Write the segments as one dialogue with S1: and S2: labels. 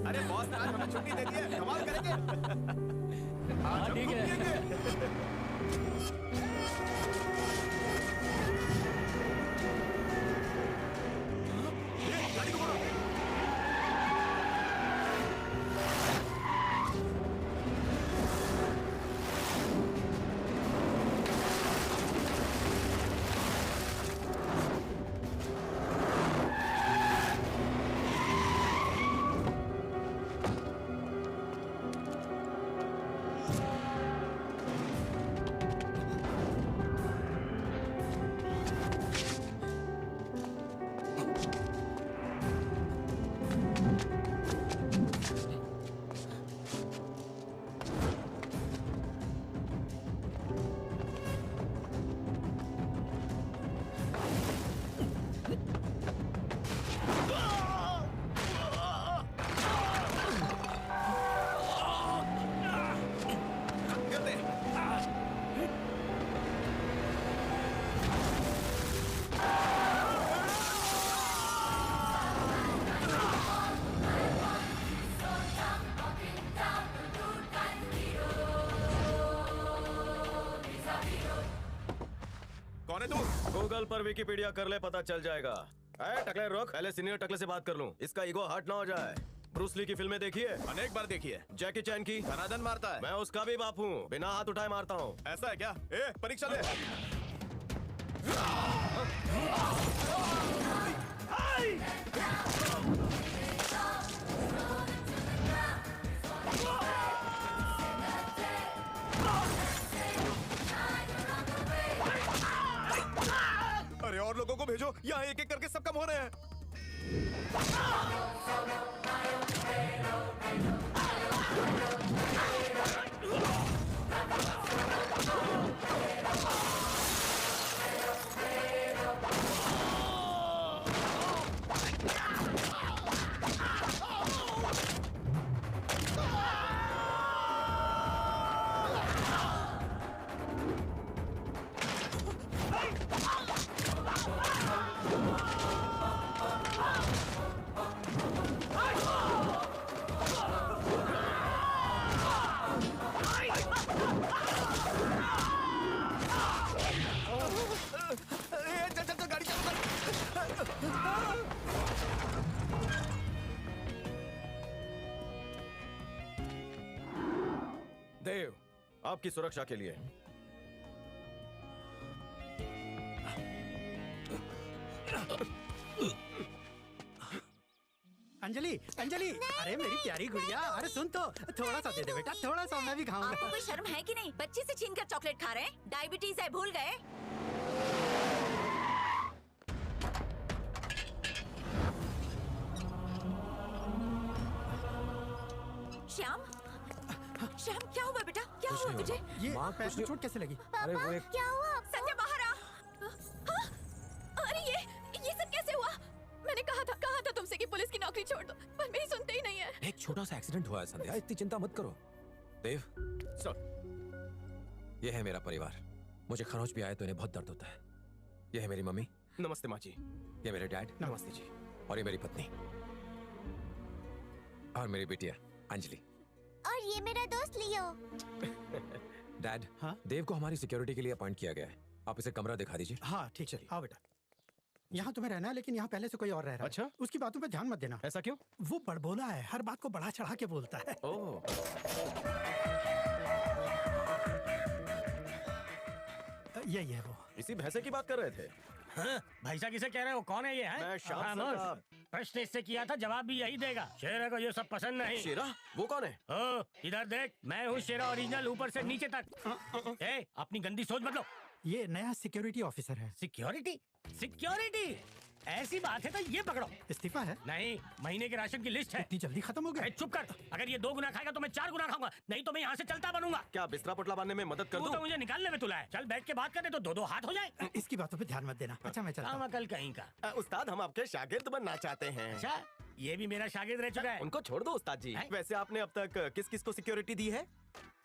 S1: अरे बॉस ने आज हमें छुट्टी दे दी है, कमाल करेंगे। आज हम
S2: ठीक
S1: घूम
S2: है।
S1: लेंगे। गाड़ी को मोड़ो। कर दे। कौन है तू?
S3: गूगल पर विकिपीडिया कर ले, पता चल जाएगा। ऐ टकले रोक, पहले सीनियर टकले से बात कर लूं, इसका ईगो हर्ट ना हो जाए। ब्रूस ली की फिल्में देखी है?
S1: अनेक बार देखी है।
S3: जैकी चैन की?
S1: धनाधन मारता है।
S3: मैं उसका भी बाप हूँ, बिना हाथ उठाए मारता हूँ।
S1: ऐसा है क्या? ए, परीक्षा दे। अरे और लोगों को भेजो, यहाँ एक एक करके सब कम हो रहे हैं। चल चल चल, गाड़ी चल।
S3: देव, आपकी सुरक्षा के लिए।
S4: अंजलि, अंजलि, अरे मेरी प्यारी गुड़िया, अरे सुन तो, थोड़ा सा दे दे बेटा, थोड़ा सा मैं भी
S5: आपको
S4: खाऊंगा।
S5: कोई शर्म है कि नहीं? बच्चे से छीन कर चॉकलेट खा रहे हैं। डायबिटीज है, भूल गए? श्याम, श्याम क्या हुआ बेटा? क्या हुआ तुझे?
S4: ये
S3: माँ,
S4: पैर
S3: कुछ
S4: में
S3: नहीं-
S4: चोट कैसे लगी?
S3: अरे वो एक
S5: क्या हुआ? संजय बाहर आ। हाँ? अरे ये सब कैसे हुआ? मैंने कहा था तुमसे कि पुलिस की नौकरी छोड़ दो, पर मेरी सुनते ही नहीं है।
S6: एक छोटा सा एक्सीडेंट हुआ है संध्या, इतनी चिंता मत करो। देव,
S3: सर,
S6: ये है मेरा परिवार। मुझे खरोच भी आए तो इन्हें बहुत दर्द होता है। ये है मेरी मम्मी,
S3: नमस्ते माँ जी।
S6: ये मेरे डैड,
S3: नमस्ते जी।
S6: और ये मेरी पत्नी और मेरी बेटिया अंजलि।
S7: और ये मेरा दोस्त लियो।
S6: डैड,
S4: हाँ?
S6: देव को हमारी सिक्योरिटी के लिए अपॉइंट किया गया है। आप इसे कमरा दिखा दीजिए।
S4: हाँ ठीक, चलिए आओ बेटा। यहाँ तुम्हें रहना है, लेकिन यहाँ पहले से कोई और रह रहा है।
S3: अच्छा?
S4: उसकी बातों पे ध्यान मत देना।
S3: ऐसा क्यों?
S4: वो बड़बोला है, हर बात को बढ़ा चढ़ा के बोलता है।
S3: ओह,
S4: यही है वो।
S3: इसी भैंसे की बात कर रहे थे।
S2: भाई साहब किसे कह रहे हो? कौन है ये?
S3: मैं श्याम
S2: खामोश।
S3: साहब।
S2: प्रश्न इससे किया था, जवाब भी यही देगा। शेरा को ये सब पसंद नहीं।
S3: शेरा? वो कौन है?
S2: ओ, इधर देख, मैं हूँ शेरा ओरिजिनल, ऊपर से नीचे तक। ए, अपनी गंदी सोच बदलो।
S4: ये नया सिक्योरिटी ऑफिसर है।
S2: सिक्योरिटी? सिक्योरिटी? ऐसी बात है तो ये पकड़ो।
S4: इस्तीफा है?
S2: नहीं, महीने के राशन की लिस्ट है।
S4: इतनी जल्दी खत्म हो
S2: अरे
S4: गया?
S2: चुप कर। अगर ये 2 गुना खाएगा तो मैं 4 गुना खाऊंगा, नहीं तो मैं यहाँ से चलता बनूंगा।
S3: क्या बिस्तरा पोटला बांधने में मदद कर
S2: तू
S3: दूं?
S2: तो मुझे निकालने में तुला है। चल बैठ के बात करें तो 2-2 हाथ हो जाए।
S4: इसकी बातों पे ध्यान मत देना। अच्छा मैं चलता
S2: काम
S4: हूँ।
S2: अकल कहीं का।
S3: उस्ताद, हम आपके शागिर्द बनना चाहते हैं।
S2: अच्छा, ये भी मेरा शागिर्द रह चुका है।
S3: उनको छोड़ दो उस्ताद जी।
S2: हैं?
S3: वैसे आपने अब तक किस किस को सिक्योरिटी दी है?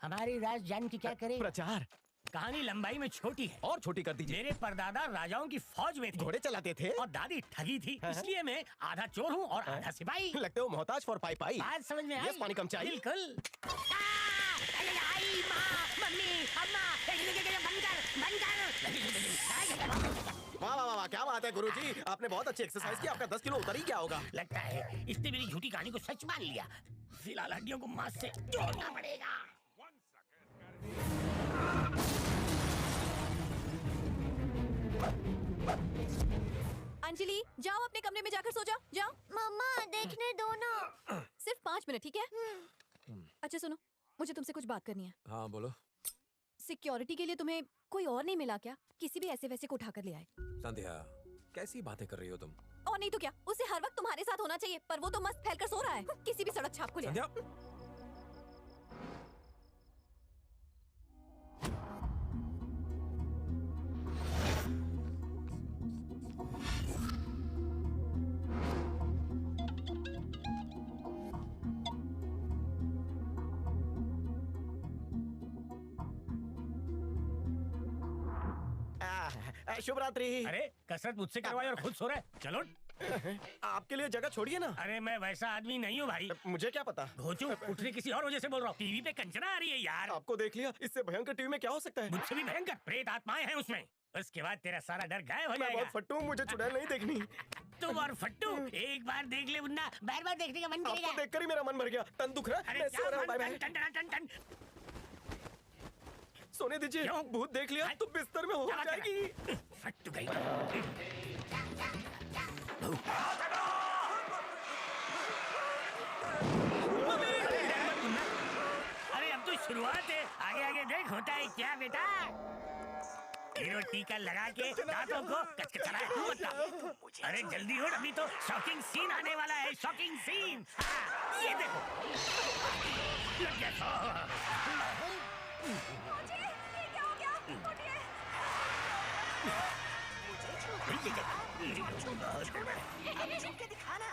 S2: हमारी राज जान की क्या करे?
S3: प्रचार।
S2: कहानी लंबाई में छोटी है।
S6: और छोटी कर दीजिए।
S2: मेरे परदादा राजाओं की फौज में थे
S8: घोड़े चलाते थे।
S2: और दादी ठगी थी, इसलिए मैं आधा चोर हूँ और आधा सिपाही।
S8: लगते हो मोहताज फॉर पाई पाई।
S2: बात समझ में आई?
S8: यस, पानी कम चाहिए।
S2: बिल्कुल। आई माँ, मम्मी, अम्मा, बंद कर।
S8: वाह वाह वाह, क्या बात है गुरुजी, आपने बहुत अच्छी एक्सरसाइज की। आपका 10 किलो उतर ही गया होगा।
S2: लगता है इसने मेरी झूठी कहानी को सच मान लिया। फिलहाल हड्डियों को मांस से जोड़ना पड़ेगा।
S5: अंजलि, जाओ अपने कमरे में जाकर सो जाओ। जाओ।
S7: मम्मा देखने दो ना।
S5: सिर्फ 5 मिनट, ठीक है? अच्छा सुनो, मुझे तुमसे कुछ बात करनी है।
S6: हाँ बोलो।
S5: सिक्योरिटी के लिए तुम्हें कोई और नहीं मिला क्या? किसी भी ऐसे वैसे को उठाकर ले आए।
S6: संध्या, कैसी बातें कर रही हो तुम?
S5: और नहीं तो क्या, उसे हर वक्त तुम्हारे साथ होना चाहिए, पर वो तो मस्त फैलकर सो रहा है। किसी भी सड़क छाप को ले आए।
S6: संध्या,
S8: शुभ रात्रि।
S2: अरे कसरत मुझसे करवाई और खुद सो रहा है। चलो।
S8: आपके लिए जगह छोड़िए ना।
S2: अरे मैं वैसा आदमी नहीं हूँ भाई।
S8: मुझे क्या पता।
S2: घोचू, उठने किसी और वजह से बोल रहा हूँ। टीवी पे कंचना आ रही है यार।
S8: आपको देख लिया, इससे भयंकर टीवी में क्या हो सकता है?
S2: मुझसे भी भयंकर प्रेत आत्माएं हैं उसमें। उसके बाद तेरा सारा डर गायब हो
S8: मैं
S2: जाएगा।
S8: बहुत फट्टू हूँ, मुझे चुड़ैल नहीं देखनी।
S2: तुम और फट्टू एक बार देख ले मुन्ना, बार बार देखने का मन करेगा।
S8: आपको देखकर ही मेरा मन भर गया। तन दुख रहा है,
S2: अरे
S8: मैं सो रहा हूँ। Bye bye.
S2: टन टन टन टन।
S8: सोने दीजिए।
S2: क्यों?
S8: भूत देख लिया तो बिस्तर में हो
S2: क्या बात कर
S8: जाएगी।
S2: फट्टू गई। अरे अब तो शुरुआत है, आगे आगे देख होता है क्या बेटा। हीरो टीका लगा के दांतों को कचकचा रहा है। बता। अरे जल्दी हो, अभी तो शॉकिंग सीन आने वाला है। Shocking scene. ये देखो। लग गया।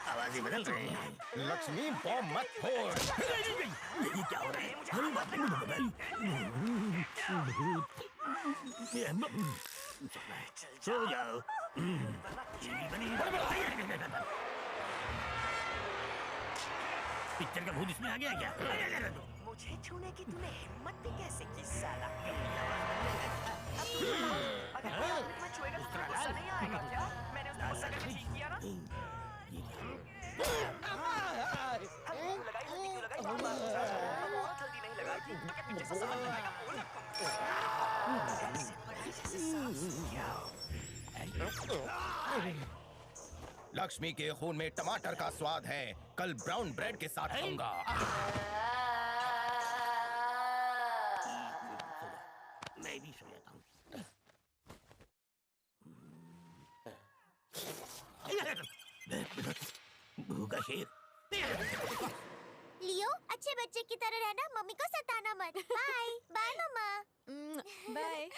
S2: आवाज़ ही बदल रही है।
S8: लक्ष्मी बॉम्ब मत फोड़।
S2: ये क्या हो रहा है? सो जाओ। पिक्चर का भूत इसमें आ गया क्या?
S9: मुझे छूने की तूने हिम्मत भी कैसे की साला? अगर मैं छुएगा तो तुझे गुस्सा नहीं आएगा क्या? मैंने उसको गुस्सा करके ठीक किया ना? क्यों लगाई हल्दी क्यों लगाई? बहुत हल्दी नहीं लगाई थी तो क्या पीछे से समझ में आएगा?
S8: लक्ष्मी के खून में टमाटर का स्वाद है। कल ब्राउन ब्रेड के साथ खाऊंगा।
S2: मैं भी सो जाता हूँ। भूखा शेर।
S7: लियो, अच्छे बच्चे की तरह रहना, मम्मी को सताना मत। बाय बाय मम्मा।
S5: बाय।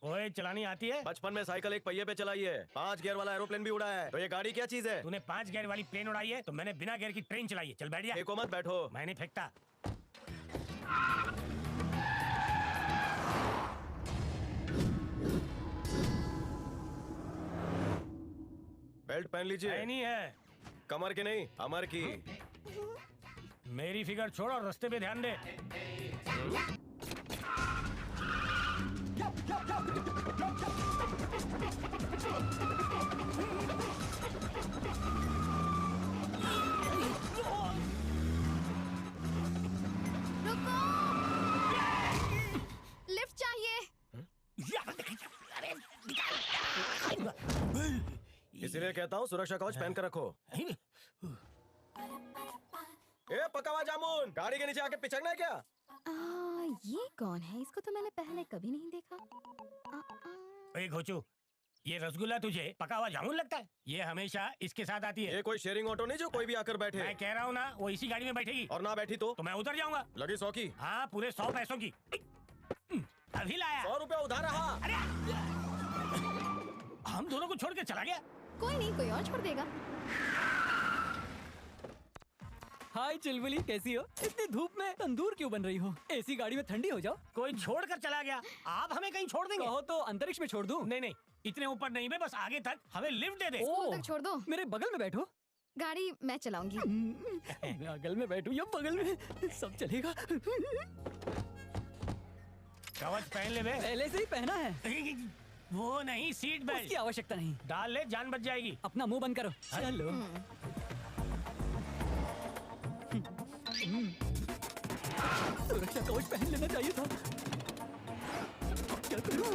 S2: ओए, चलानी आती है?
S3: बचपन में साइकिल एक पहिए पे चलाई है। 5 गियर वाला एरोप्लेन भी उड़ा है। तो ये गाड़ी क्या चीज है?
S2: तूने 5 गियर वाली प्लेन उड़ाई है, तो मैंने बिना गियर की ट्रेन चलाई है। चल बैठ जा।
S3: फेंको मत, बैठो।
S2: मैं नहीं फेंकता।
S3: बेल्ट पहन लीजिए।
S2: नहीं है।
S3: कमर की नहीं, अमर की।
S2: मेरी फिगर छोड़ और रास्ते पे ध्यान दे।
S5: रुको, लिफ्ट चाहिए।
S3: इसीलिए कहता हूँ सुरक्षा कवच पहन कर रखो। ए पका हुआ जामुन, गाड़ी के नीचे आके पिचकना है क्या?
S5: ये कौन है? इसको तो मैंने पहले कभी नहीं देखा।
S2: ओए घोचू, ये रसगुल्ला तुझे पका हुआ जामुन लगता है? ये हमेशा इसके साथ आती है।
S3: ये कोई शेयरिंग ऑटो नहीं जो कोई भी आकर बैठे।
S2: मैं कह रहा हूँ ना, वो इसी गाड़ी में बैठेगी।
S3: और ना बैठी तो
S2: मैं उतर जाऊंगा।
S3: लगी 100 की।
S2: हाँ, पूरे 100 पैसों की। अभी लाया।
S3: 100 रुपया उधार रहा।
S2: अरे हम दोनों को छोड़ के चला गया।
S5: कोई नहीं, कोई और छोड़ देगा।
S4: हाय चिलबुली, कैसी हो? इतनी धूप में तंदूर क्यों बन रही हो? एसी गाड़ी में ठंडी हो जाओ।
S2: कोई छोड़ कर चला गया, आप हमें कहीं छोड़ देंगे?
S4: कहो तो अंतरिक्ष में छोड़ दूं?
S2: नहीं नहीं, इतने ऊपर नहीं, मैं बस आगे तक, हमें लिफ्ट दे दे।
S5: स्कूल तक छोड़ दो।
S4: मेरे बगल में बैठो।
S5: गाड़ी मैं चलाऊंगी।
S4: बगल में बैठू या बगल में, सब चलेगा।
S2: कवच पहन ले बे।
S4: पहले से ही पहना है।
S2: वो नहीं, सीट बेल्ट
S4: उसकी आवश्यकता नहीं।
S2: डाल ले, जान बच जाएगी।
S4: अपना मुंह बंद करो। चलो। सुरक्षा कवच पहन लेना चाहिए था। क्या करूं?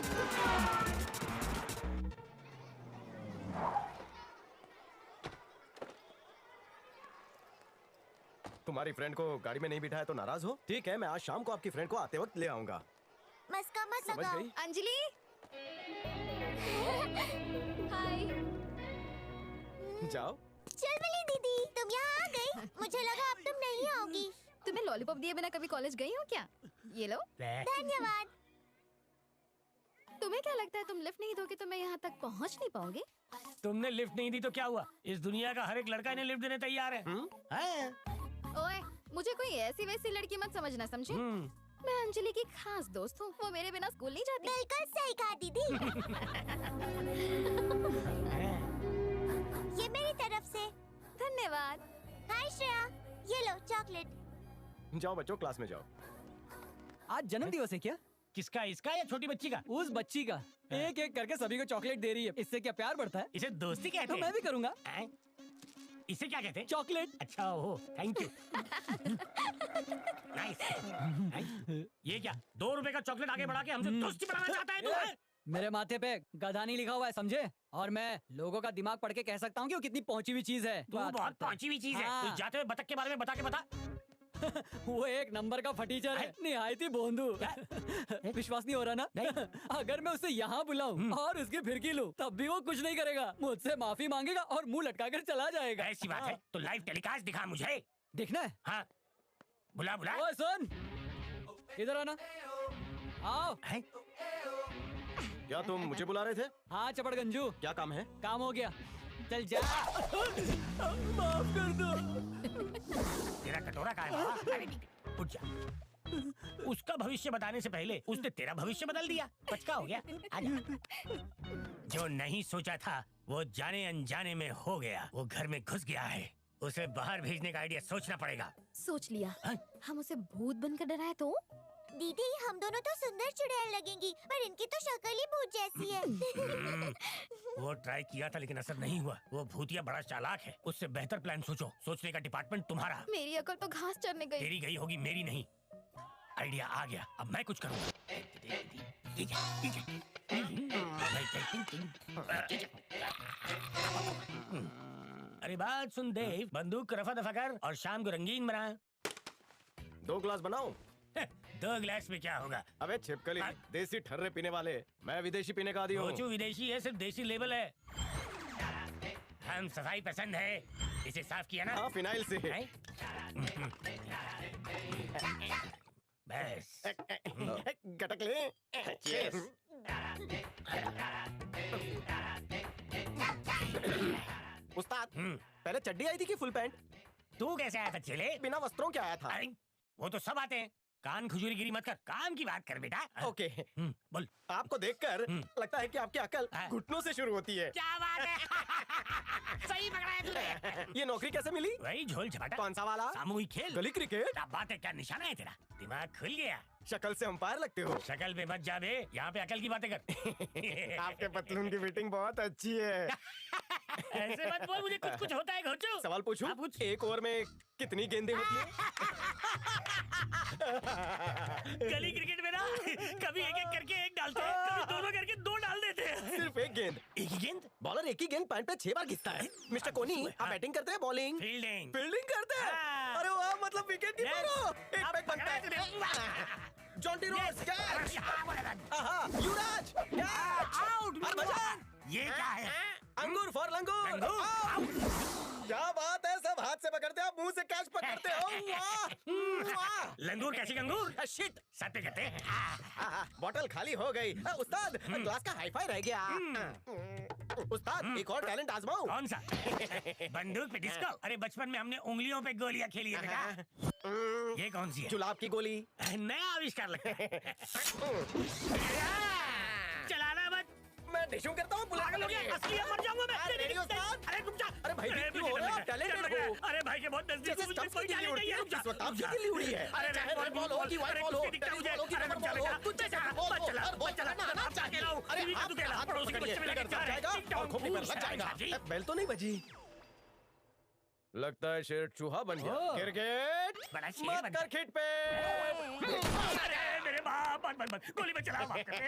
S3: तुम्हारी फ्रेंड को गाड़ी में नहीं बिठाया तो नाराज हो? ठीक है, मैं आज शाम को आपकी फ्रेंड को आते वक्त ले आऊंगा।
S7: मस्का मत
S3: समझ
S7: लगाओ।
S3: गई?
S5: अंजलि। हाय।
S3: जाओ।
S7: चिलबिली दीदी, तुम यहाँ आ गई? मुझे लगा अब तुम नहीं आओगी।
S5: तुम्हें लॉलीपॉप दिए बिना कभी कॉलेज गई हो क्या? ये लो।
S7: धन्यवाद।
S5: तुम्हें क्या लगता है तुम लिफ्ट नहीं दोगे तो मैं यहाँ तक पहुँच नहीं पाओगे?
S2: तुमने लिफ्ट नहीं दी तो क्या हुआ? इस दुनिया का हर एक लड़का इन्हें लिफ्ट देने तैयार है। हैं?
S5: ओए, मुझे कोई ऐसी वैसी लड़की मत समझना, समझे? मैं अंजलि की खास दोस्त हूँ, वो मेरे बिना स्कूल नहीं जाती।
S7: बिल्कुल सही कहा दीदी। ये मेरी तरफ से।
S5: धन्यवाद।
S7: हाय श्रेया, ये लो चॉकलेट।
S3: जाओ बच्चों, क्लास में जाओ।
S4: आज जन्म दिवस है क्या?
S2: किसका, इसका या छोटी बच्ची का?
S4: उस बच्ची का। एक एक करके सभी को चॉकलेट दे रही है। इससे क्या प्यार बढ़ता है?
S2: इसे दोस्ती कहते
S4: तो
S2: हैं।
S4: मैं भी करूँगा।
S2: हैं? इसे क्या कहते हैं?
S4: चॉकलेट।
S2: अच्छा हो, थैंक यू। नाइस। ये क्या, 2 रुपए का चॉकलेट आगे बढ़ा के हमसे दोस्ती बनाना चाहता है तू? हैं?
S4: मेरे माथे पे गधा नहीं लिखा हुआ है, समझे? और मैं लोगों का दिमाग पढ़ के कह सकता हूँ कि वो कितनी पहुंची हुई चीज है।
S2: तू बहुत पहुंची हुई चीज है।
S4: हाँ।
S2: तू जाते हुए बतख के बारे में बता के बता।
S4: वो एक नंबर का फटीचर है, निहायती बोंदू। विश्वास नहीं हो रहा ना? अगर मैं उसे यहाँ बुलाऊं और उसकी फिरकी लूं, तब भी वो कुछ नहीं करेगा। मुझसे माफी मांगेगा और मुंह लटका कर चला जाएगा।
S2: ऐसी बात है तो लाइव टेलीकास्ट दिखा मुझे।
S4: देखना है?
S2: हाँ, बुला बुला।
S4: ओए सुन, इधर आना। आओ।
S2: हैं?
S3: क्या तुम मुझे बुला रहे थे?
S4: हाँ चपड़गंजू,
S3: क्या काम है?
S4: काम हो गया, चल जा। माफ कर दो।
S2: तेरा कटोरा कहाँ है बाबा? अरे, उठ जा। उसका भविष्य बताने से पहले उसने तेरा भविष्य बदल दिया। पचका हो गया। आजा। जो नहीं सोचा था वो जाने अनजाने में हो गया। वो घर में घुस गया है, उसे बाहर भेजने का आइडिया सोचना पड़ेगा।
S5: सोच लिया।
S2: हाँ?
S5: हम उसे भूत बनकर डराए तो?
S7: दीदी, हम दोनों तो सुंदर चुड़ैल लगेंगी, पर इनकी तो शक्ल ही भूत जैसी है।
S2: वो ट्राई किया था लेकिन असर नहीं हुआ। वो भूतिया बड़ा चालाक है, उससे बेहतर प्लान सोचो। सोचने का डिपार्टमेंट तुम्हारा।
S5: मेरी अकल तो घास चरने गई।
S2: तेरी गई होगी, मेरी नहीं। आइडिया आ गया, अब मैं कुछ करूँगा। अरे बात सुन देव, बंदूक को रफा दफा कर और शाम को रंगीन बना।
S3: 2 ग्लास बनाऊं?
S2: 2 गिलास में क्या होगा?
S3: अबे छिपकली, देसी ठर्रे पीने वाले। मैं विदेशी पीने का आदी हूँ।
S2: सोचू विदेशी है, सिर्फ देसी लेबल है। हम सफाई पसंद है, इसे साफ किया ना?
S3: हाँ, फिनाइल से।
S2: हैं? बस।
S3: गटक ले। Cheers. उस्ताद, पहले चड्डी आई थी कि फुल पैंट?
S2: तू कैसे आया था चले?
S3: बिना वस्त्रों के आया था।
S2: अरे वो तो सब आते हैं। कान खजूरीगिरी मत कर, काम की बात कर बेटा।
S3: ओके।
S2: बोल।
S3: आपको देखकर लगता है कि आपकी अकल घुटनों से शुरू होती है।
S2: क्या बात है? सही पकड़ा है तूने।
S3: ये नौकरी कैसे मिली?
S2: वही झोल झपाटा।
S3: कौन सा वाला?
S2: सामूहिक खेल।
S3: गली क्रिकेट?
S2: क्या बात है, क्या निशाना है तेरा? दिमाग खुल गया।
S3: शक्ल से अंपायर लगते हो।
S2: शक्ल पे मत जा बे, यहाँ पे अकल की बातें कर।
S3: आपके पतलून की फिटिंग बहुत अच्छी है।
S2: ऐसे मत बोल, मुझे कुछ कुछ होता है घोचू।
S3: सवाल पूछूं?
S2: हाँ, पूछ।
S3: एक ओवर में कितनी गेंदें होती हैं?
S2: गली क्रिकेट में ना कभी एक एक करके एक डालते हैं, कभी दोनों करके 2 डाल देते हैं।
S3: सिर्फ एक गेंद।
S2: एक ही गेंद?
S3: बॉलर एक ही गेंद पैंट पे 6 बार घिसता है। मिस्टर कोनी, आप बैटिंग करते हैं बॉलिंग?
S2: फील्डिंग।
S3: फील्डिंग करते हैं?
S2: हाँ।
S3: अरे वाह, मतलब विकेट कीपर हो। एक
S2: अब
S3: पैक बनता
S2: पकड़ा
S3: है।
S2: तूने।
S3: Jonty Rhodes catch. आहा, युवराज कैच।
S2: आउट।
S3: हरभजन।
S2: ये क्या है?
S3: अंगूर फॉर लंगूर।
S2: लंगूर।
S3: आउट। क्या बात है, सब हाथ से पकड़ते हो, मुंह से कैच पकड़ते हो। वाह वाह।
S2: लंगूर कैसी गंगूर?
S3: शिट,
S2: सत्य कहते हैं।
S3: बॉटल खाली हो गई। उस्ताद, ग्लास का हाई फाई रह गया। उस्ताद एक और टैलेंट आजमाऊं?
S2: कौन सा? बंदूक पे डिस्को? अरे बचपन में हमने उंगलियों पे गोलियां खेली है बेटा। ये कौन सी है?
S3: जुलाब की गोली।
S2: नया आविष्कार लगता है। चलाना मत।
S3: मैं डिशूं करता हूँ,
S2: पागल हो गया, असली मर जाऊंगा मैं।
S3: अरे रेडियो उस्ताद।
S2: अरे रुक जा।
S3: अरे भाई,
S2: अरे
S3: क्यों हो रहा है? आप talented हो।
S2: अरे भाई के बहुत नजदीक
S3: जैसे
S2: मुझे
S3: स्टंप्स
S2: कोई
S3: की
S2: जाने
S3: गिल्ली
S2: नहीं है, रुक जा।
S3: इस वक्त आपकी गिल्ली उड़ी है।
S2: अरे
S3: चाहे
S2: रेड
S3: रेड बॉल हो कि व्हाइट बॉल हो,
S2: दिखता
S3: ग्रीन
S2: मुझे।
S3: बॉल हो कि
S2: अरे
S3: रेड
S2: रुक जा
S3: बॉल हो,
S2: बेटा।
S3: तू जैसा बॉल हो,
S2: चला,
S3: हर बॉल
S2: चला,
S3: पे आना
S2: चला,
S3: चाहिए।
S2: चला।
S3: अरे
S2: टीवी का
S3: हाथ
S2: तू खेला,
S3: हाथ
S2: पड़ोसी को
S3: पकड़िए,
S2: बच्चे में
S3: ट्रिगर
S2: लगा
S3: दब जाएगा
S2: टिक टॉक,
S3: और खोपड़ी पर लग
S2: पूछ
S3: जाएगा।
S2: जी।
S3: बेल तो नहीं बजी। लगता है शेर चूहा बन गया। क्रिकेट
S2: बड़ा शेर
S3: मत
S2: बन
S3: कर खिट पे।
S2: अरे मेरे बाप, मत मत मत, गोली मत चला, माफ कर दे।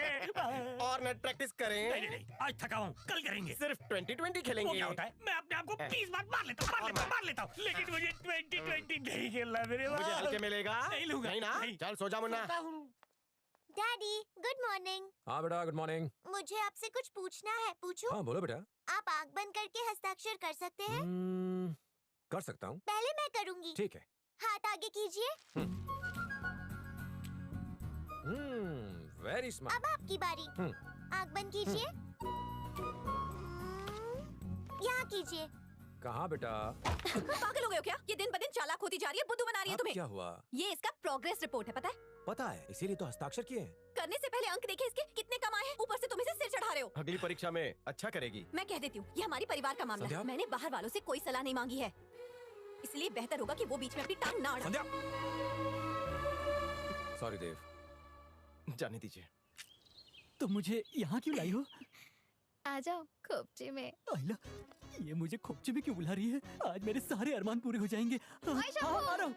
S3: और नेट प्रैक्टिस
S2: नहीं
S3: करें।
S2: नहीं नहीं, आज थका हूँ, कल करेंगे।
S3: सिर्फ 20-20
S2: वो
S3: खेलेंगे।
S2: क्या होता है? मैं अपने आप को 20 बार मार लेता हूँ, लेकिन मुझे 20-20 नहीं खेलना मेरे बाप।
S3: मुझे हल्के मिलेगा।
S2: नहीं लूंगा।
S3: नहीं ना?
S2: नहीं।
S3: चल सो जा मुन्ना।
S7: Daddy good morning.
S6: हाँ बेटा, गुड मॉर्निंग।
S7: मुझे आपसे कुछ पूछना है, पूछूं?
S6: हाँ बोलो बेटा।
S7: आप आँख बंद करके हस्ताक्षर कर सकते हैं?
S6: कर सकता हूँ।
S7: पहले मैं करूंगी।
S6: ठीक है।
S7: हाथ आगे कीजिए।
S6: Very smart.
S7: अब आपकी बारी। आँख बंद कीजिए। यहाँ कीजिए।
S6: कहाँ बेटा?
S5: पागल हो गए हो क्या? ये दिन ब दिन चालाक होती जा रही है, बुद्धू बना रही है
S6: अब
S5: तुम्हें।
S6: क्या हुआ?
S5: ये इसका प्रोग्रेस रिपोर्ट है, पता है?
S6: पता है, इसीलिए तो हस्ताक्षर किए हैं।
S5: करने से पहले अंक देखे इसके कितने कम आए हैं, ऊपर से तुम इसे सिर चढ़ा रहे हो।
S3: अगली परीक्षा में अच्छा करेगी।
S5: मैं कह देती हूँ, ये हमारी परिवार का मामला है।
S6: संध्या?
S5: मैंने बाहर वालों से कोई सलाह नहीं मांगी है, इसलिए बेहतर होगा कि वो बीच में अपनी टांग ना अड़ाए।
S6: संध्या। सॉरी देव।
S3: जाने दीजिए।
S4: तो मुझे यहाँ क्यों लाई हो?
S5: आ जाओ खोपचे में।
S4: आइला, ये मुझे खोपचे में क्यों बुला रही है? आज मेरे सारे अरमान पूरे हो जाएंगे। आ रहा हूँ।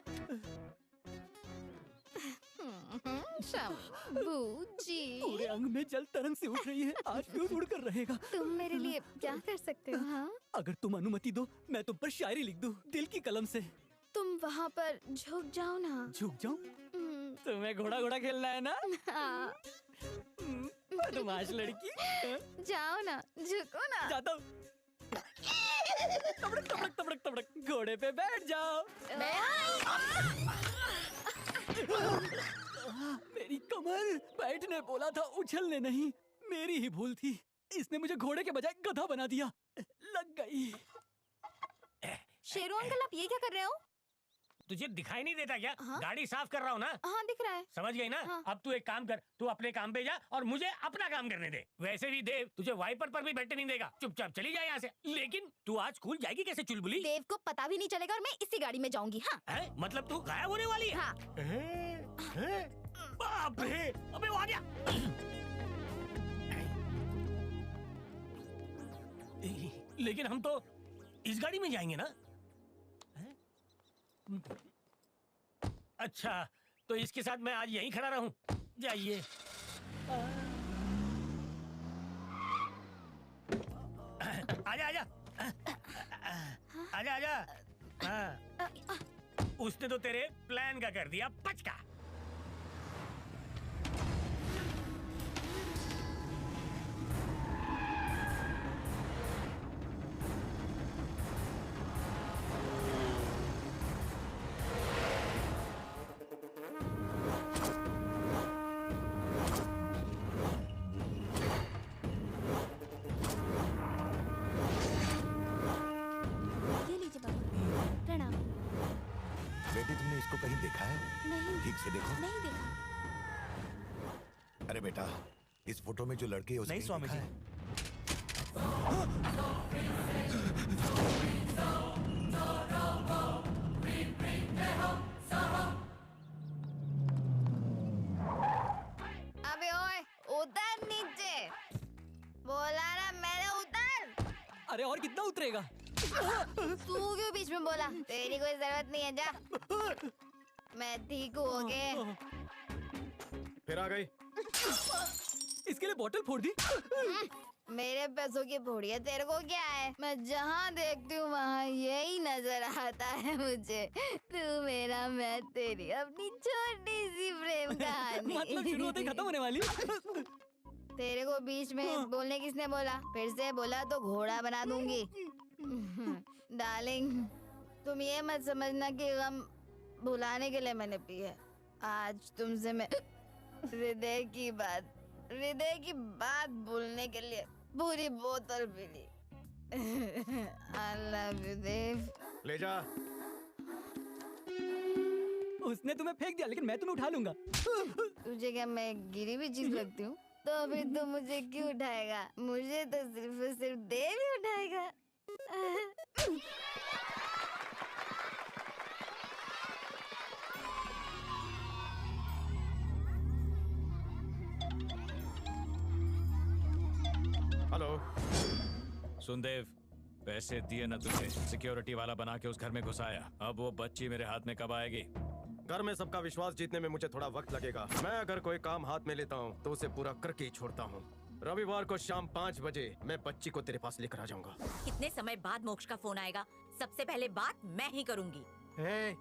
S5: शंभू जी,
S4: पूरे अंग में जल तरंग से उठ रही है। आज क्यों उड़ कर रहेगा?
S5: तुम मेरे लिए क्या कर सकते हो? हाँ,
S4: अगर तुम अनुमति दो, मैं तुम पर शायरी लिख दूं, दिल की कलम से।
S5: तुम वहाँ पर झुक जाओ ना।
S4: झुक जाऊं? तुम्हें घोड़ा घोड़ा खेलना है ना?
S5: हाँ,
S4: बदमाश लड़की।
S5: जाओ ना, झुको ना।
S4: जाता हूँ। तबड़क तबड़क तबड़क तबड़क, घोड़े पे बैठ जाओ। मेरी कमर। बैठने बोला था, उछलने नहीं। मेरी ही भूल थी। इसने मुझे घोड़े के बजाय गधा बना दिया। लग गई।
S5: शेरू अंकल, आप ये क्या कर रहे हो?
S2: तुझे दिखाई नहीं देता क्या?
S5: हाँ?
S2: गाड़ी साफ कर रहा हूँ ना।
S5: हाँ, दिख रहा है।
S2: समझ गई ना?
S5: हाँ।
S2: अब तू एक काम कर, तू अपने काम पे जा और मुझे अपना काम करने दे। वैसे भी देव तुझे वाइपर पर भी बैठने नहीं देगा, चुपचाप चली जाए यहाँ से। लेकिन तू आज स्कूल जाएगी कैसे चुलबुली?
S5: देव को पता भी नहीं चलेगा और मैं इसी गाड़ी में जाऊंगी। हाँ,
S2: है? मतलब तू गायब होने वाली है?
S5: हाँ।
S2: बाप रे, अबे वो आ गया। लेकिन हम तो इस गाड़ी में जाएंगे ना? अच्छा, तो इसके साथ मैं आज यहीं खड़ा रहूं। जाइए। आजा आजा आजा आजा। हाँ, उसने तो तेरे प्लान का कर दिया पचका।
S5: ये लीजिए बाबा, प्रणाम।
S1: बेटी तुमने इसको कहीं देखा है?
S5: नहीं,
S1: ठीक से देखो।
S5: नहीं देखा।
S1: अरे बेटा, इस फोटो में जो लड़की है उसे
S9: नहीं स्वामी
S1: देखा
S9: जी।
S1: है?
S5: अबे ओए, उतर नीचे। बोला ना मैंने, उतर।
S4: अरे और कितना उतरेगा?
S5: तू क्यों बीच में बोला? तेरी कोई जरूरत नहीं है, जा। मैं ठीक हूँ, ओके?
S3: फिर आ गई।
S4: इसके लिए बोतल फोड़ दी।
S5: मेरे पैसों की फोड़ी है, तेरे को क्या है? मैं जहाँ देखती हूँ वहाँ यही नजर आता है मुझे। तू मेरा, मैं तेरी, अपनी छोटी सी प्रेम कहानी।
S4: मतलब शुरू होते ही खत्म होने वाली।
S5: तेरे को बीच में बोलने किसने बोला? फिर से बोला तो घोड़ा बना दूंगी। डार्लिंग, तुम ये मत समझना कि गम भुलाने के लिए मैंने पी है। आज तुमसे मैं हृदय की बात बोलने के लिए पूरी बोतल पी ली। I love you, Dev.
S3: ले जा।
S4: उसने तुम्हें फेंक दिया, लेकिन मैं तुम्हें उठा लूंगा।
S5: तुझे क्या मैं गिरी हुई चीज लगती हूँ? तो अभी तो मुझे क्यों उठाएगा? मुझे तो सिर्फ और सिर्फ देव ही उठाएगा।
S3: हेलो।
S10: सुन देव, पैसे दिए ना तुझे, सिक्योरिटी वाला बना के उस घर में घुसाया। अब वो बच्ची मेरे हाथ में कब आएगी?
S3: घर में सबका विश्वास जीतने में मुझे थोड़ा वक्त लगेगा। मैं अगर कोई काम हाथ में लेता हूँ तो उसे पूरा करके ही छोड़ता हूँ। रविवार को शाम 5 बजे मैं बच्ची को तेरे पास लेकर आ जाऊंगा।
S11: कितने समय बाद मोक्ष का फोन आएगा? सबसे पहले बात मैं ही करूंगी।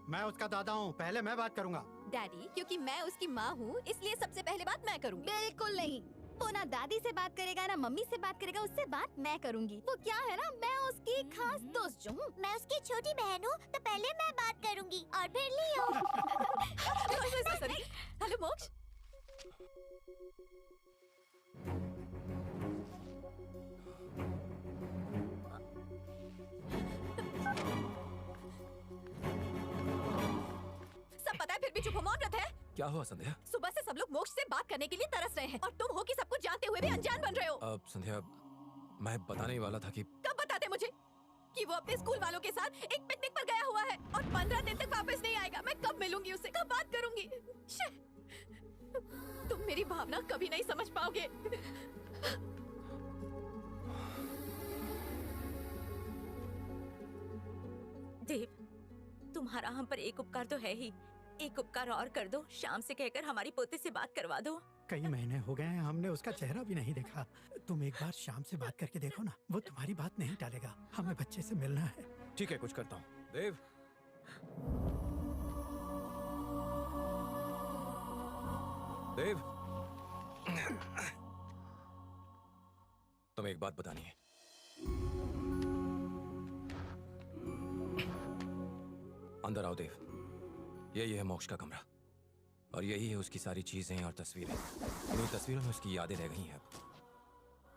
S12: मैं उसका दादा हूँ, पहले मैं बात करूंगा।
S13: डैडी, क्योंकि मैं उसकी माँ हूँ, इसलिए सबसे पहले बात मैं करूंगी।
S5: बिल्कुल नहीं। वो ना दादी से बात करेगा ना मम्मी से बात करेगा, उससे बात मैं करूंगी। वो क्या है ना, मैं उसकी खास दोस्त जो हूँ।
S7: मैं उसकी छोटी बहन हूँ, तो पहले मैं बात करूंगी और फिर लियो।
S13: हेलो मोक्ष। सब पता है फिर भी चुप हो, मौन व्रत है।
S6: क्या हुआ संध्या?
S13: सुबह से सब लोग मोक्ष से बात करने के लिए तरस रहे हैं और तुम हो कि सब कुछ जानते हुए भी अनजान बन रहे हो।
S6: अब संध्या, मैं बताने ही वाला था कि
S13: कब बताते मुझे कि वो अपने स्कूल वालों के साथ एक पिकनिक पर गया हुआ है और 15 दिन तक वापस नहीं आएगा। मैं कब मिलूंगी उससे, कब बात करूंगी? तुम मेरी भावना कभी नहीं समझ पाओगे।
S11: देव, तुम्हारा हम पर एक उपकार तो है ही, एक उपकार और कर दो। शाम से कहकर हमारी पोते से बात करवा दो।
S12: कई महीने हो गए हैं, हमने उसका चेहरा भी नहीं देखा। तुम एक बार शाम से बात करके देखो ना, वो तुम्हारी बात नहीं टालेगा। हमें बच्चे से मिलना है।
S3: ठीक है, कुछ करता हूँ।
S6: देव, देव, तुम्हें एक बात बतानी है। अंदर आओ देव। यही है मोक्ष का कमरा और यही है उसकी सारी चीजें और तस्वीरें। इन तस्वीरों में उसकी यादें रह गई हैं। अब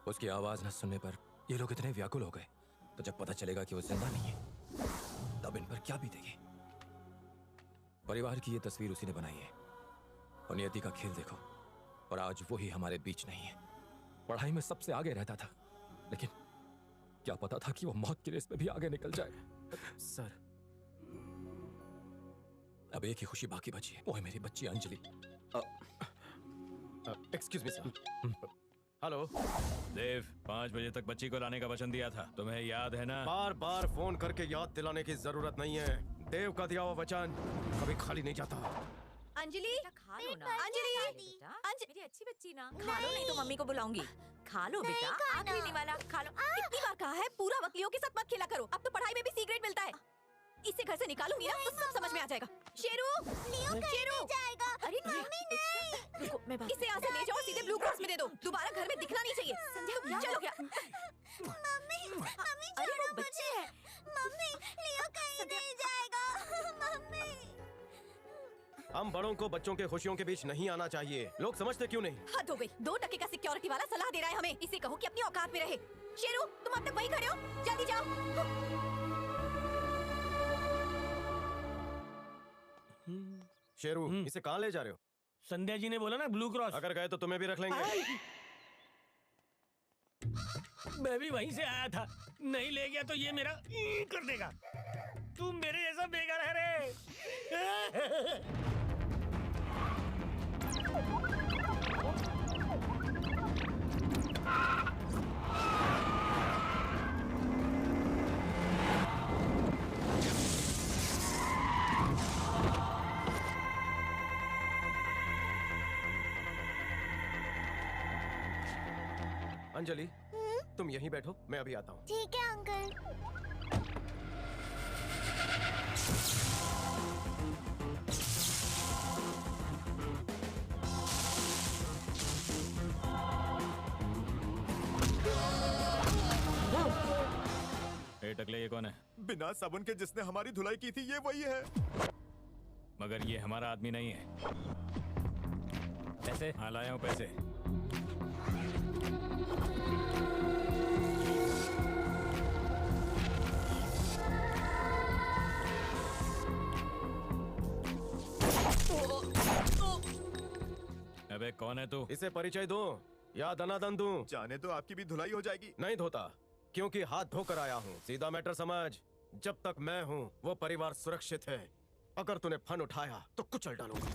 S6: उसकी आवाज न सुनने पर ये लोग इतने व्याकुल हो गए, तो जब पता चलेगा कि वो जिंदा नहीं है तब इन पर क्या बीतेगी। परिवार की ये तस्वीर उसी ने बनाई है और नियति का खेल देखो, और आज वो ही हमारे बीच नहीं है। पढ़ाई में सबसे आगे रहता था, लेकिन क्या पता था कि वो मौत की रेस में भी आगे निकल जाए।
S3: सर,
S6: अब एक ही खुशी बाकी बची है, वो है मेरी बच्ची Anjali.
S3: Excuse me sir. Hello
S10: Dev, 5 बजे तक बच्ची को लाने का वचन दिया था, तुम्हें याद है ना?
S3: बार बार फोन करके याद दिलाने की जरूरत नहीं है। देव का दिया हुआ वचन कभी खाली नहीं जाता।
S13: अंजलि,
S11: खा लो ना।
S13: अंजलि,
S11: मेरी अच्छी बच्ची ना। खा लो, नहीं तो मम्मी को बुलाऊंगी। खा लो बेटा, आखिरी नहीं वाला, खा लो।
S13: कितनी बार कहा है पूरा वकीलों के साथ मत खेला करो। अब तो पढ़ाई में भी सी ग्रेड मिलता है। इसे घर से निकालूंगी ना तो सब समझ में आ जाएगा। शेरू,
S7: शेरू जाएगा।
S11: अरे
S7: मम्मी नहीं।
S11: रुको, मैं बात
S13: इसे यहाँ से ले जाओ, सीधे ब्लू क्रॉस में दे दो। दोबारा घर में दिखना नहीं चाहिए।
S11: संध्या,
S13: चलो क्या?
S7: मम्मी
S11: अरे वो बच्ची है।
S7: मम्मी, लियो कहीं नहीं जाएगा। मम्मी,
S3: हम बड़ों को बच्चों के खुशियों के बीच नहीं आना चाहिए। लोग समझते क्यों नहीं?
S13: हद हो गई। 2 टके का सिक्योरिटी वाला सलाह दे रहा है हमें। इसे कहो कि अपनी औकात में रहे। शेरू, तुम अब तक वहीं खड़े हो, जल्दी जाओ।
S3: शेरू, इसे कहाँ ले जा रहे हो?
S2: संध्या जी ने बोला ना ब्लू क्रॉस।
S3: अगर गए तो तुम्हें भी रख लेंगे।
S2: मैं भी वहीं से आया था। नहीं ले गया तो ये मेरा कर देगा। तू मेरे जैसा बेकार है रे।
S3: अंजलि, तुम यहीं बैठो, मैं अभी आता हूँ।
S7: ठीक है अंकल।
S10: टकले, ये कौन है?
S1: बिना साबुन के जिसने हमारी धुलाई की थी, ये वही है।
S10: मगर ये हमारा आदमी नहीं है। पैसे? हाँ, लाया हूँ पैसे। कौन है तू?
S3: इसे परिचय दूं या दनादन दूं?
S1: जाने तो आपकी भी धुलाई हो जाएगी।
S3: नहीं धोता, क्योंकि हाथ धोकर आया हूँ। सीधा मैटर समझ, जब तक मैं हूँ वो परिवार सुरक्षित है। अगर तूने फन उठाया तो कुचल डालूंगा।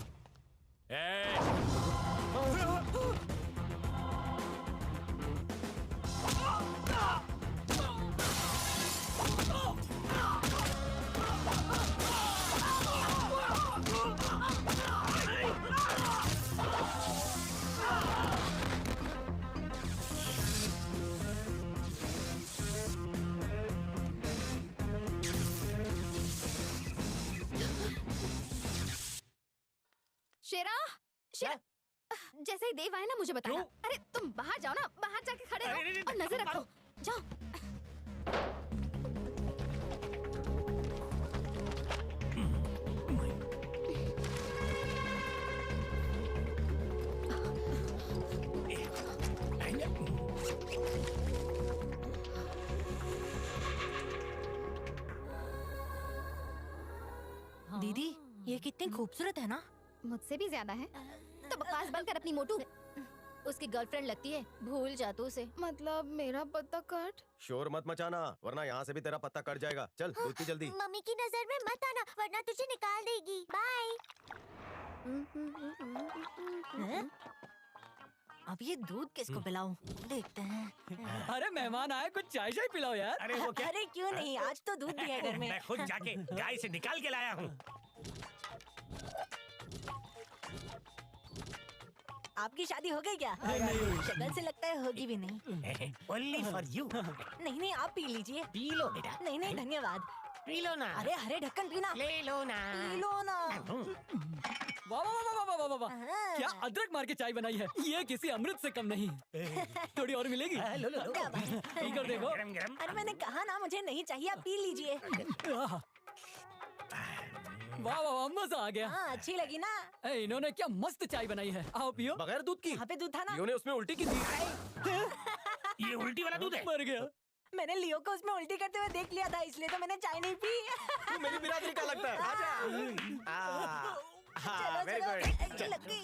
S13: शेरा, शेरा, जैसे ही देव आए ना मुझे बताना। अरे तुम बाहर जाओ ना, बाहर जाके खड़े रहो और नजर रखो। जाओ।
S7: दीदी ये कितनी खूबसूरत है ना।
S13: मुझसे भी ज्यादा है। तो बकवास बंद कर अपनी मोटू। उसकी गर्लफ्रेंड लगती है, भूल जा तू उसे। मतलब मेरा पत्ता कट।
S3: शोर मत मचाना, वरना यहाँ से भी तेरा पत्ता कट जाएगा। चल दूध पी जल्दी।
S7: मम्मी की नजर में मत आना, वरना तुझे निकाल देगी। बाय। अब ये दूध किसको पिलाऊं? देखते हैं।
S4: अरे मेहमान आए, कुछ चाय शाय पिलाओ यार।
S11: अरे वो क्या? अरे क्यों नहीं, आज तो दूध भी है घर में।
S2: मैं खुद जाके गाय से निकाल के लाया हूँ।
S7: आपकी शादी हो गई क्या? शक्ल से लगता है होगी भी नहीं।
S2: Only for you।
S7: नहीं नहीं आप पी लीजिए।
S2: पी लो बेटा।
S7: नहीं नहीं धन्यवाद।
S2: पी लो ना।
S7: अरे हरे ढक्कन पीना।
S2: ले लो ना।
S7: पी लो ना।
S4: वाह वाह वाह वाह वाह वाह वाह, क्या अदरक मार के चाय बनाई है। ये किसी अमृत से कम नहीं। थोड़ी और मिलेगी?
S2: लो लो लो।
S4: पी कर देखो।
S2: गरम गरम।
S7: अरे मैंने कहा ना मुझे नहीं चाहिए, आप पी लीजिए।
S4: वाह वाह वाह, मजा आ गया।
S7: हाँ अच्छी लगी ना।
S4: इन्होंने क्या मस्त चाय बनाई है। आओ पियो।
S3: बगैर दूध की?
S7: यहाँ पे दूध था ना।
S3: लियो ने उसमें उल्टी की थी।
S2: ये उल्टी वाला दूध है?
S4: मर गया।
S7: मैंने लियो को उसमें उल्टी करते हुए देख लिया था, इसलिए तो मैंने चाय नहीं पी।
S3: तू मेरी बिरादरी का लगता है। आजा। हाँ, very good।
S7: अच्छी लग गई।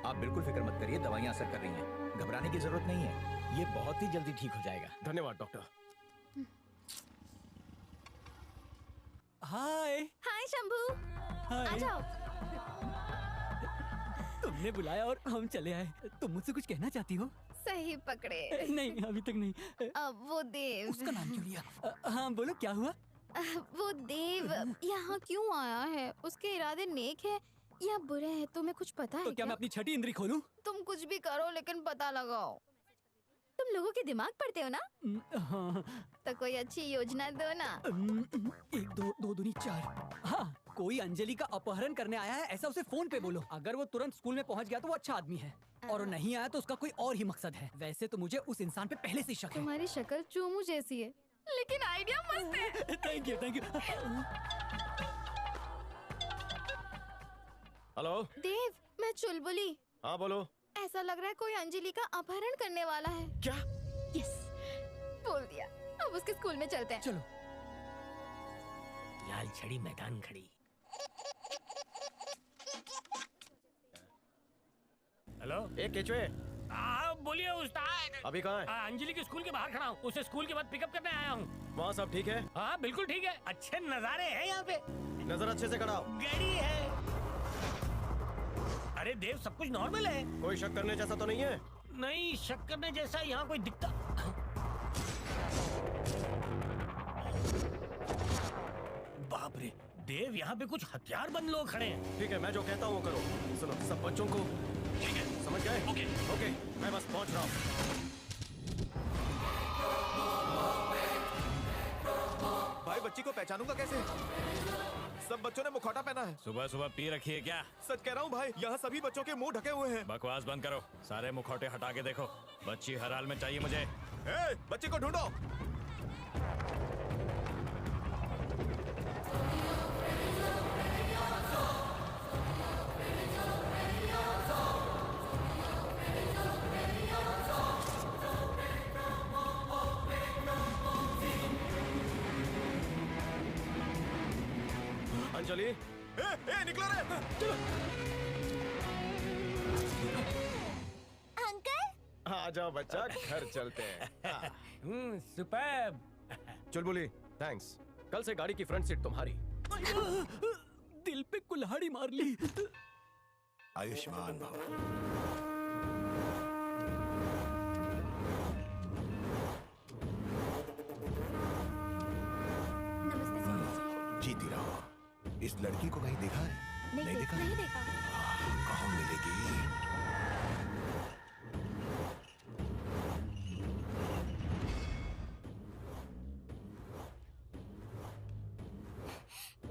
S14: आप बिल्कुल फिक्र मत करिए, दवाइयाँ असर कर रही हैं। घबराने की जरूरत नहीं है, ये बहुत ही जल्दी ठीक हो जाएगा।
S3: धन्यवाद डॉक्टर।
S4: हाय।
S13: हाय शंभू। आ जाओ।
S4: तुमने बुलाया और हम चले आए। तुम मुझसे कुछ कहना चाहती हो?
S13: सही पकड़े।
S4: नहीं अभी तक नहीं।
S13: वो देव।
S4: उसका नाम क्यों लिया? हाँ बोलो क्या हुआ?
S13: वो देव यहाँ क्यों आया है? उसके इरादे नेक है या बुरे हैं? तुम्हें कुछ पता है
S4: तो क्या मैं अपनी छठी इंद्री खोलूं?
S13: तुम कुछ भी करो लेकिन पता लगाओ। तुम लोगों के दिमाग पढ़ते हो ना?
S4: हाँ।
S13: तो कोई अच्छी योजना दो ना।
S4: 1 2 2 दूनी 4। हाँ कोई अंजलि का अपहरण करने आया है ऐसा उसे फोन पे बोलो। अगर वो तुरंत स्कूल में पहुंच गया तो वो अच्छा आदमी है, और नहीं आया तो उसका कोई और ही मकसद है। वैसे तो मुझे उस इंसान पे पहले से शक है।
S13: तुम्हारी शक्ल चूमू जैसी है, लेकिन आइडिया मस्त है।
S4: Thank you thank you.
S3: Hello
S13: Dev, मैं चुलबुली।
S3: हाँ बोलो।
S13: ऐसा लग रहा है कोई अंजलि का अपहरण करने वाला है।
S3: क्या?
S13: यस, बोल दिया। अब उसके स्कूल में चलते हैं।
S4: चलो।
S2: लाल छड़ी मैदान खड़ी। हेलो।
S3: एक केचुए।
S2: हाँ बोलिए उस्ताद।
S3: अभी कहाँ है?
S2: अंजलि के स्कूल के बाहर खड़ा हूँ। उसे स्कूल के बाद पिकअप करने आया हूँ।
S3: वहाँ सब ठीक है?
S2: हाँ बिल्कुल ठीक है, अच्छे नजारे हैं यहाँ पे।
S3: नजर अच्छे से कराओ।
S2: गाड़ी है। अरे देव सब कुछ नॉर्मल है।
S3: कोई शक करने जैसा तो नहीं है?
S2: नहीं शक करने जैसा यहाँ कोई दिखता। बाप रे देव, यहाँ पे कुछ हथियारबंद लोग खड़े हैं।
S3: ठीक है मैं जो कहता हूँ वो करो। सुनो सब बच्चों को।
S2: ठीक है
S3: समझ गए?
S2: ओके
S3: ओके मैं बस पहुँच रहा हूँ।
S1: भाई बच्ची को पहचानूंगा कैसे? सब बच्चों ने मुखौटा पहना है।
S10: सुबह सुबह पी रखी है क्या?
S1: सच कह रहा हूँ भाई, यहाँ सभी बच्चों के मुंह ढके हुए हैं।
S10: बकवास बंद करो, सारे मुखौटे हटा के देखो। बच्ची हर हाल में चाहिए मुझे।
S1: बच्ची को ढूंढो।
S3: अंजलि।
S1: निकलो रे।
S7: अंकल
S3: आ जाओ बच्चा, घर चलते हैं।
S2: सुपर्ब।
S3: चुलबुली, थैंक्स। कल से गाड़ी की फ्रंट सीट तुम्हारी।
S4: दिल पे कुल्हाड़ी मार ली।
S15: आयुष्मान भव। जीती रहो। इस लड़की को कहीं देखा है? नहीं देखा?
S13: नहीं देखा।
S15: कहाँ मिलेगी?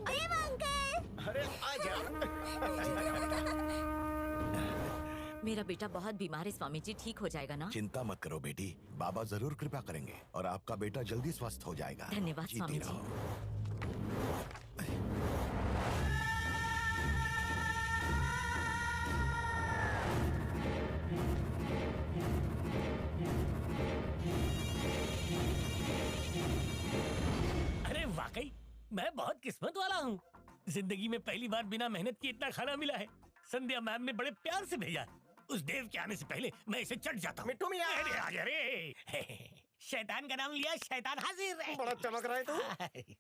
S7: देव अंकल।
S3: अरे आ जा।
S11: मेरा बेटा बहुत बीमार है स्वामी जी, ठीक हो जाएगा ना?
S15: चिंता मत करो बेटी, बाबा जरूर कृपा करेंगे और आपका बेटा जल्दी स्वस्थ हो जाएगा।
S11: धन्यवाद
S15: जीती
S11: स्वामी जी।
S15: रहो।
S2: अरे वाकई मैं बहुत किस्मत वाला हूँ। जिंदगी में पहली बार बिना मेहनत के इतना खाना मिला है। संध्या मैम ने बड़े प्यार से भेजा है। उस देव के आने से पहले मैं इसे चट जाता हूँ।
S3: मिट्टू मियां।
S2: अरे आ जा रे। शैतान का नाम लिया, शैतान हाजिर है।
S3: बड़ा चमक रहा है तू।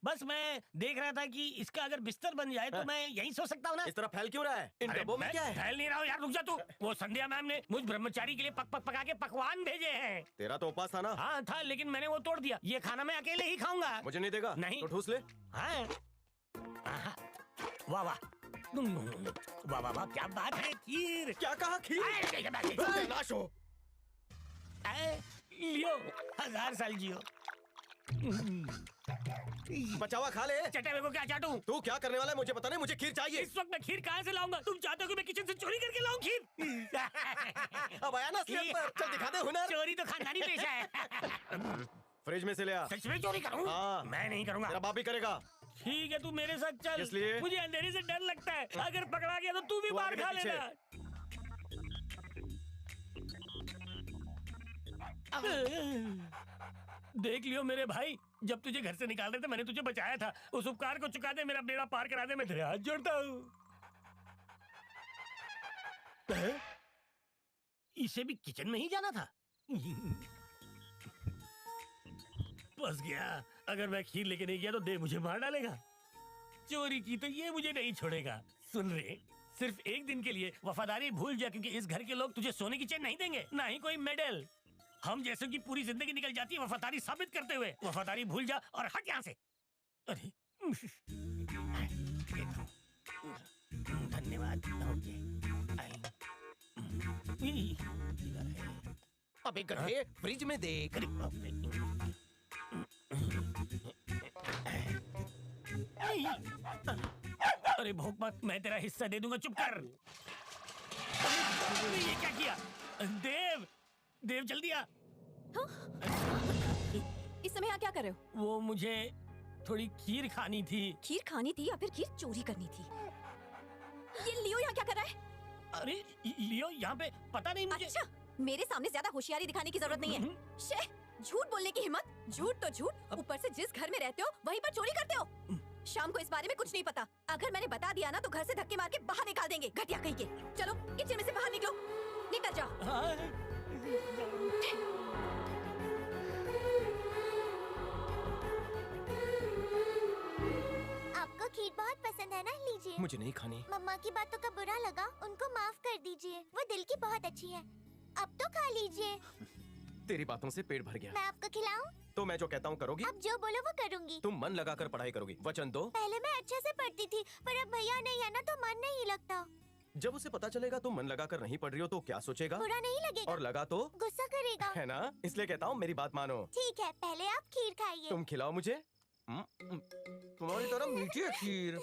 S2: बस मैं देख रहा था कि इसका अगर बिस्तर बन जाए तो मैं यहीं सो सकता हूँ ना।
S3: इस तरह फैल क्यों रहा है? इन
S2: अरे
S3: डब्बों में
S2: मैं
S3: क्या है?
S2: फैल नहीं रहा हूँ यार, रुक जा तू। वो संध्या मैम ने मुझ ब्रह्मचारी के लिए पका के पकवान भेजे हैं।
S3: तेरा तो उपास था ना?
S2: हाँ था, लेकिन मैंने वो तोड़ दिया। ये खाना मैं अकेले ही खाऊंगा।
S3: मुझे नहीं देगा?
S2: नहीं।
S3: तो ठूस ले।
S2: हाँ। वाह वाह वाह वाह वाह, क्या बात है। खीर।
S3: क्या कहा? खीर? नाश हो।
S2: लियो, 1000 साल जियो।
S3: बचावा खा ले।
S2: चटे को क्या चाटूं?
S3: तू क्या करने वाला है मुझे पता नहीं, मुझे खीर चाहिए।
S2: इस वक्त मैं खीर कहाँ से लाऊंगा? तुम चाहते हो कि मैं किचन से चोरी करके लाऊं खीर?
S3: अब आया ना असलियत पर। चल दिखा दे हुनर।
S2: चोरी तो खानदानी पेशा है।
S3: फ्रिज में से ले आ।
S2: सच में चोरी करूं?
S3: हाँ।
S2: मैं नहीं करूंगा।
S3: तेरा बाप भी करेगा।
S2: ठीक है, तू मेरे साथ चल।
S3: इसलिए?
S2: मुझे अंधेरे से डर लगता है। अगर पकड़ा गया तो तू भी मार खा लेना। देख लियो मेरे भाई, जब तुझे घर से निकाल रहे थे मैंने तुझे बचाया था। उस उपकार को चुका दे, मेरा बेड़ा पार करा दे। मैं तेरे हाथ जोड़ता हूँ। इसे भी किचन में ही जाना था। फंस गया। अगर मैं खीर लेके नहीं गया तो देव मुझे मार डालेगा। चोरी की तो ये मुझे नहीं छोड़ेगा। सुन रहे, सिर्फ एक दिन के लिए वफादारी भूल जा, क्योंकि इस घर के लोग तुझे सोने की चेन नहीं देंगे, ना ही कोई मेडल। हम जैसों की पूरी जिंदगी निकल जाती है वफादारी साबित करते हुए। वफादारी भूल जा और हट यहाँ से। अरे धन्यवाद।
S3: अबे गधे, फ्रिज में देख।
S2: अरे भोग मत, मैं तेरा हिस्सा दे दूंगा। चुप कर। ये क्या किया? देव, देव जल्दी आ।
S13: इस समय यहाँ क्या कर रहे हो?
S2: वो मुझे थोड़ी खीर खानी थी।
S13: खीर खानी थी या फिर खीर चोरी करनी थी? ये लियो यहाँ क्या कर रहा है?
S2: अरे लियो यहाँ पे पता नहीं मुझे।
S13: अच्छा, मेरे सामने ज्यादा होशियारी दिखाने की जरूरत नहीं है। शे, झूठ बोलने की हिम्मत। झूठ तो झूठ, ऊपर से जिस घर में रहते हो वहीं पर चोरी करते हो। शाम को इस बारे में कुछ नहीं पता। अगर मैंने बता दिया ना तो घर से धक्के मार के बाहर निकाल देंगे। घटिया कहीं के। चलो किचन में से बाहर निकलो, निकल जाओ।
S7: आपको खीर बहुत पसंद है ना, लीजिए।
S3: मुझे नहीं खानी।
S7: मम्मा की बातों का बुरा लगा, उनको माफ कर दीजिए। वो दिल की बहुत अच्छी है। अब तो खा लीजिए।
S3: तेरी बातों से पेट भर गया।
S7: मैं आपको खिलाऊं?
S3: तो मैं जो कहता हूँ करोगी?
S7: आप जो बोलो वो करूँगी।
S3: तुम मन लगाकर पढ़ाई करोगी, वचन दो।
S7: पहले मैं अच्छे से पढ़ती थी, पर अब भैया नहीं है ना तो मन नहीं लगता।
S3: जब उसे पता चलेगा तुम मन लगाकर नहीं पढ़ रही हो तो क्या सोचेगा?
S7: बुरा नहीं लगेगा।
S3: और लगा तो
S7: गुस्सा करेगा।
S3: है ना? इसलिए कहता हूँ मेरी बात मानो।
S7: ठीक है, पहले आप खीर खाइए।
S3: तुम खिलाओ मुझे। तुम्हारी तरह मीठी है खीर।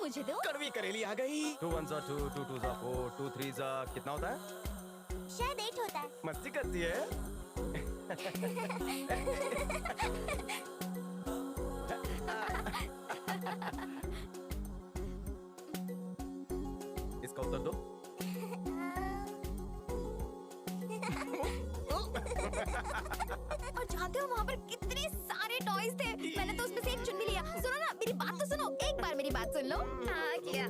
S13: मुझे दो।
S3: कड़वी करेली आ गई। 2 1 जा 2 2 2 जा 4 2 3 जा कितना होता है?
S7: शायद 8 होता है।
S3: मस्ती करती है। इसका उत्तर दो।
S13: और जानते हो वहाँ पर कितने सारे
S5: टॉयज थे, मैंने तो उसमें से एक चुन भी लिया। सुनो ना, मेरी बात तो सुनो, एक बार मेरी बात सुन लो। हाँ क्या?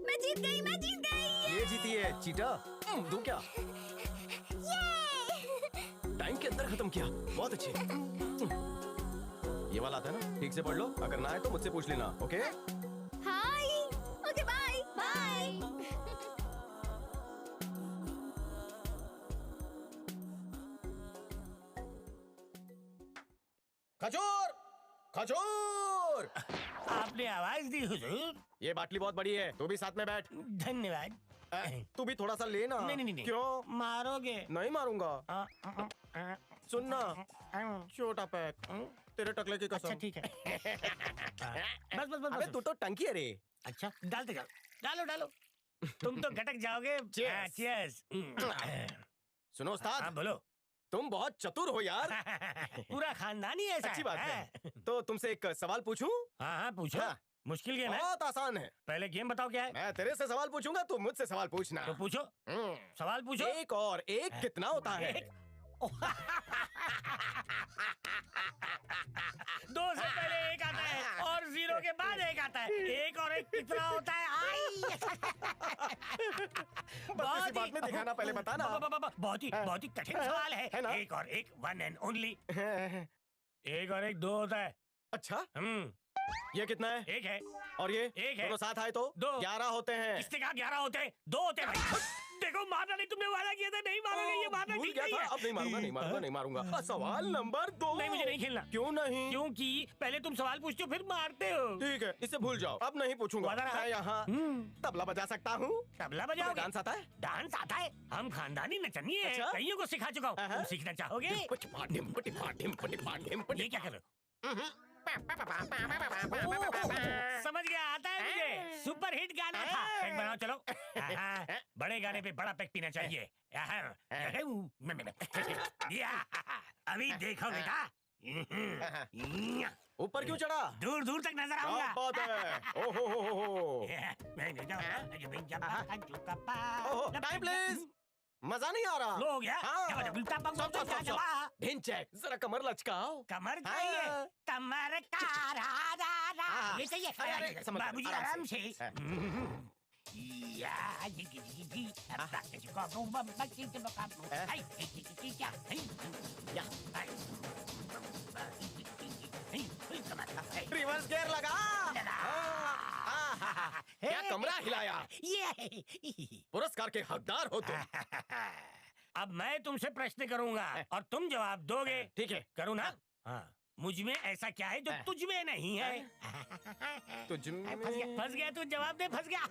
S5: मैं जीत गई, मैं जीत गई।
S3: ये जीती है चीटा। दूं क्या? टाइम के अंदर खत्म किया, बहुत अच्छी। ये वाला आता है ना, ठीक से पढ़ लो, अगर ना आए तो मुझसे पूछ लेना, ओके?
S5: हाय, ओके बाय बाय।
S3: खजूर, खजूर।
S2: आपने आवाज दी हुजूर।
S3: ये बाटली बहुत बड़ी है, तू भी साथ में बैठ।
S2: धन्यवाद।
S3: तू भी थोड़ा सा लेना।
S2: नहीं।
S3: क्यों?
S2: मारोगे?
S3: नहीं मारूंगा। सुनना, छोटा पैक, तेरे टकले की कसम।
S2: अच्छा ठीक है। बस।
S3: अबे तू तो टंकी है रे।
S2: अच्छा डालते जाओ, डालो। तुम तो गटक जाओगे। चीयर्स।
S3: सुनो उस्ताद।
S2: हाँ बोलो।
S3: तुम बहुत चतुर हो यार।
S2: पूरा खानदान ही ऐसा
S3: अच्छी बात है। तो तुमसे एक सवाल पूछूं?
S2: हाँ पूछो।
S3: हाँ।
S2: मुश्किल गेम है?
S3: बहुत आसान है।
S2: पहले गेम बताओ क्या है?
S3: मैं तेरे से सवाल पूछूंगा, तू मुझसे सवाल पूछना।
S2: तो पूछो। सवाल पूछो।
S3: एक और एक कितना होता है?
S2: दो से पहले एक आता है और जीरो के बाद एक आता है। एक और एक कितना होता है?
S3: बहुत बात में दिखाना, पहले बताना।
S2: बहुत ही कठिन सवाल है ना? एक और एक, वन एंड ओनली। एक और एक दो होता है।
S3: अच्छा। ये कितना है?
S2: एक है।
S3: और ये?
S2: एक है।
S3: दोनों साथ आए तो? 11 होते हैं।
S2: किसने कहा 11 होते हैं? 2 होते हैं भाई। देखो मारना नहीं, तुमने वादा किया था नहीं मारोगे, ये मारना ठीक नहीं है।
S3: अब नहीं मारूंगा। सवाल नंबर 2।
S2: नहीं मुझे नहीं खेलना।
S3: क्यों नहीं?
S2: क्योंकि पहले तुम सवाल पूछते हो फिर मारते हो।
S3: ठीक है, इसे भूल जाओ, अब नहीं पूछूंगा। मैं यहाँ तबला बजा सकता हूँ।
S2: तबला बजाओगे?
S3: डांस आता है?
S2: डांस आता है। हम खानदानी नचनिए हैं।
S3: अच्छा?
S2: कईयों को सिखा चुका हूँ। तुम सीखना चाहोगे? ये क्या कर रहे हो? समझ गया, आता है मुझे। सुपर हिट गाना था। पैक बनाओ चलो। बड़े गाने पे बड़ा पैक पीना चाहिए। अभी देखो बेटा।
S3: ऊपर क्यों चढ़ा?
S2: दूर दूर तक नजर आऊंगा।
S3: बात है। ओहो। Time please. मजा नहीं आ रहा।
S2: लो हो गया।
S3: ढिंचैक, जरा कमर लचकाओ।
S2: कमर चाहिए? कमर का राजा। ये चाहिए? बाबूजी आराम से।
S3: रिवर्स गियर लगा। क्या कमरा हिलाया। पुरस्कार के हकदार हो तुम।
S2: अब मैं तुमसे प्रश्न करूंगा और तुम जवाब दोगे।
S3: ठीक है।
S2: करूँ ना? हाँ। मुझ में ऐसा क्या है जो तुझ में नहीं है?
S3: तुझ में?
S2: फंस गया तू, जवाब दे। फंस गया।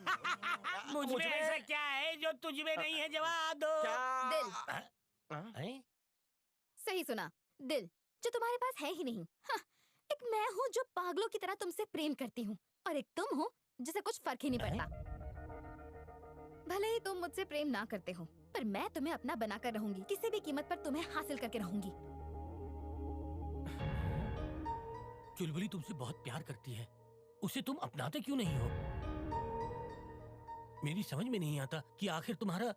S2: मुझ में ऐसा क्या है जो तुझ में नहीं है? जवाब दो।
S5: दिल। सही सुना, दिल जो तुम्हारे पास है ही नहीं। हाँ, एक मैं हूँ जो पागलों की तरह तुमसे प्रेम करती हूँ और एक तुम हो जिसे कुछ फर्क ही नहीं पड़ता। भले ही तुम मुझसे प्रेम ना करते हो, पर मैं तुम्हें अपना बनाकर रहूंगी। किसी भी कीमत पर तुम्हें हासिल करके रहूंगी।
S2: चुलबुली तुमसे बहुत प्यार करती है, उसे तुम अपनाते क्यों नहीं हो? मेरी समझ में नहीं आता कि आखिर तुम्हारा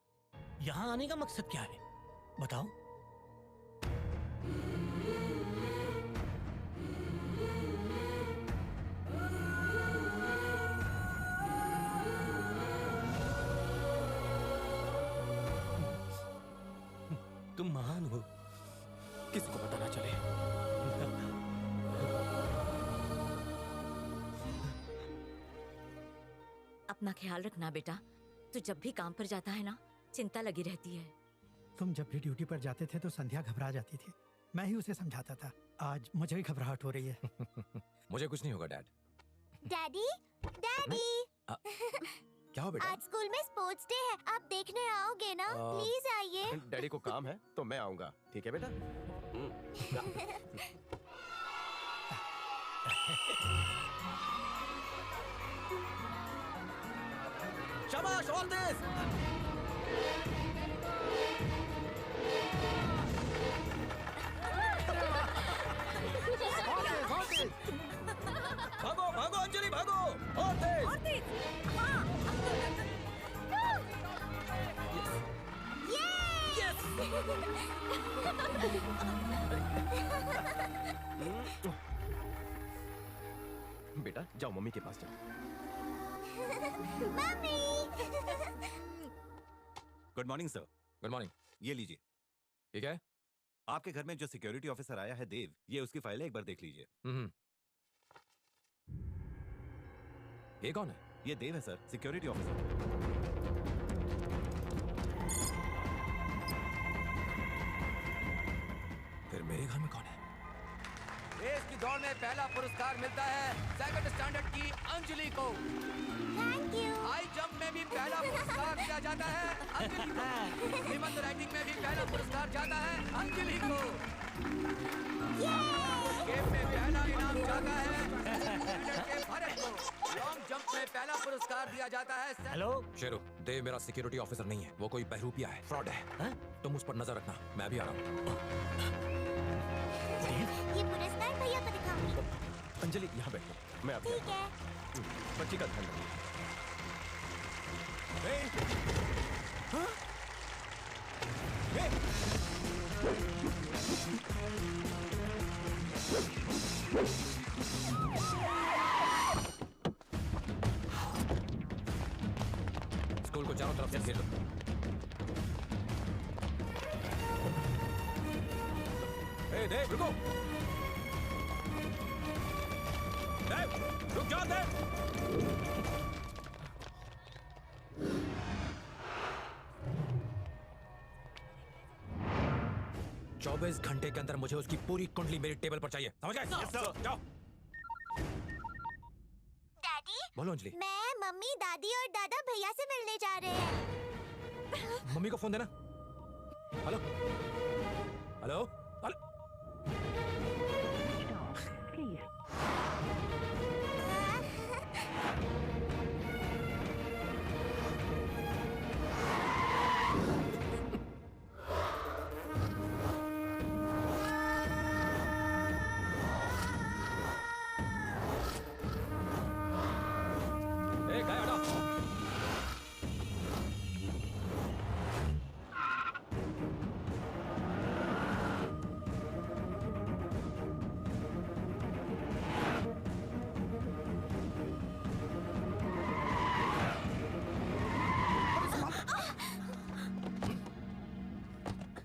S2: यहाँ आने का मकसद क्या है। बताओ। तुम महान हो,
S3: किसी को पता ना चले।
S11: अपना ख्याल रखना बेटा। तू जब भी काम पर जाता है ना, चिंता लगी रहती है।
S12: तुम जब भी ड्यूटी पर जाते थे तो संध्या घबरा जाती थी। मैं ही उसे समझाता था। आज मुझे ही घबराहट हो रही है।
S6: मुझे कुछ नहीं होगा डैड।
S7: Daddy, daddy.
S6: क्या हो बेटा?
S7: आज स्कूल में स्पोर्ट्स डे है, आप देखने आओगे ना? प्लीज आइए।
S3: डैडी को काम है तो मैं आऊंगा। ठीक है बेटा? शाबाश, और तेज। भागो भागो अंजलि, भागो। और तेज।
S7: हाँ।
S3: Yes. बेटा जाओ मम्मी के पास जाओ।
S7: Mummy.
S16: Good morning sir.
S6: Good morning.
S16: ये लीजिए।
S6: ठीक है।
S16: आपके घर में जो सिक्योरिटी ऑफिसर आया है देव, ये उसकी फाइल है, एक बार देख लीजिए।
S6: ये कौन है?
S16: ये देव है सर, सिक्योरिटी ऑफिसर।
S6: फिर मेरे घर में कौन है?
S17: रेस की दौड़ में पहला पुरस्कार मिलता है सेकंड स्टैंडर्ड की अंजलि को।
S7: Thank you.
S17: हाई जंप में भी पहला पुरस्कार दिया जाता है अंजलि को। निबंध राइटिंग में भी पहला पुरस्कार जाता है अंजलि को। गेम में पहला इनाम जाता है स्टैंडर्ड के भरत को। लॉन्ग जंप में पहला पुरस्कार दिया जाता है।
S6: हेलो शेरू, देव मेरा सिक्योरिटी ऑफिसर नहीं है, वो कोई बहरूपिया है, फ्रॉड है। तुम उस पर नजर रखना, मैं भी आ रहा हूँ।
S7: ये पुरस्कार भैया को दिखाऊंगी।
S3: अंजलि यहाँ बैठो, मैं अभी
S7: ठीक है।
S3: बच्ची का ध्यान रखिए।
S6: स्कूल को चारों तरफ से घेर लो। देव रुको। देव रुक जाओ देव। 24 घंटे के अंदर मुझे उसकी पूरी कुंडली मेरी टेबल पर चाहिए, समझ गए? जाओ।
S7: डैडी।
S6: बोलो अंजलि।
S7: मैं, मम्मी, दादी और दादा भैया से मिलने जा रहे हैं।
S6: मम्मी को फोन देना। Hello hello hello.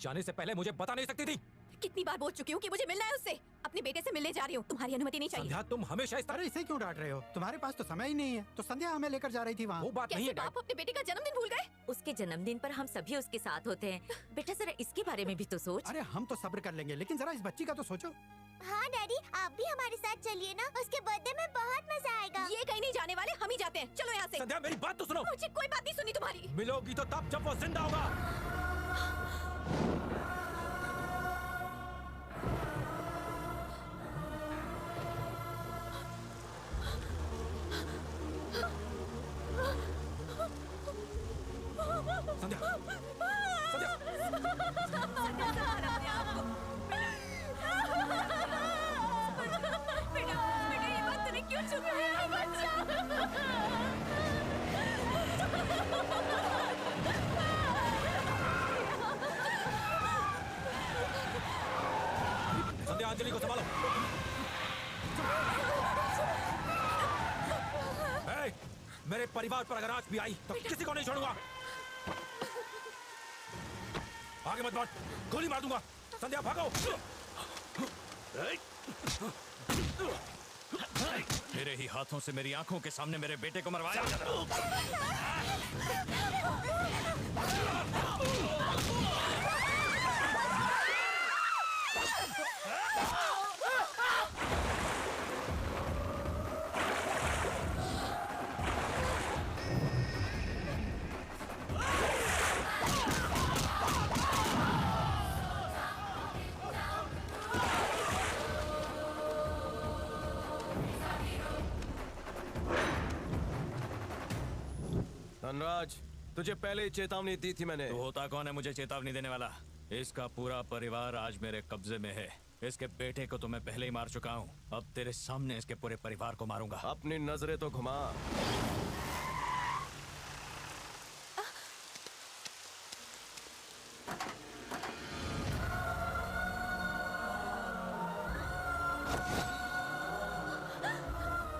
S6: जाने से पहले मुझे बता नहीं सकती थी?
S13: कितनी बार बोल चुकी हूँ कि मुझे मिलना है उससे। अपने बेटे से मिलने जा रही हूँ, तुम्हारी अनुमति नहीं चाहिए।
S6: संध्या तुम हमेशा इस तरह
S12: इसे क्यों डांट रहे हो? तुम्हारे पास तो समय ही नहीं है। तो संध्या हमें लेकर जा रही थी वहाँ।
S6: वो बात नहीं है।
S13: आप अपने बेटे का जन्मदिन भूल गए?
S11: उसके जन्मदिन पर हम सभी उसके साथ होते हैं। बेटा जरा इसके बारे में भी तो सोच।
S12: अरे हम तो सब्र कर लेंगे, लेकिन जरा इस बच्ची का तो सोचो।
S7: हाँ डैडी, आप भी हमारे साथ चलिए ना, उसके बर्थडे में बहुत मजा आएगा।
S13: ये कहीं नहीं जाने वाले, हम ही जाते हैं। चलो यहाँ से।
S6: संध्या मेरी बात तो सुनो।
S13: मुझे कोई बात नहीं सुनी तुम्हारी।
S6: मिलोगी तो तब जब वो जिंदा होगा। संध्या,
S13: बेटा ये बात तूने क्यों छुपी है?
S6: संध्या अंजलि को संभालो। मेरे परिवार पर अगर आज भी आई तो किसी को नहीं छोड़ूंगा। आगे मत बढ़, गोली मार दूंगा। संध्या भागो।
S10: मेरे ही हाथों से मेरी आंखों के सामने मेरे बेटे को मरवाया।
S3: धनराज, तुझे पहले ही चेतावनी दी थी मैंने।
S10: तो होता कौन है मुझे चेतावनी देने वाला? इसका पूरा परिवार आज मेरे कब्जे में है। इसके बेटे को तो मैं पहले ही मार चुका हूँ, अब तेरे सामने इसके पूरे परिवार को मारूंगा।
S3: अपनी नजरें तो घुमा।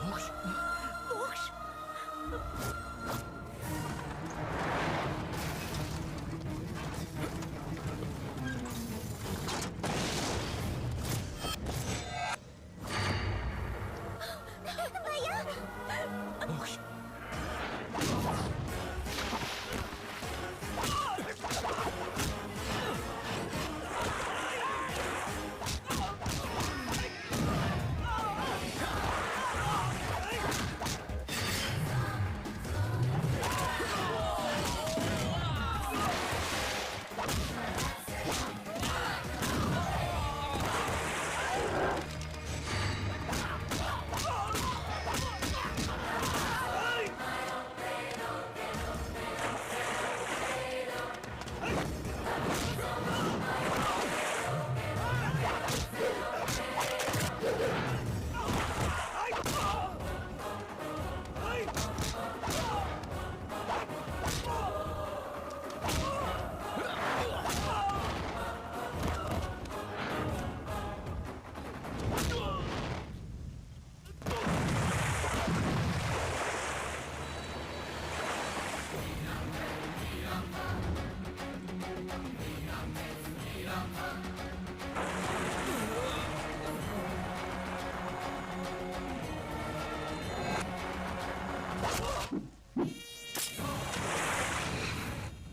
S15: मोक्ष,
S11: मोक्ष।
S15: मोक्ष।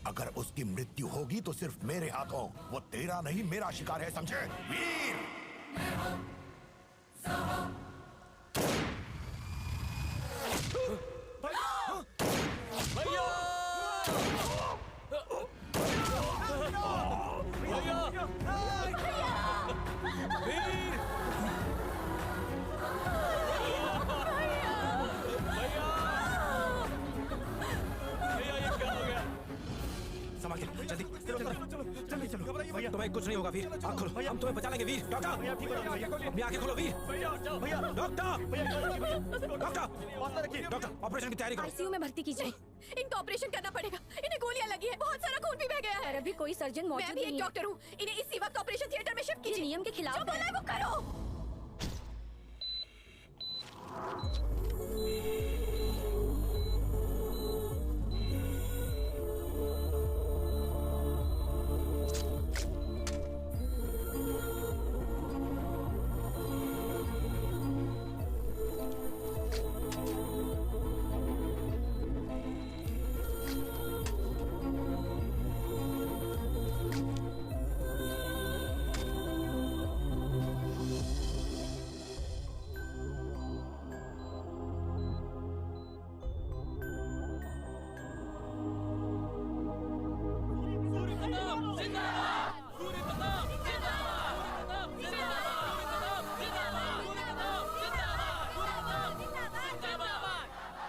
S15: अगर उसकी मृत्यु होगी तो सिर्फ मेरे हाथों। वो तेरा नहीं मेरा शिकार है, समझे वीर?
S6: जल्दी चलो। तुम्हें कुछ नहीं होगा वीर, आँख खोलो, हम तुम्हें बचा लेंगे वीर। डॉक्टर, अपनी आँखें खोलो वीर। डॉक्टर, ऑपरेशन की तैयारी करो।
S13: आईसीयू में भर्ती कीजिए। इनको ऑपरेशन करना पड़ेगा। इन्हें गोलियां लगी है, बहुत सारा खून भी बह गया है।
S7: अभी कोई सर्जन मौजूद
S13: मैं भी
S7: नहीं
S13: एक
S7: है।
S13: डॉक्टर हूँ। इन्हें इसी वक्त ऑपरेशन थिएटर में शिफ्ट कीजिए।
S7: नियम के खिलाफ
S13: जो बोला है वो करो।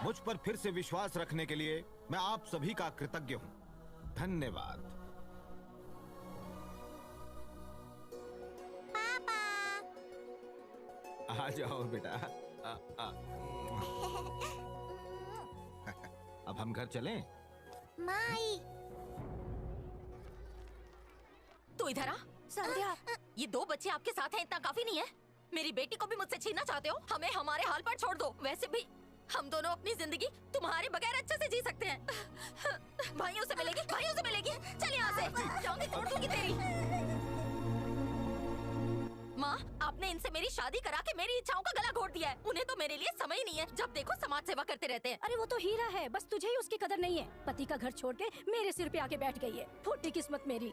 S16: मुझ पर फिर से विश्वास रखने के लिए मैं आप सभी का कृतज्ञ हूं। धन्यवाद।
S7: पापा।
S16: आ जाओ बेटा। अब हम घर चलें?
S7: माई।
S11: तू इधर आ। संध्या, ये दो बच्चे आपके साथ हैं, इतना काफी नहीं है? मेरी बेटी को भी मुझसे छीनना चाहते हो? हमें हमारे हाल पर छोड़ दो। वैसे भी हम दोनों अपनी जिंदगी तुम्हारे बगैर अच्छे से जी सकते हैं। भाइयों से मिलेगी, भाइयों से मिलेगी। चल यहाँ से, जाऊंगी तोड़ दूंगी तेरी। माँ, आपने इनसे मेरी शादी करा के मेरी इच्छाओं का गला घोट दिया है। उन्हें तो मेरे लिए समय ही नहीं है। जब देखो समाज सेवा करते रहते हैं।
S13: अरे वो तो हीरा है, बस तुझे ही उसकी कदर नहीं है। पति का घर छोड़ के मेरे सिर पे आके बैठ गई है। फूटी किस्मत मेरी।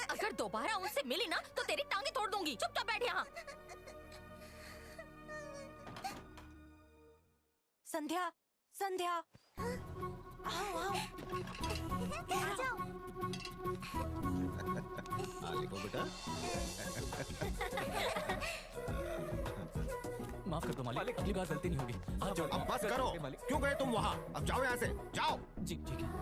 S11: अगर दोबारा उनसे मिली ना तो तेरी टांगे तोड़ दूंगी। चुपचाप बैठ यहाँ। संध्या, संध्या, आओ आओ।
S16: देखो बेटा।
S4: माफ कर दो मालिक, अगली बार गलती नहीं होगी। हाथ जोड़।
S16: अब बस करो। क्यों गए तुम वहाँ? अब जाओ यहाँ से, जाओ।
S4: जी ठीक है।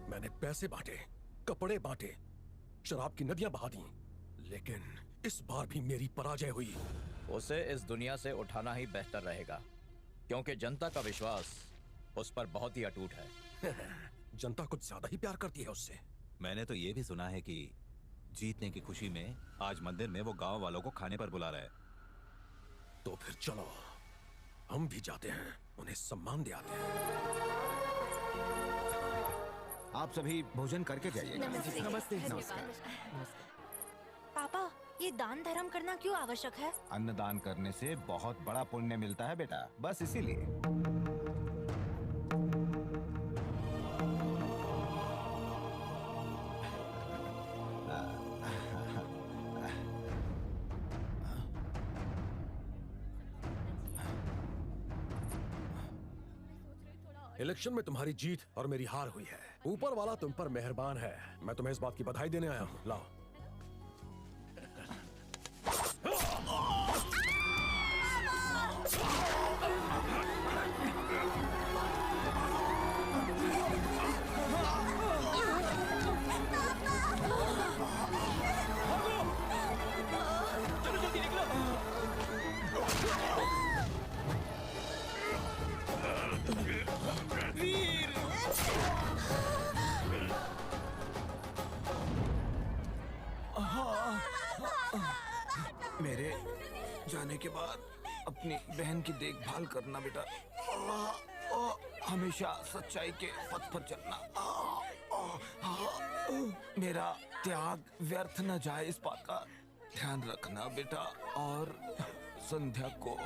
S18: मैंने पैसे बांटे, कपड़े बांटे, शराब की नदियां बहा दी, लेकिन इस बार भी मेरी पराजय हुई।
S14: उसे इस दुनिया से उठाना ही बेहतर रहेगा, क्योंकि जनता का विश्वास उस पर बहुत ही अटूट है।
S18: जनता कुछ ज्यादा ही प्यार करती है उससे।
S16: मैंने तो ये भी सुना है कि जीतने की खुशी में आज मंदिर में वो गांव वालों को खाने पर बुला रहा है।
S18: तो फिर चलो, हम भी जाते हैं, उन्हें सम्मान दे आते हैं।
S16: आप सभी भोजन करके जाइए।
S13: नमस्ते। पापा, ये दान धर्म करना क्यों आवश्यक है?
S16: अन्नदान करने से बहुत बड़ा पुण्य मिलता है बेटा, बस इसीलिए।
S18: इलेक्शन में तुम्हारी जीत और मेरी हार हुई है। ऊपर वाला तुम पर मेहरबान है। मैं तुम्हें इस बात की बधाई देने आया हूँ। लाओ।
S16: मेरे जाने के बाद अपनी बहन की देखभाल करना बेटा, हमेशा सच्चाई के पथ पर चलना। मेरा त्याग व्यर्थ न जाए, इस बात का ध्यान रखना बेटा, और संध्या को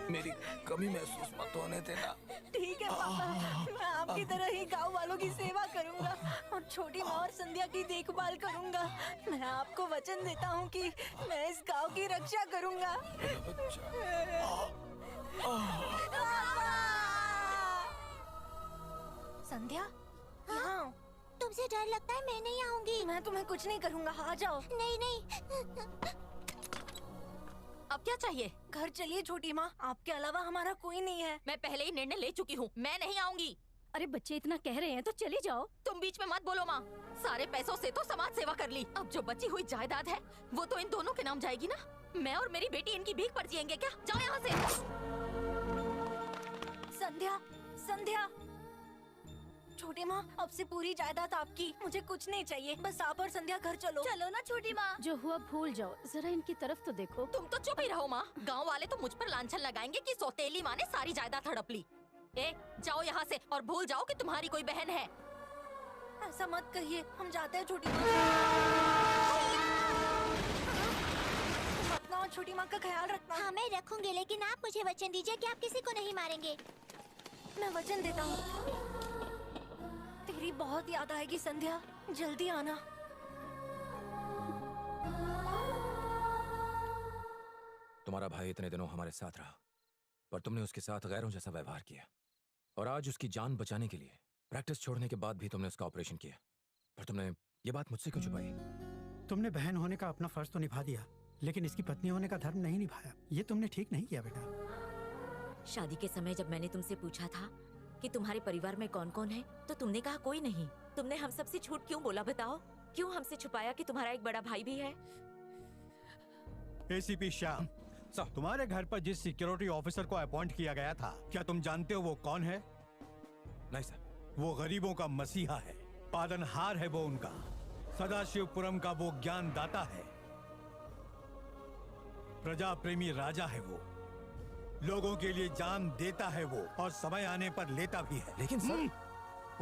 S16: मेरी कमी महसूस मत होने देना।
S13: ठीक है पापा, मैं आपकी तरह ही गांव वालों की सेवा करूंगा और छोटी माँ और संध्या की देखभाल करूंगा। मैं आपको वचन देता हूँ कि मैं इस गांव की रक्षा करूंगा। संध्या, यहाँ
S7: तुमसे डर लगता है, मैं नहीं आऊंगी।
S13: मैं तुम्हें कुछ नहीं करूंगा, आ जाओ।
S7: नहीं।
S11: अब क्या चाहिए?
S13: घर चलिए छोटी माँ, आपके अलावा हमारा कोई नहीं है।
S11: मैं पहले ही निर्णय ले चुकी हूँ, मैं नहीं आऊंगी।
S13: अरे बच्चे इतना कह रहे हैं तो चले जाओ।
S11: तुम बीच में मत बोलो माँ। सारे पैसों से तो समाज सेवा कर ली, अब जो बची हुई जायदाद है वो तो इन दोनों के नाम जाएगी ना। मैं और मेरी बेटी इनकी भीख पर जिएंगे क्या? जाओ यहाँ से।
S13: संध्या, छोटी माँ, अब से पूरी जायदाद आपकी, मुझे कुछ नहीं चाहिए, बस आप और संध्या घर चलो।
S11: चलो ना छोटी माँ।
S13: जो हुआ भूल जाओ, जरा इनकी तरफ तो देखो।
S11: तुम तो चुप ही रहो माँ, गांव वाले तो मुझ पर लांछन लगाएंगे कि सौतेली माँ ने सारी जायदाद हड़प ली। जाओ यहाँ से और भूल जाओ कि तुम्हारी कोई बहन है।
S13: ऐसा मत कहिए, हम जाते हैं छोटी माँ। अपना और छोटी माँ का ख्याल रखना।
S7: हाँ मैं रखूंगी, लेकिन आप मुझे वचन दीजिए कि आप किसी को नहीं मारेंगे।
S13: मैं वचन देता हूँ। तेरी बहुत याद आएगी संध्या, जल्दी आना।
S6: तुम्हारा भाई इतने दिनों हमारे साथ रहा, पर तुमने उसके साथ गैरों जैसा व्यवहार किया, और आज उसकी जान बचाने के लिए प्रैक्टिस छोड़ने के बाद भी तुमने उसका ऑपरेशन किया। पर तुमने ये बात मुझसे क्यों छुपाई?
S12: तुमने बहन होने का अपना फर्ज तो निभा दिया, लेकिन इसकी पत्नी होने का धर्म नहीं निभाया। ये तुमने ठीक नहीं किया बेटा।
S11: शादी के समय जब मैंने तुमसे पूछा था कि तुम्हारे परिवार में कौन कौन है, तो तुमने कहा कोई नहीं। तुमने हम सबसे झूठ क्यों बोला बताओ? क्यों हमसे छुपाया कि तुम्हारा एक बड़ा भाई भी है?
S19: एसीपी श्याम, तुम्हारे घर पर जिस सिक्योरिटी ऑफिसर को अपॉइंट किया गया था, क्या तुम जानते हो वो कौन है?
S6: नहीं सर।
S19: वो गरीबों का मसीहा है, पालनहार है वो उनका, सदाशिवपुरम का वो ज्ञानदाता है, प्रजा प्रेमी राजा है वो, लोगों के लिए जान देता है वो, और समय आने पर लेता भी है।
S6: लेकिन सर,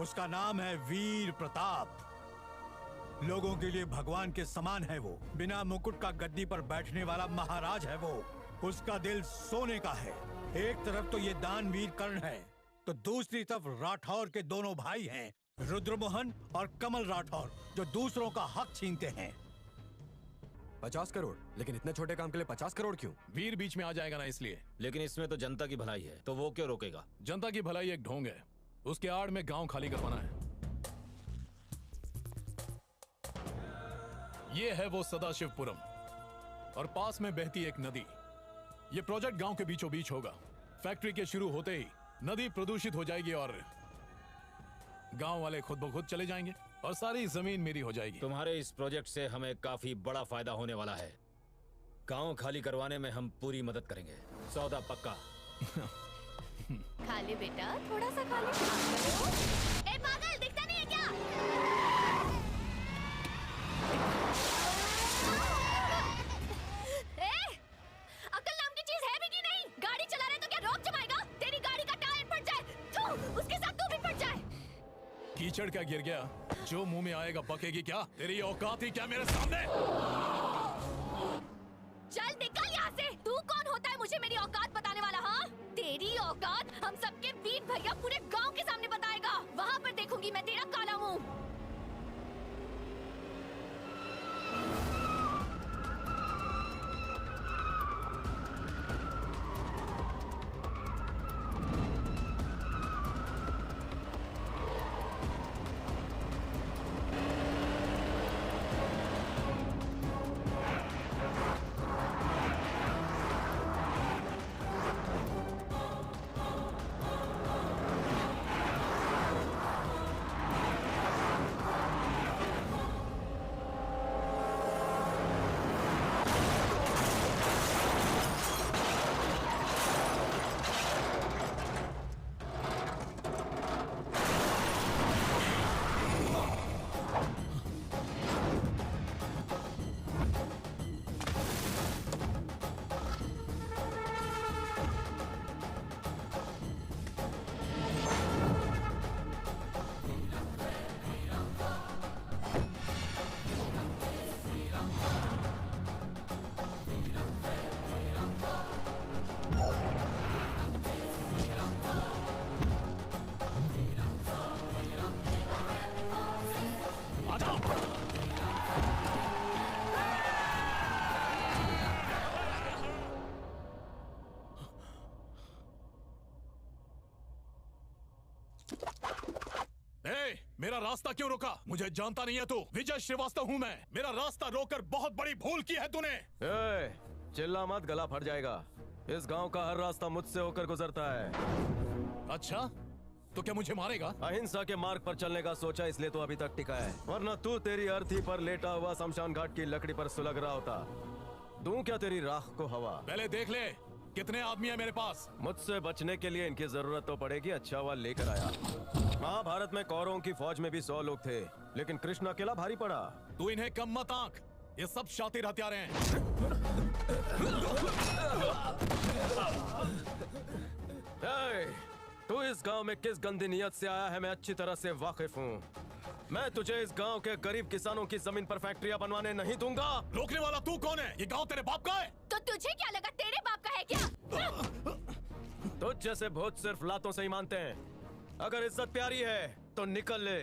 S19: उसका नाम है वीर प्रताप। लोगों के लिए भगवान के समान है वो, बिना मुकुट का गद्दी पर बैठने वाला महाराज है वो। उसका दिल सोने का है। एक तरफ तो ये दानवीर कर्ण है, तो दूसरी तरफ राठौर के दोनों भाई हैं, रुद्रमोहन और कमल राठौर, जो दूसरों का हक छीनते हैं।
S3: 50 करोड़? लेकिन इतने छोटे काम के लिए 50 करोड़ क्यों?
S10: वीर बीच में आ जाएगा ना इसलिए।
S3: लेकिन इसमें तो जनता की भलाई है, तो वो क्यों रोकेगा?
S10: जनता की भलाई एक ढोंग है, उसके आड़ में गांव खाली करवाना है। ये है वो सदाशिवपुरम, और पास में बहती एक नदी। ये प्रोजेक्ट गांव के बीचों बीच होगा। फैक्ट्री के शुरू होते ही नदी प्रदूषित हो जाएगी और गांव वाले खुद ब खुद चले जाएंगे।
S16: और सारी जमीन मेरी हो जाएगी।
S10: तुम्हारे इस प्रोजेक्ट से हमें काफी बड़ा फायदा होने वाला है। गांव खाली करवाने में हम पूरी मदद करेंगे। सौदा पक्का।
S13: खा ले बेटा, थोड़ा सा खा ले। ए पागल, दिखता नहीं है क्या? अकल नाम की चीज है भी कि नहीं? गाड़ी चला रहे तो क्या रोक जमाएगा? तेरी गाड़ी का टायर फट जाए तो उसके साथ तू भी फट जाए।
S16: कीचड़ क्या गिर गया? जो मुंह में आएगा बकेगी क्या? तेरी औकात ही क्या मेरे सामने?
S13: चल निकल यहाँ से। तू कौन होता है मुझे मेरी औकात बताने वाला? हाँ, तेरी औकात हम सबके वीर भैया पूरे गांव के सामने बताएगा। वहाँ पर देखूंगी मैं तेरा काला मुंह।
S16: मेरा रास्ता क्यों रोका? मुझे जानता नहीं है तू? विजय श्रीवास्तव हूँ मैं। मेरा रास्ता रोककर बहुत बड़ी भूल की है तूने।
S3: चिल्ला मत, गला फट जाएगा। इस गांव का हर रास्ता मुझसे होकर गुजरता है।
S16: अच्छा, तो क्या मुझे मारेगा?
S3: अहिंसा के मार्ग पर चलने का सोचा, इसलिए तो अभी तक टिका है, वरना तू तेरी अर्थी पर लेटा हुआ शमशान घाट की लकड़ी पर सुलग रहा होता। दूं क्या तेरी राख को हवा?
S16: पहले देख ले कितने आदमी है मेरे पास।
S3: मुझसे बचने के लिए इनकी जरूरत तो पड़ेगी। अच्छा हुआ लेकर आया। महाभारत में कौरवों की फौज में भी 100 लोग थे, लेकिन कृष्ण अकेला भारी पड़ा।
S16: तू इन्हें कम मत आंक, ये सब शातिर हथियार हैं।
S3: तू इस गांव में किस गंदी नियत से आया है मैं अच्छी तरह से वाकिफ हूँ। मैं तुझे इस गांव के गरीब किसानों की जमीन पर फैक्ट्रियां बनवाने नहीं दूंगा।
S16: रोकने वाला तू कौन है? ये गांव तेरे बाप का है?
S13: तो तुझे क्या लगा तेरे बाप का है क्या?
S3: तुझ जैसे भूत सिर्फ लातों से ही मानते हैं। अगर इज्जत प्यारी है तो निकल ले।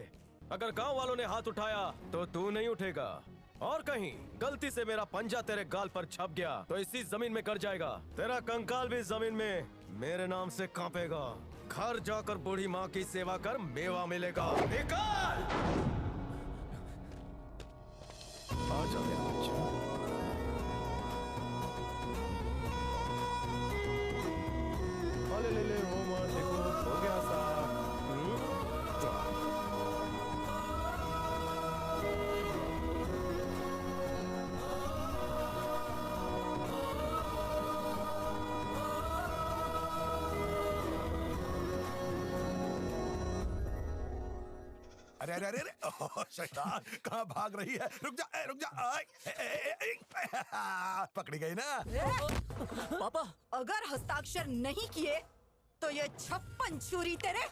S3: अगर गांव वालों ने हाथ उठाया तो तू नहीं उठेगा। और कहीं गलती से मेरा पंजा तेरे गाल पर छप गया तो इसी जमीन में गड़ जाएगा। तेरा कंकाल भी जमीन में मेरे नाम से कांपेगा। घर जाकर बूढ़ी माँ की सेवा कर, मेवा मिलेगा। निकल! आ जा मेरा बच्चा। ले हो माँ, देखो हो गया साहब।
S15: अरे अरे अरे अरे, शैतान कहाँ भाग रही है? रुक जा, रुक जा। पकड़ी गई ना?
S13: पापा, अगर हस्ताक्षर नहीं किए तो ये 56 छुरी तेरे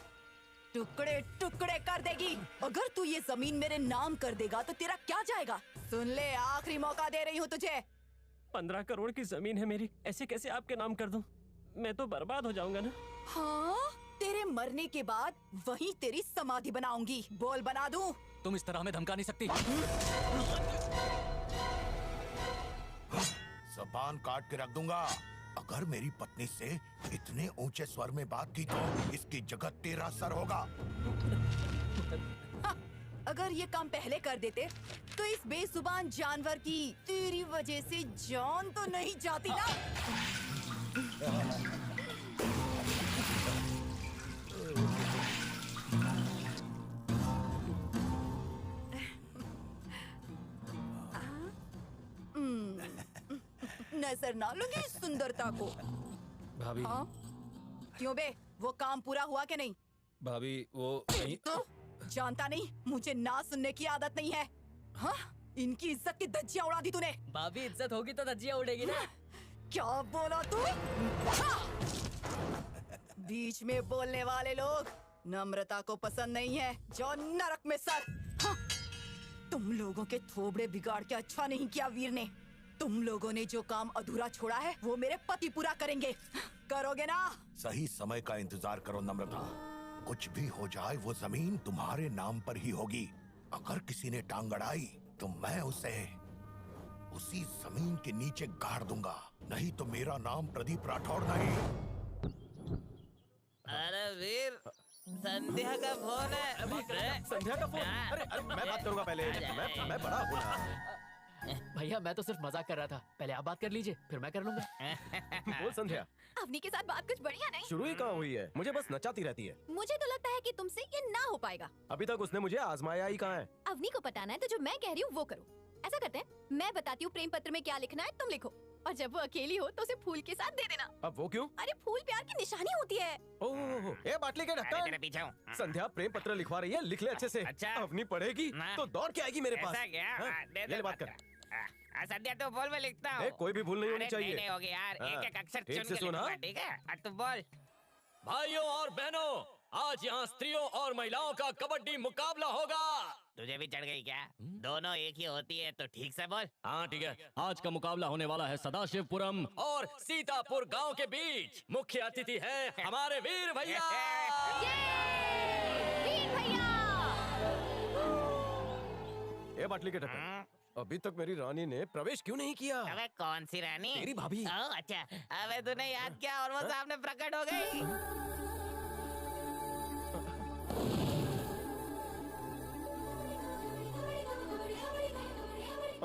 S13: टुकड़े टुकड़े कर देगी। अगर तू ये जमीन मेरे नाम कर देगा तो तेरा क्या जाएगा? सुन ले, आखिरी मौका दे रही हूँ तुझे।
S20: 15 करोड़ की जमीन है मेरी, ऐसे कैसे आपके नाम कर दूं? मैं तो बर्बाद हो जाऊंगा ना।
S13: हाँ, तेरे मरने के बाद वहीं तेरी समाधि बनाऊंगी। बोल, बना दूं?
S4: तुम इस तरह हमें धमका नहीं सकती।
S15: जबान काट के रख दूंगा। अगर मेरी पत्नी से इतने ऊंचे स्वर में बात की तो इसकी जगह तेरा सर होगा।
S13: हाँ, अगर ये काम पहले कर देते तो इस बेजुबान जानवर की तेरी वजह से जान तो नहीं जाती ना। नजर ना लगे इस सुंदरता को।
S3: भाभी।
S13: हाँ? क्यों बे, वो काम पूरा हुआ कि नहीं?
S3: भाभी वो नहीं।
S13: जानता नहीं, मुझे ना सुनने की आदत नहीं है। हाँ? इनकी इज्जत की धज्जियां उड़ा दी तूने।
S4: भाभी इज्जत होगी तो धज्जियां उड़ेगी ना।
S13: क्या बोला तू? बीच में बोलने वाले लोग नम्रता को पसंद नहीं है। जो नरक में सर। हाँ। तुम लोगों के थोबड़े बिगाड़ के अच्छा नहीं किया वीर ने। तुम लोगों ने जो काम अधूरा छोड़ा है वो मेरे पति पूरा करेंगे। करोगे ना?
S15: सही समय का इंतजार करो नम्रता। कुछ भी हो जाए वो जमीन तुम्हारे नाम पर ही होगी। अगर किसी ने टांग अड़ाई तो मैं उसे उसी जमीन के नीचे गाड़ दूंगा। नहीं तो मेरा नाम प्रदीप राठौड़ नहीं।
S9: अरे वीर, संध्या का फोन है।
S3: संध्या का फोन? अरे मैं बात करूंगा पहले। मैं बड़ा हूँ ना।
S4: भैया मैं तो सिर्फ मजाक कर रहा था। पहले आप बात कर लीजिए, फिर मैं कर लूंगा।
S3: बोल संध्या।
S13: अवनी के साथ बात कुछ बढ़िया नहीं।
S3: शुरू ही कहाँ हुई है? मुझे बस नचाती रहती है।
S13: मुझे तो लगता है कि तुमसे ये ना हो पाएगा।
S3: अभी तक उसने मुझे आजमाया ही कहाँ है?
S13: अवनी को पटाना है तो जो मैं कह रही हूँ वो करो। ऐसा करते हैं, मैं बताती हूँ प्रेम पत्र में क्या लिखना है, तुम लिखो। और जब वो अकेली हो तो उसे फूल के साथ दे देना।
S3: अब वो क्यों?
S13: अरे फूल प्यार की निशानी होती है।
S3: ओह, ये बाटली के ढक्कन।
S2: तेरे पीछे हूँ।
S3: संध्या प्रेम पत्र लिखवा रही है, लिख ले अच्छे से।
S2: अच्छा।
S3: अपनी पढ़ेगी तो दौड़ के आएगी मेरे पास।
S2: ऐसा क्या?
S3: हाँ,
S2: दे
S3: ले बात कर।
S2: संध्या तो बोल, मैं लिखता हूँ।
S3: कोई भी भूल नहीं होनी चाहिए।
S2: नहीं होगी यार,
S3: हाँ,
S2: एक एक अक्षर
S3: ठीक
S2: चुन
S3: से
S2: के
S3: सुना।
S2: लिखूंगा, ठीक है? अब तू बोल।
S10: भाइयों और बहनों, आज यहाँ स्त्रियों और महिलाओं का कबड्डी मुकाबला होगा।
S2: तुझे भी चढ़ गई क्या? दोनों एक ही होती है तो ठीक से बोल।
S10: हाँ ठीक है। आज का मुकाबला होने वाला है सदाशिवपुरम और सीतापुर गांव के बीच। मुख्य अतिथि है हमारे वीर भैया।
S13: वीर भैया।
S3: ये बाटली के ढक्कन, अभी तक मेरी रानी ने प्रवेश क्यों नहीं किया?
S2: अबे कौन सी रानी?
S3: तेरी भाभी।
S2: ओह अच्छा, अबे तूने याद किया और वो सामने प्रकट हो गई।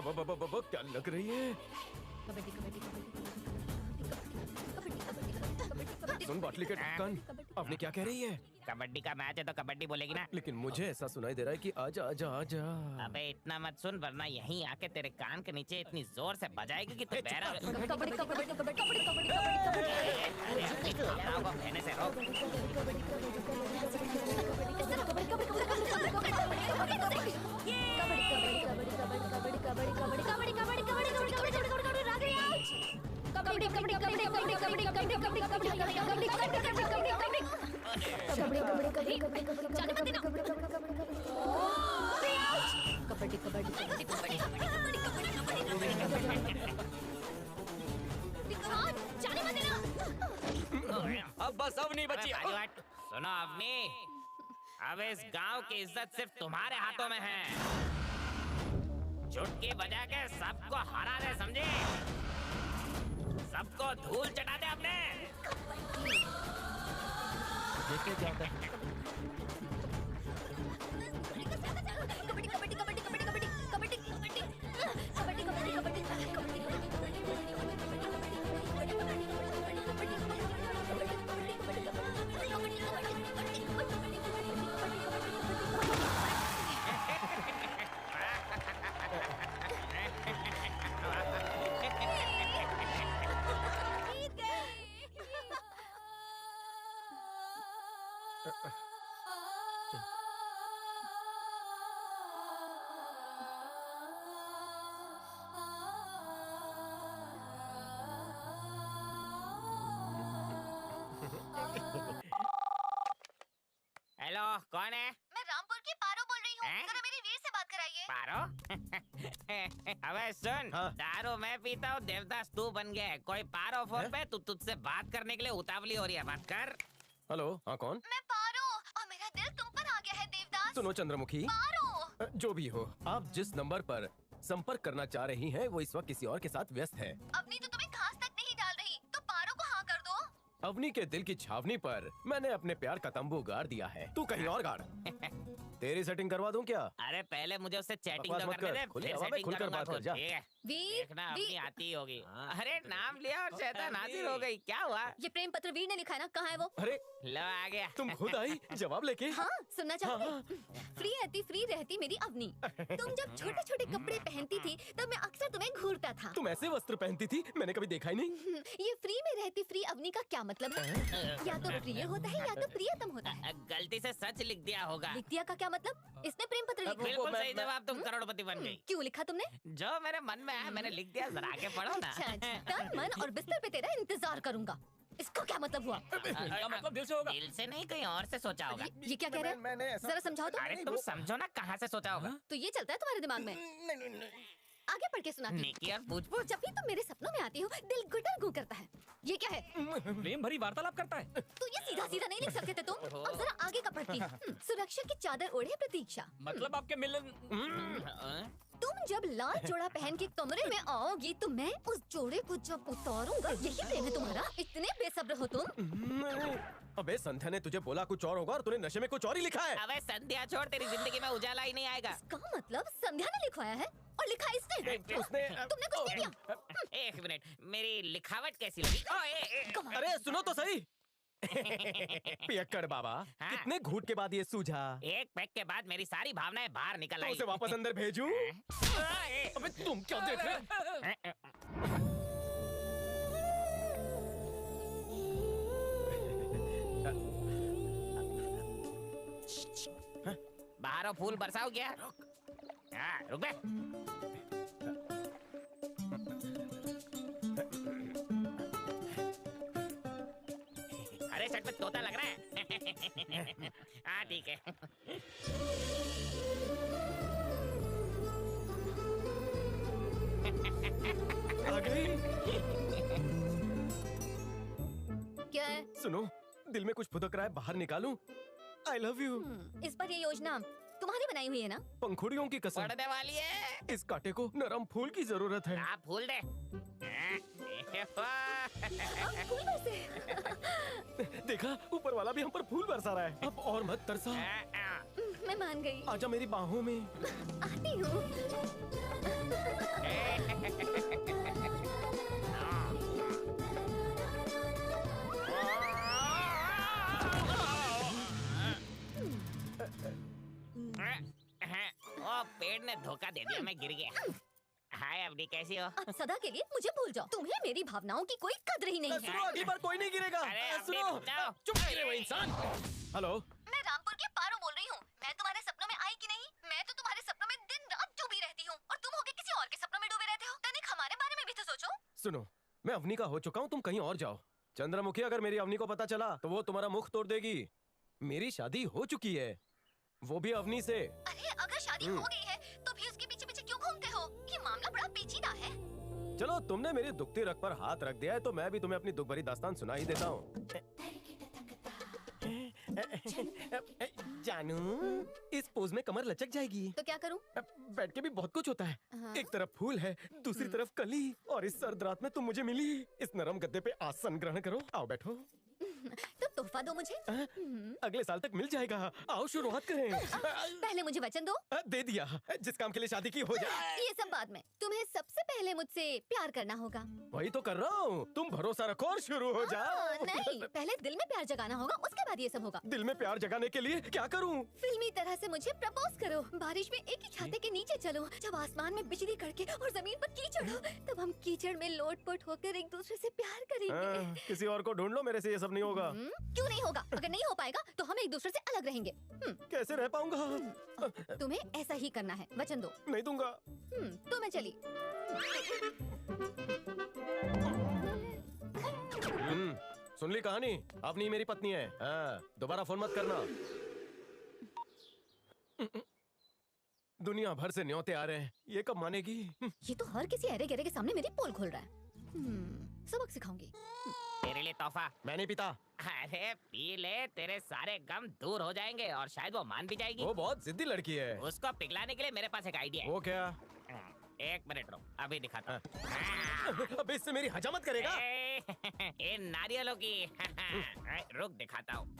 S3: अब क्या लग रही है? सुन बाटली के ढक्कन, अवनी क्या कह रही है?
S2: कबड्डी का मैच है तो कबड्डी बोलेगी ना।
S3: लेकिन मुझे ऐसा सुनाई दे रहा है कि आजा आजा आजा।
S2: अबे इतना मत सुन वरना यहीं आके तेरे कान के नीचे इतनी जोर से बजाएगी कि तू बहरा।
S13: कबड्डी कबड्डी कबड्डी कबड्डी कबड्डी
S2: अरे अपनी भावनाओं को कहने से रोक।
S10: अब बस अवनी बची।
S2: सुनो अवनी, अब इस गांव की इज्जत सिर्फ तुम्हारे हाथों में है। चुटकी बजा के सबको हरा दे, समझे? सबको धूल चटा दे अपने।
S4: देखते क्या होता है।
S2: हेलो, कौन है?
S13: मैं रामपुर की पारो बोल रही हूँ। जरा मेरी वीर से बात कराइए।
S2: पारो? अबे सुन, दारू मैं पीता हूँ, देवदास तू बन गया है। कोई पारो फोन पे तू तुझसे बात करने के लिए उतावली हो रही है, बात कर।
S3: हेलो, हाँ कौन?
S13: मैं पारो और मेरा दिल तुम पर आ गया है देवदास।
S3: सुनो चंद्रमुखी,
S13: पारो।
S3: जो भी हो, आप जिस नंबर पर संपर्क करना चाह रही हैं, वो इस वक्त किसी और के साथ व्यस्त है।
S13: अवनी तो तुम्हें घास तक नहीं डाल रही, तो पारो को हाँ कर दो।
S3: अवनी के दिल की छावनी पर मैंने अपने प्यार का तंबू गाड़ दिया है। तू कहीं और गाड़। तेरी सेटिंग करवा दूं क्या?
S2: अरे पहले मुझे उससे चैटिंग
S3: बकवास
S2: तो
S3: मत
S2: करने
S3: कर,
S2: दे,
S3: खुली
S2: फिर
S3: हवा में
S2: सेटिंग
S3: खुलकर
S2: करूंगा
S3: बात कर,
S2: खुद,
S3: जा।
S2: ठीक है?
S13: वीर,
S2: देखना अपनी आती होगी। अरे नाम लिया और शैतान हाजिर हो गई, क्या हुआ?
S13: ये प्रेम पत्र वीर ने लिखा है ना, कहाँ है वो?
S3: अरे
S2: लो आ गया।
S3: तुम खुद आई जवाब लेके?
S13: हाँ, सुनना चाहोगे? फ्री रहती मेरी अवनी। तुम जब छोटे छोटे कपड़े पहनती थी तब मैं अक्सर तुम्हें घूरता था।
S3: तुम ऐसे वस्त्र पहनती थी, मैंने कभी देखा ही नहीं।
S13: ये फ्री में रहती फ्री अवनी का क्या मतलब है? या तो प्रिय होता है या तो प्रियतम होता है।
S2: गलती से सच लिख दिया होगा।
S13: लिख दिया का क्या मतलब? इसने प्रेम पत्र लिखा।
S2: बिल्कुल सही जवाब, तुम करोड़पति बन गई।
S13: क्यों लिखा तुमने?
S2: जो मेरे मन में आया मैंने लिख दिया, जरा आगे पढ़ो ना।
S13: अच्छा, तन मन और बिस्तर पे तेरा इंतजार करूंगा। इसको क्या मतलब हुआ?
S2: क्या मतलब दिल से होगा? दिल से नहीं, कहीं और से सोचा होगा।
S13: ये क्या कह रहे हैं? जरा समझाओ तो।
S2: अरे तुम समझो ना, कहाँ से सोचा होगा?
S13: तो ये चलता है तुम्हारे दिमाग में? आगे पढ़ के सुना।
S2: निकी और पूछ
S13: जब भी तुम मेरे सपनों में आती हो दिल गुटर गु करता है। ये क्या है?
S20: प्रेम भरी वार्तालाप करता है।
S13: तो ये सीधा सीधा नहीं लिख सकते थे तुम? अब जरा आगे का पढ़ती। सुरक्षा की चादर ओढ़े प्रतीक्षा।
S20: मतलब आपके मिलन।
S13: तुम जब लाल जोड़ा पहन के कमरे में आओगी तो मैं उस जोड़े को जब उतारूंगा, यही प्रेम है तुम्हारा? इतने बेसब्र हो तुम?
S3: अबे संध्या ने तुझे बोला कुछ और होगा और तूने नशे में कुछ और ही लिखा है।
S2: अबे संध्या छोड़, तेरी जिंदगी में उजाला ही नहीं आएगा।
S13: इसका मतलब संध्या ने लिखवाया है और लिखा इसने। तुमने कुछ नहीं किया।
S2: एक मिनट, मेरी लिखावट कैसी लगी?
S3: अरे सुनो तो सही। पियक्कड़ बाबा, कितने घूट के बाद ये सूझा?
S2: एक पैक के बाद मेरी सारी भावनाएं बाहर निकल आई।
S3: उसे वापस अंदर भेजूं? अबे तुम क्या देख रहे?
S2: बाहरों फूल बरसाओ क्या? हाँ, रुक बे। अरे सच में तोता लग रहा है। हाँ ठीक है।
S3: आ गई।
S13: क्या है?
S3: सुनो, दिल में कुछ फुदक रहा है, बाहर निकालूं? I love you।
S13: इस पर ये योजना तुम्हारी बनाई हुई है ना?
S3: पंखुड़ियों की कसम।
S2: पड़ने वाली है।
S3: इस कांटे को नरम फूल की जरूरत है।
S2: आप फूल दे।
S13: फूल बरसे।
S3: देखा, ऊपर वाला भी हम पर फूल बरसा रहा है। अब और मत तरसा।
S13: मैं मान गई।
S3: आजा मेरी बाहों में।
S13: आती हूँ।
S2: ओ पेड़ ने धोखा दे दिया, मैं गिर गया। हाय अवनी, कैसी हो?
S13: अब सदा के लिए मुझे भूल जाओ। तुम्हें मेरी भावनाओं की कोई कद्र ही नहीं है।
S3: सुनो, अगली बार कोई नहीं गिरेगा। सुनो, चुप गिरे वो इंसान। हेलो,
S13: मैं रामपुर के पारो बोल रही हूँ। मैं तुम्हारे सपनों में आई कि नहीं? मैं तो तुम्हारे सपनों में दिन रात डूबी रहती हूँ और तुम होके किसी और के सपनों में डूबे रहते हो। तनिक हमारे बारे में भी तो सोचो।
S3: सुनो, मैं अवनी का हो चुका हूँ, तुम कहीं और जाओ। चंद्रमुखी, अगर मेरी अवनी को पता चला तो वो तुम्हारा मुख तोड़ देगी। मेरी शादी हो चुकी है, वो भी अवनी से।
S13: अरे अगर शादी हो गई है तो भी उसके पीछे पीछे क्यों घूमते हो? ये मामला बड़ा पेचीदा है।
S3: चलो, तुमने मेरी दुखती रग पर हाथ रख दिया है तो मैं भी तुम्हें अपनी दुख भरी दास्तान सुना ही देता हूँ। जानू, इस पोज में कमर लचक जाएगी।
S13: तो क्या करूं?
S3: बैठ के भी बहुत कुछ होता है।
S13: हाँ।
S3: एक तरफ फूल है, दूसरी तरफ कली, और इस सर्द रात में तुम मुझे मिली। इस नरम गद्दे पे आसन ग्रहण करो। आओ बैठो।
S13: तो तोहफा दो मुझे।
S3: अगले साल तक मिल जाएगा। आओ शुरुआत करें।
S13: पहले मुझे वचन दो।
S3: दे दिया, जिस काम के लिए शादी की हो जाए।
S13: ये सब बाद में। तुम्हें सबसे पहले मुझसे प्यार करना होगा।
S3: वही तो कर रहा हूँ, तुम भरोसा रखो और शुरू हो जाओ।
S13: नहीं, पहले दिल में प्यार जगाना होगा, उसके बाद ये सब होगा।
S3: दिल में प्यार जगाने के लिए क्या करूँ?
S13: फिल्मी तरह से मुझे प्रपोज करो। बारिश में एक ही छाते के नीचे चलो। जब आसमान में बिजली कड़के और जमीन पर कीचड़ हो, तब हम कीचड़ में लोट-पोट होकर एक दूसरे से प्यार करेंगे।
S3: किसी और को ढूंढ लो, मेरे से ये सब नहीं होगा।
S13: क्यों नहीं होगा? अगर नहीं हो पाएगा तो हम एक दूसरे से अलग रहेंगे।
S3: कैसे रह पाऊंगा?
S13: तुम्हें ऐसा ही करना है, वचन दो।
S3: नहीं दूंगा।
S13: तो मैं चली।
S3: सुन ली कहानी? अपनी मेरी पत्नी है। दोबारा फोन मत करना। दुनिया भर से न्योते आ रहे हैं, ये कब मानेगी?
S13: ये तो हर किसी अरे गहरे के सामने मेरी पोल खोल रहा है। सबक सिखाऊंगी।
S2: तेरे लिए तोहफा।
S3: मैं नहीं पीता।
S2: अरे पी ले, तेरे सारे गम दूर हो जाएंगे और शायद वो मान भी जाएगी।
S3: वो बहुत जिद्दी लड़की है।
S2: उसको पिघलाने के लिए मेरे पास एक आइडिया है।
S3: वो क्या?
S2: एक मिनट रुक, अभी दिखाता हूँ।
S3: अबे इससे मेरी हजामत करेगा?
S2: ये नारियलों की। रुक दिखाता हूँ।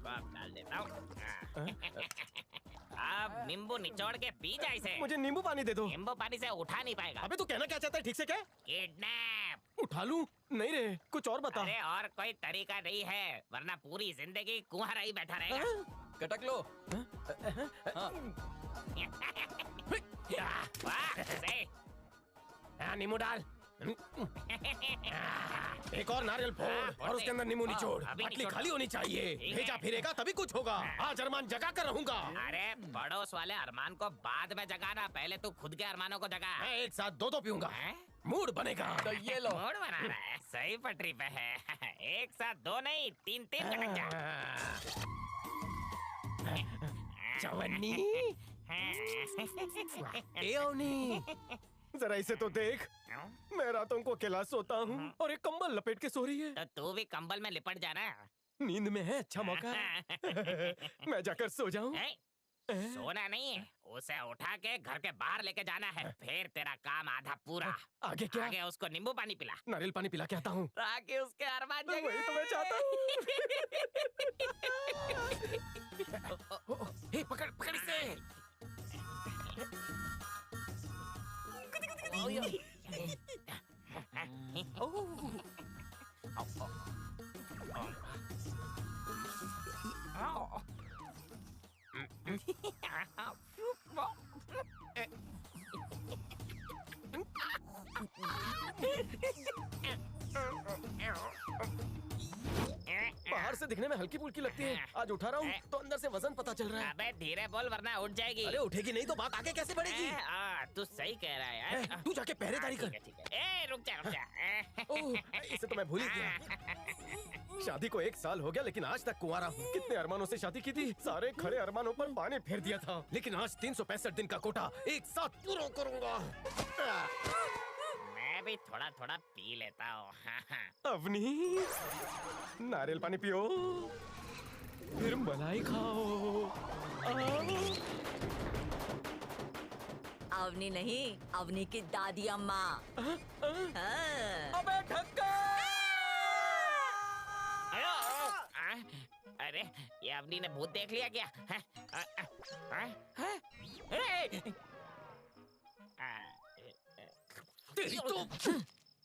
S2: इसको अब डाल देता हूँ। अब नींबू निचोड़ के पी जा इसे।
S3: मुझे नींबू पानी दे दो।
S2: नींबू पानी से उठा नहीं पाएगा।
S3: अबे तू कहना क्या चाहता है ठीक से क्या?
S2: किडनैप।
S3: उठा लूं? नहीं रे, कुछ और बता।
S2: अरे और कोई तरीका नहीं है, वरना पूरी जिंदगी कुंवारा ही बैठा रहेगा।
S6: कटक लो।
S3: नींबू डाल। एक और नारियल फोड़ और उसके अंदर नींबू निचोड़। पटली खाली होनी चाहिए। भेजा फिरेगा तभी कुछ होगा। आज अरमान जगा कर रहूंगा।
S2: अरे पड़ोस वाले अरमान को बाद में जगाना, पहले तू खुद के अरमानों को जगा।
S3: मैं एक साथ दो पीऊंगा, मूड बनेगा।
S6: तो ये लो।
S2: मूड बना रहा है, सही पटरी पे है। एक साथ दो नहीं, तीन तीन कटक जा।
S3: चवन्नी ए अवनी, जरा इसे तो देख। मैं रातों को अकेला सोता हूँ और एक कंबल लपेट के सो रही है।
S2: तो तू भी कंबल में लिपट जाना।
S3: नींद में है, अच्छा मौका है। मैं जाकर सो जाऊं।
S2: सोना नहीं है, उसे उठा के घर के बाहर लेके जाना है, फिर तेरा काम आधा पूरा।
S3: आगे क्या?
S2: आगे उसको नींबू पानी पिला।
S3: नारियल पानी पिला के आता हूँ
S2: ताकि उसके अरमान जगे।
S3: वही तो मैं चाहता हूँ।
S2: हे पकड़ पकड़ इसे।
S3: बाहर से दिखने में हल्की फुल्की लगती है, आज उठा रहा हूँ तो अंदर से वजन पता चल रहा है।
S2: अबे धीरे बोल वरना उठ जाएगी।
S3: अरे उठेगी नहीं तो बात आगे कैसे बढ़ेगी?
S2: तू सही कह रहा है यार।
S3: तू जाके पहरेदारी कर।
S2: ए रुक जा।
S3: ओह, इसे तो मैं भूल ही गया। शादी को 1 साल हो गया लेकिन आज तक कुंवारा हूँ। कितने अरमानों से शादी की थी, सारे खड़े अरमानों पर पानी फेर दिया था, लेकिन आज 365 दिन का कोटा एक साथ पूरा करूंगा।
S2: मैं भी थोड़ा थोड़ा पी लेता हूँ।
S3: अवनी, नारियल पानी पियो, फिर मलाई खाओ।
S11: अवनी नहीं, अवनी की दादी अम्मा।
S3: अबे ढक्का!
S2: अरे ये अवनी ने भूत देख लिया क्या?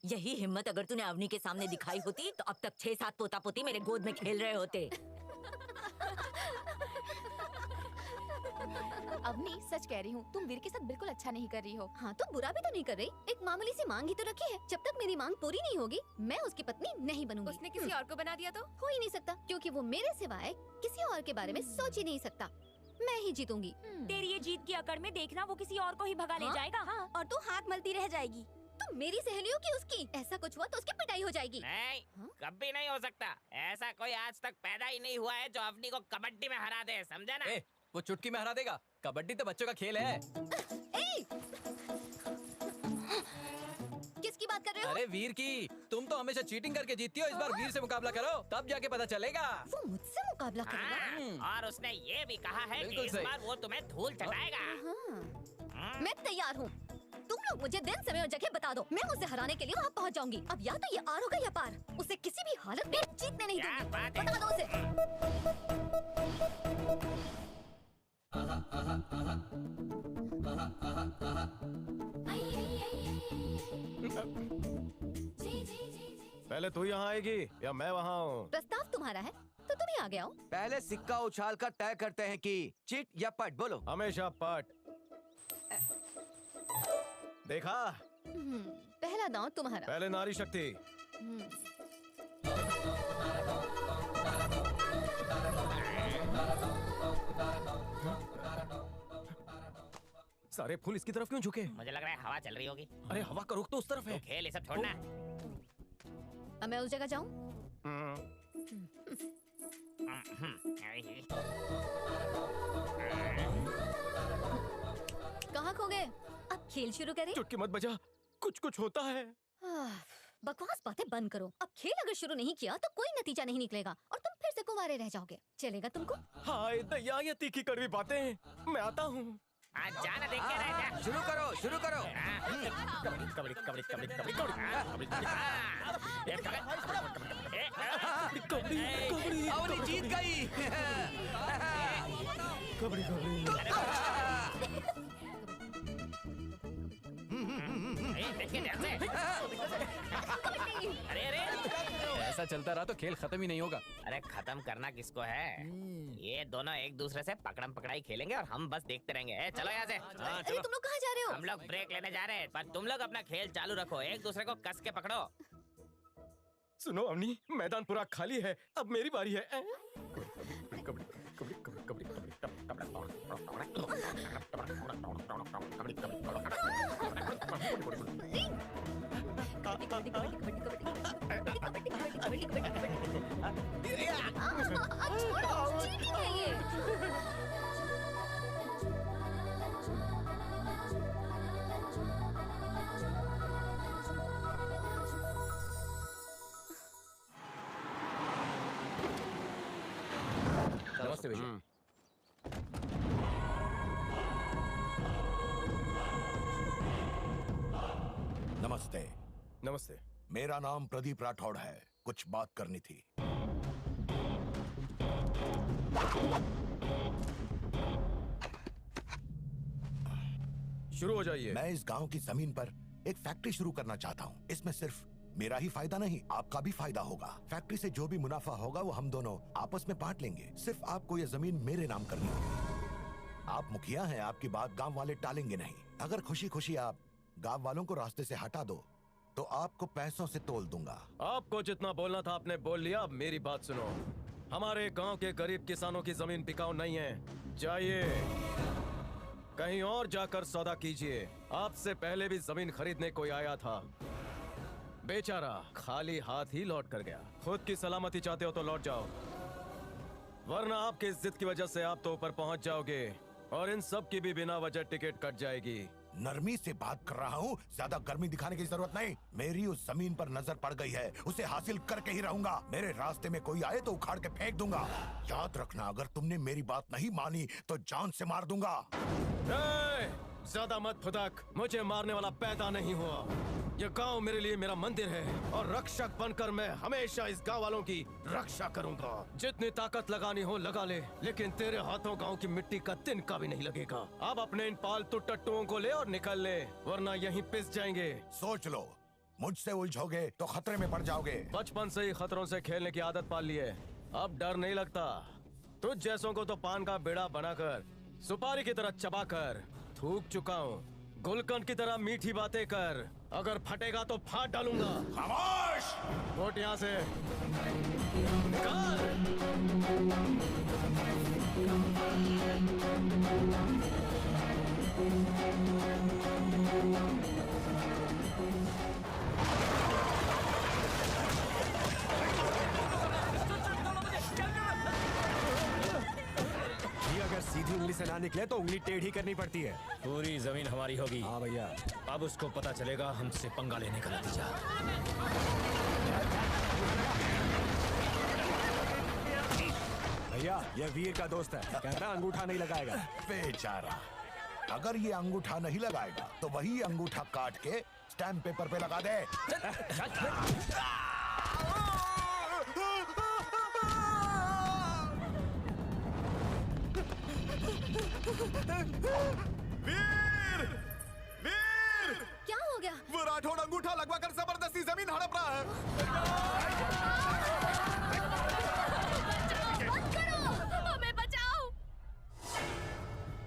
S11: यही हिम्मत अगर तूने अवनी के सामने दिखाई होती तो अब तक 6-7 पोता पोती मेरे गोद में खेल रहे होते।
S13: अवनी सच कह रही हूँ, तुम वीर के साथ बिल्कुल अच्छा नहीं कर रही हो। हाँ तो बुरा भी तो नहीं कर रही, एक मामूली सी मांग ही तो रखी है। जब तक मेरी मांग पूरी नहीं होगी मैं उसकी पत्नी नहीं बनूंगी। उसने किसी और को बना दिया तो हो ही नहीं सकता, क्योंकि वो मेरे सिवाय किसी और के बारे में सोच ही नहीं सकता। मैं ही जीतूंगी।
S7: तेरी ये जीत की अकड़ में देखना वो किसी और को ही भगा ले जाएगा।
S13: हाँ, और तू हाथ मलती रह जाएगी। तो मेरी सहेलियों की उसकी, ऐसा कुछ हुआ तो उसकी पिटाई हो जाएगी।
S2: नहीं, कभी नहीं हो सकता। ऐसा कोई आज तक पैदा ही नहीं हुआ है जो अवनी को कबड्डी में हरा दे, समझा ना?
S6: वो चुटकी में हरा देगा। कबड्डी तो बच्चों का खेल है।
S13: किसकी बात कर रहे हो?
S6: अरे वीर की, तुम तो हमेशा चीटिंग करके जीतती हो। इस बार वीर से मुकाबला करो, तब जाके पता चलेगा।
S13: वो मुझसे मुकाबला करेगा?
S2: और उसने ये भी कहा है कि इस
S6: सही।
S2: बार वो तुम्हें धूल चटाएगा।
S13: मैं तैयार हूँ। तुम लोग मुझे दिन समय और जगह बता दो, मैं उसे हराने के लिए वहाँ पहुँच जाऊंगी। अब या तो ये आर होगा या पार, उसे किसी भी हालत में जीतने नहीं दूंगी। बता दो उसे।
S3: पहले तू यहाँ आएगी या मैं वहाँ हूँ?
S13: प्रस्ताव तुम्हारा है तो तुम ही आगे आओ।
S17: पहले सिक्का उछाल कर तय करते हैं कि चिट या पट। बोलो।
S3: हमेशा पट। देखा?
S13: पहला दांव तुम्हारा।
S3: पहले नारी शक्ति। सारे फूल इसकी तरफ क्यों झुके?
S2: मुझे लग रहा है हवा चल रही होगी।
S3: अरे हवा का रुख तो उस तरफ है।
S2: खेल ये सब छोड़ना।
S13: अब मैं उस जगह जाऊं? कहाँ खो गए? अब खेल शुरू करें?
S3: चुटकी मत बजा, कुछ कुछ होता है।
S13: बकवास बातें बंद करो। अब खेल अगर शुरू नहीं किया तो कोई नतीजा नहीं निकलेगा और तुम फिर से कुंवारे रह जाओगे। चलेगा तुमको?
S3: हाय दया, ये तीखी कड़वी बातें। मैं आता हूँ।
S2: जाना देख के रह जा।
S17: शुरू करो, शुरू करो।
S2: कबड्डी कबड्डी कबड्डी कबड्डी कबड्डी
S17: अवनी जीत गई।
S3: कबड्डी कबड्डी
S2: अरे अरे
S21: ऐसा चलता रहा तो खेल खत्म ही नहीं होगा।
S2: अरे खत्म करना किसको है? ये दोनों एक दूसरे से पकड़म पकड़ाई खेलेंगे और हम बस देखते रहेंगे। चलो यहाँ से।
S13: अरे तुम लोग कहाँ जा रहे हो?
S2: हम लोग ब्रेक लेने जा रहे हैं, पर तुम लोग अपना खेल चालू रखो, एक दूसरे को कस के पकड़ो।
S3: सुनो अवनी, मैदान पूरा खाली है, अब मेरी बारी है। कबड्डी कबड्डी कबड्डी
S6: नमस्ते विजय।
S15: नमस्ते।
S3: नमस्ते।
S15: मेरा नाम प्रदीप राठौड़ है, कुछ बात करनी थी।
S3: शुरू हो जाइए।
S15: मैं इस गांव की जमीन पर एक फैक्ट्री शुरू करना चाहता हूँ। इसमें सिर्फ मेरा ही फायदा नहीं, आपका भी फायदा होगा। फैक्ट्री से जो भी मुनाफा होगा वो हम दोनों आपस में बांट लेंगे। सिर्फ आपको ये जमीन मेरे नाम करनी होगी। आप मुखिया हैं, आपकी बात गांव वाले टालेंगे नहीं। अगर खुशी खुशी आप गांव वालों को रास्ते से हटा दो तो आपको पैसों से तोल दूंगा।
S3: आपको जितना बोलना था आपने बोल लिया। अब मेरी बात सुनो, हमारे गांव के गरीब किसानों की जमीन बिकाऊ नहीं है। जाइए कहीं और जाकर सौदा कीजिए। आपसे पहले भी जमीन खरीदने कोई आया था, बेचारा खाली हाथ ही लौट कर गया। खुद की सलामती चाहते हो तो लौट जाओ, वरना आपकी इज्जत की वजह से आप तो ऊपर पहुंच जाओगे और इन सब की भी बिना वजह टिकट कट जाएगी।
S15: नरमी से बात कर रहा हूँ, ज्यादा गर्मी दिखाने की जरूरत नहीं। मेरी उस जमीन पर नजर पड़ गई है, उसे हासिल करके ही रहूंगा। मेरे रास्ते में कोई आए तो उखाड़ के फेंक दूंगा। याद रखना, अगर तुमने मेरी बात नहीं मानी तो जान से मार दूंगा।
S3: ज्यादा मत फुदक, मुझे मारने वाला पैदा नहीं हुआ। ये गांव मेरे लिए मेरा मंदिर है और रक्षक बनकर मैं हमेशा इस गांव वालों की रक्षा करूंगा। जितनी ताकत लगानी हो लगा ले, लेकिन तेरे हाथों गांव की मिट्टी का तिनका भी नहीं लगेगा। अब अपने इन पालतू टट्टुओं को ले और निकल ले, वरना यहीं पिस जाएंगे।
S15: सोच लो, मुझसे उलझोगे तो खतरे में पड़ जाओगे।
S3: बचपन से ही खतरों से खेलने की आदत पाल ली है, अब डर नहीं लगता। तुझ जैसों को तो पान का बेड़ा बनाकर सुपारी की तरह चबाकर थूक चुका हूँ। गुलकंद की तरह मीठी बातें कर, अगर फटेगा तो फाड़ डालूंगा।
S15: खामोश!
S3: वोट यहाँ से निकाल।
S18: अगर सीधी उंगली से ना निकले तो उंगली टेढ़ी करनी पड़ती है।
S10: पूरी जमीन हमारी होगी।
S18: हाँ भैया।
S10: अब उसको पता चलेगा हमसे पंगा लेने का नतीजा।
S18: भैया ये वीर का दोस्त है, कहता है अंगूठा नहीं लगाएगा।
S15: बेचारा, अगर ये अंगूठा नहीं लगाएगा तो वही अंगूठा काट के स्टैम्प पेपर पे लगा दे।
S1: वीर! वीर!
S13: क्या हो गया?
S1: वो राठौड़ अंगूठा लगवाकर जबरदस्ती जमीन हड़प रहा है।
S13: बंद करो! हमें बचाओ!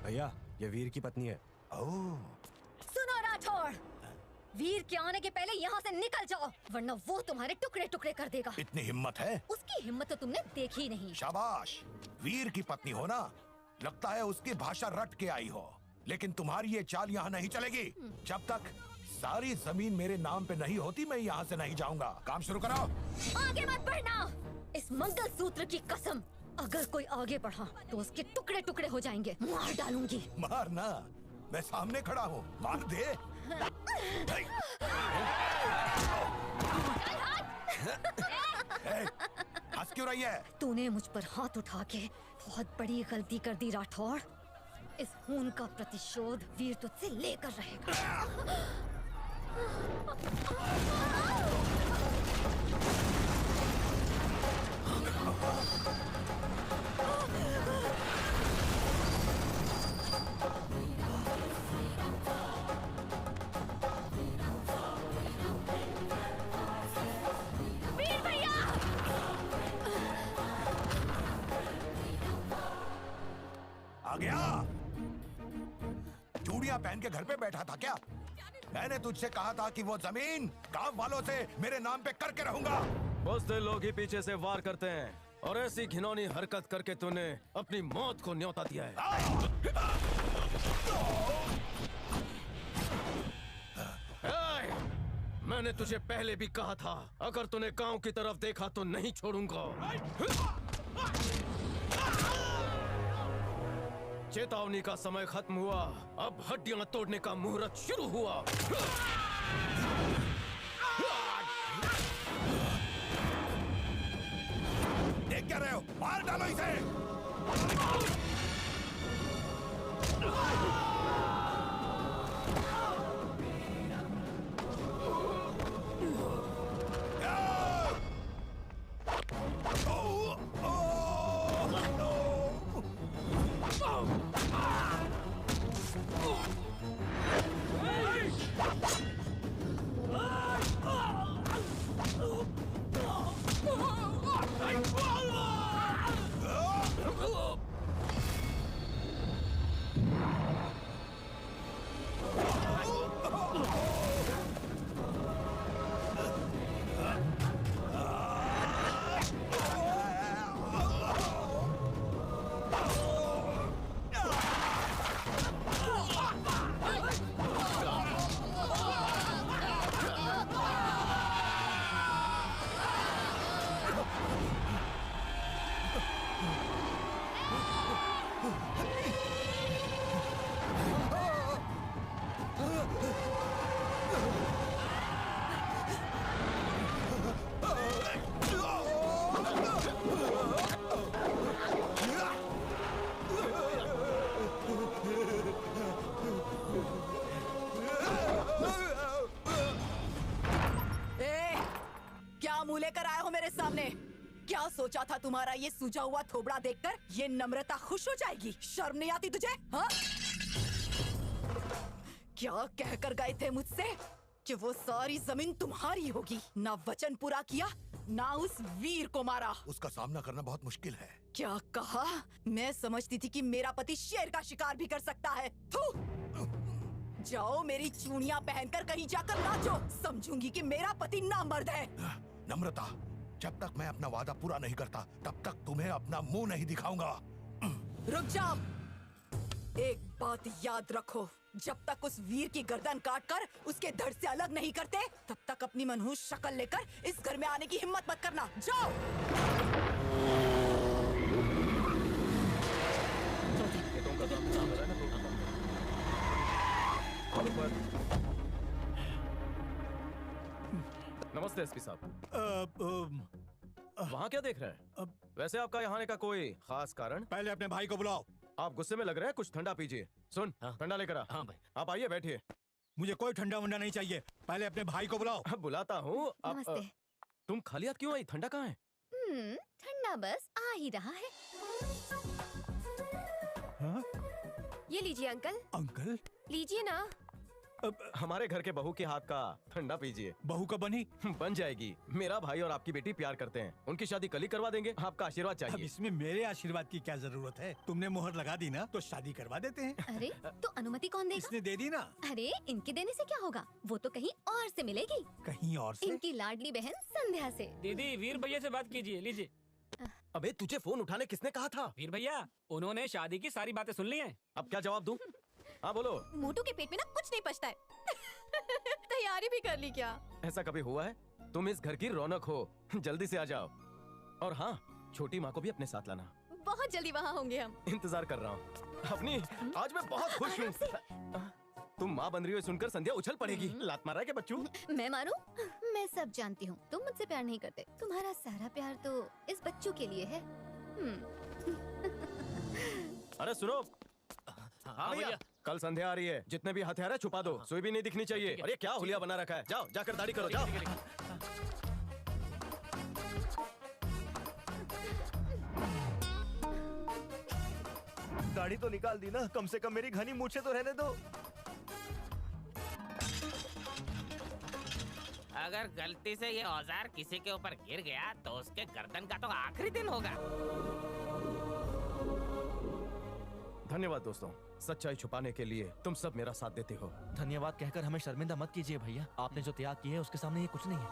S18: भैया ये वीर की पत्नी है।
S13: सुनो राठौड़, वीर के आने के पहले यहाँ से निकल जाओ, वरना वो तुम्हारे टुकड़े टुकड़े कर देगा।
S15: इतनी हिम्मत है?
S13: उसकी हिम्मत तो तुमने देखी नहीं।
S15: शाबाश, वीर की पत्नी हो ना, लगता है उसकी भाषा रट के आई हो। लेकिन तुम्हारी ये चाल यहाँ नहीं चलेगी। जब तक सारी जमीन मेरे नाम पे नहीं होती मैं यहाँ से नहीं जाऊंगा। काम शुरू करो।
S13: आगे मत बढ़ना, इस मंगलसूत्र की कसम। अगर कोई आगे बढ़ा तो उसके टुकड़े टुकड़े हो जाएंगे। मार डालूंगी।
S15: मारना? मैं सामने खड़ा हूँ, मार दे। हंस क्यों रही है?
S13: तूने मुझ पर हाथ उठा के बहुत बड़ी गलती कर दी राठौड़। इस खून का प्रतिशोध वीर तुझसे लेकर रहेगा।
S7: वीर भैया!
S15: आ गया। चूड़ियां पहन के घर पे बैठा था क्या? मैंने तुझसे कहा था कि वो जमीन गांव वालों से मेरे नाम पे करके रहूंगा।
S3: बुज़दिल लोग ही पीछे से वार करते हैं और ऐसी घिनौनी हरकत करके तूने अपनी मौत को न्योता दिया है। मैंने तुझे पहले भी कहा था, अगर तूने गांव की तरफ देखा तो नहीं छोड़ूंगा। चेतावनी का समय खत्म हुआ, अब हड्डियां तोड़ने का मुहूर्त शुरू हुआ।
S15: देख क्या रहे हो? मार डालो इसे।
S13: मुंह लेकर आए हो मेरे सामने? क्या सोचा था तुम्हारा ये सूजा हुआ थोबड़ा देखकर ये नम्रता खुश हो जाएगी? शर्म नहीं आती तुझे? हाँ? क्या कहकर गए थे मुझसे कि वो सारी जमीन तुम्हारी होगी? ना वचन पूरा किया, ना उस वीर को मारा।
S15: उसका सामना करना बहुत मुश्किल है।
S13: क्या कहा? मैं समझती थी कि मेरा पति शेर का शिकार भी कर सकता है। थू! जाओ मेरी चूड़ियां पहनकर कहीं जाकर नाचो, समझूंगी कि मेरा पति नामर्द है।
S15: नम्रता, जब तक मैं अपना वादा पूरा नहीं करता तब तक तुम्हें अपना मुंह नहीं दिखाऊंगा।
S13: रुक जाओ, एक बात याद रखो, जब तक उस वीर की गर्दन काटकर उसके धड़ से अलग नहीं करते तब तक अपनी मनहूस शक्ल लेकर इस घर में आने की हिम्मत मत करना। जाओ।
S3: नमस्ते एसपी साहब। वहाँ क्या देख रहे हैं? वैसे आपका यहाँ आने का कोई खास कारण?
S19: पहले अपने भाई को बुलाओ।
S3: आप गुस्से में लग रहे हैं, कुछ ठंडा पीजिए। सुन, ठंडा लेकर आ।
S20: हाँ भाई।
S3: आप आइए, बैठिए।
S19: मुझे कोई ठंडा वंडा नहीं चाहिए, पहले अपने भाई को बुलाओ।
S3: बुलाता हूँ।
S5: नमस्ते।
S3: तुम खाली हाथ क्यों आई? ठंडा कहाँ है?
S5: ठंडा बस आ ही रहा है।
S19: हाँ?
S8: ये लीजिए अंकल।
S19: अंकल?
S8: लीजिए ना।
S3: हमारे घर के बहू के हाथ का ठंडा पीजिए।
S19: बहू कब बनी?
S3: बन जाएगी। मेरा भाई और आपकी बेटी प्यार करते हैं, उनकी शादी कल ही करवा देंगे। आपका आशीर्वाद चाहिए।
S19: अब इसमें मेरे आशीर्वाद की क्या जरूरत है? तुमने मोहर लगा दी ना, तो शादी करवा देते हैं।
S5: अरे तो अनुमति कौन देगा?
S19: इसने दे दी ना।
S5: अरे इनके देने से क्या होगा, वो तो कहीं और से मिलेगी।
S19: कहीं और से?
S5: इनकी लाडली बहन संध्या से।
S20: दीदी, वीर भैया से बात कीजिए। लीजिए।
S3: अबे तुझे फोन उठाने किसने कहा था?
S20: वीर भैया, उन्होंने शादी की सारी बातें सुन ली हैं।
S3: अब क्या जवाब दूं? हाँ बोलो।
S13: मोटू के पेट में ना कुछ नहीं पचता है। तैयारी भी कर ली क्या?
S3: ऐसा कभी हुआ है? तुम इस घर की रौनक हो, जल्दी से आ जाओ। और हाँ, छोटी माँ को भी अपने साथ लाना।
S13: बहुत जल्दी वहाँ होंगे हम।
S3: इंतजार कर रहा हूँ। अपनी आज मैं बहुत खुश हूँ। तुम माँ बन रही हो सुनकर संध्या उछल पड़ेगी। लात मारा है क्या बच्चू?
S5: मैं मारूं? मैं सब जानती हूँ, तुम मुझसे प्यार नहीं करते। तुम्हारा सारा प्यार तो इस बच्चू के लिए है।
S3: अरे सुनो, हाँ भैया। कल संध्या आ रही है, जितने भी हथियार है छुपा दो, सुई भी नहीं दिखनी चाहिए। और ये क्या हुलिया बना रखा है? जाओ जाकर दाढ़ी करो, जाओ।
S1: दाढ़ी तो निकाल दी ना, कम से कम मेरी घनी मूछें तो रहने दो।
S2: अगर गलती से ये औजार किसी के ऊपर गिर गया तो उसके गर्दन का तो आखिरी दिन होगा।
S3: धन्यवाद दोस्तों, सच्चाई छुपाने के लिए तुम सब मेरा साथ देते हो।
S14: धन्यवाद कहकर हमें शर्मिंदा मत कीजिए भैया, आपने जो त्याग किया है उसके सामने ये कुछ नहीं है।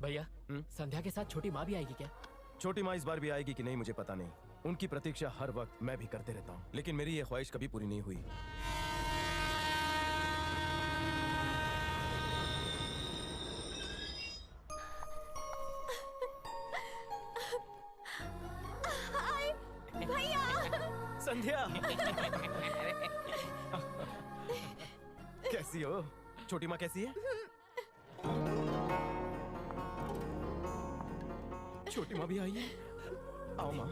S21: भैया, संध्या के साथ छोटी माँ भी आएगी क्या?
S3: छोटी माँ इस बार भी आएगी कि नहीं मुझे पता नहीं। उनकी प्रतीक्षा हर वक्त मैं भी करते रहता हूँ, लेकिन मेरी ये ख्वाहिश कभी पूरी नहीं हुई। संध्या कैसी हो? छोटी माँ कैसी है? छोटी माँ भी आई है। आओ माँ।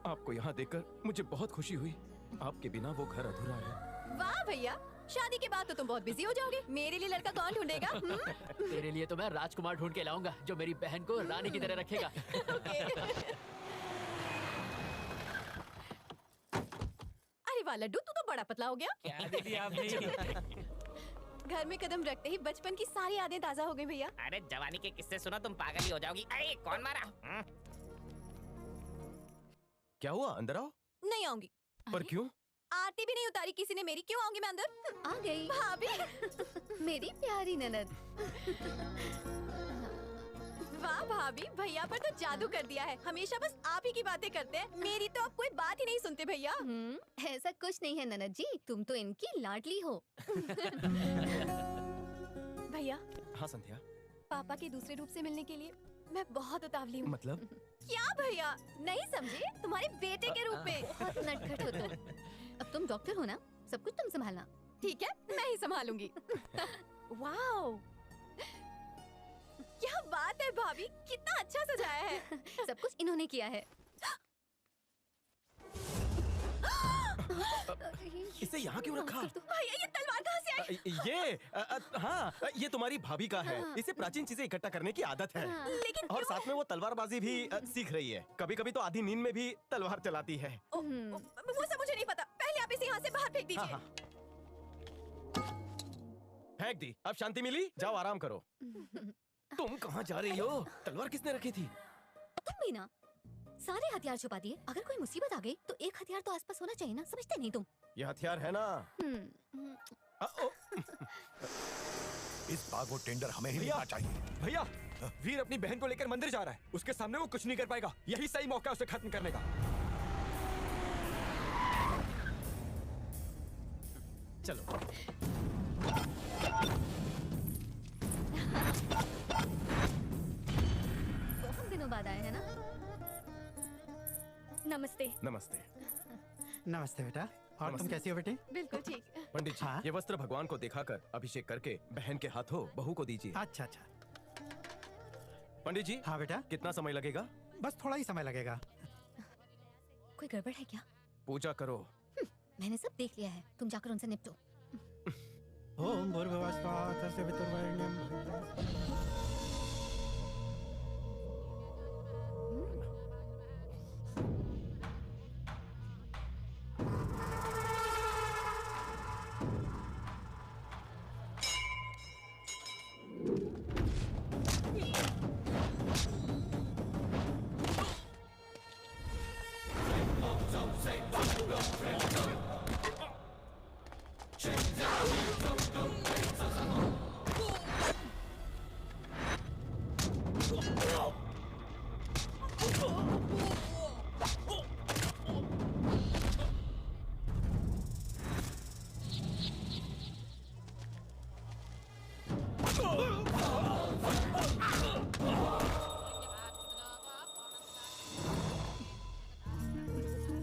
S3: आपको यहाँ देखकर मुझे बहुत खुशी हुई। आपके बिना वो घर अधूरा है।
S13: वाह भैया, शादी के बाद तो तुम बहुत बिजी हो जाओगे। मेरे लिए लड़का कौन ढूंढेगा?
S21: तेरे लिए तो मैं राजकुमार ढूंढ के लाऊंगा जो मेरी बहन को रानी की तरह रखेगा।
S13: अरे वाह लड्डू, तू तो बड़ा पतला हो गया।
S2: क्या दे दिया आपने?
S13: घर में कदम रखते ही बचपन की सारी यादें ताजा हो गई भैया।
S2: अरे जवानी के किस्से सुनो तुम पागल ही हो जाओगी। अरे कौन मारा?
S3: क्या हुआ? अंदर आओ।
S13: नहीं आऊंगी।
S3: पर क्यों?
S13: आरती भी नहीं उतारी किसी ने मेरी, क्यों आऊंगी मैं अंदर?
S5: आ गई
S13: भाभी।
S5: मेरी प्यारी ननद।
S13: वाह भाभी, भैया पर तो जादू कर दिया है। हमेशा बस आप ही की बातें करते हैं, मेरी तो अब कोई बात ही नहीं सुनते भैया।
S5: ऐसा कुछ नहीं है ननद जी, तुम तो इनकी लाडली हो।
S13: भैया।
S3: हाँ संध्या।
S13: पापा के दूसरे रूप से मिलने के लिए मैं बहुत उतावली हूँ।
S3: मतलब?
S13: क्या भैया, नहीं समझे? तुम्हारे बेटे के रूप में।
S5: बहुत नटखट हो तुम। अब तुम डॉक्टर हो ना, सब कुछ तुम संभालना।
S13: ठीक है, मैं ही संभालूंगी। वाओ, क्या बात है भाभी, कितना अच्छा सजाया है।
S5: सब कुछ इन्होंने किया है।
S3: इसे यहाँ क्यों रखा?
S13: भैया ये तलवार कहाँ से आई?
S3: हाँ, ये तुम्हारी भाभी का है। इसे प्राचीन चीजें इकट्ठा करने की आदत है।
S13: लेकिन
S3: और साथ में वो तलवारबाजी भी सीख रही है। कभी कभी तो आधी नींद में भी तलवार चलाती है।
S13: वो सब मुझे नहीं पता, पहले आप इसे यहाँ से बाहर फेंक दीजिए।
S3: फेंक दी, अब शांति मिली? जाओ आराम करो। तुम कहाँ जा रही हो? तलवार किसने रखी थी?
S5: तुम भी ना सारे हथियार छुपा दिए। अगर कोई मुसीबत आ गई तो एक हथियार तो आसपास होना चाहिए ना, समझते नहीं तुम?
S3: ये हथियार है ना।
S15: इस बार वो टेंडर हमें ही लेना चाहिए।
S6: भैया, वीर अपनी बहन को लेकर मंदिर जा रहा है। उसके सामने वो कुछ नहीं कर पाएगा। यही सही मौका है उसे खत्म करने का।
S3: चलो।
S5: बहुत दिनों बाद आए हैं ना।
S13: नमस्ते।
S3: नमस्ते।
S12: नमस्ते बेटा। और तुम
S3: नमस्ते।
S12: कैसी हो बेटी?
S13: बिल्कुल ठीक।
S3: पंडित जी, ये वस्त्र भगवान को दिखाकर अभिषेक करके बहन के हाथों बहू को दीजिए।
S12: अच्छा अच्छा।
S3: पंडित जी।
S12: हाँ बेटा।
S3: कितना समय लगेगा?
S12: बस थोड़ा ही समय लगेगा।
S5: कोई गड़बड़ है क्या?
S3: पूजा करो।
S5: मैंने सब देख लिया है, तुम जाकर उनसे निपटो।
S12: ओम भूर्भुवः स्वः तस्य वितुर्वरेण्यं।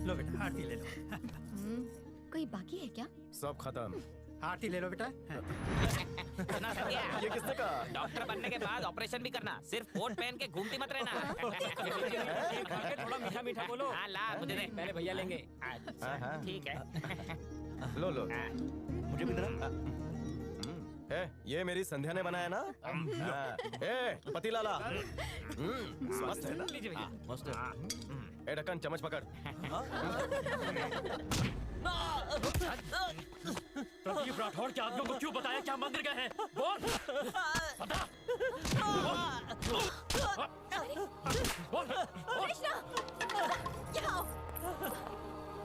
S12: लो बेटा, आरती ले लो।
S5: कोई बाकी है क्या?
S3: सब खत्म।
S12: हाथी ले लो बेटा।
S16: सुना संध्या,
S3: ये किसने कहा?
S16: डॉक्टर बनने के बाद ऑपरेशन भी करना, सिर्फ कोट पहन के घूमती मत रहना।
S20: थोड़ा मीठा मीठा बोलो।
S16: हाँ ला मुझे दे।
S20: पहले भैया लेंगे।
S16: ठीक है।
S3: लो लो।
S14: मुझे भी देना।
S3: ये मेरी संध्या ने बनाया ना? पतिलाला। मस्त है ना?
S16: लीजिए भैया।
S14: मस्त है।
S3: ए ढक्कन चम्मच पकड़।
S20: प्रदीप राठौड़ के आदमियों को क्यों बताया क्या मंदिर गए हैं? बोल। बता।
S13: कृष्णा, यहाँ आओ।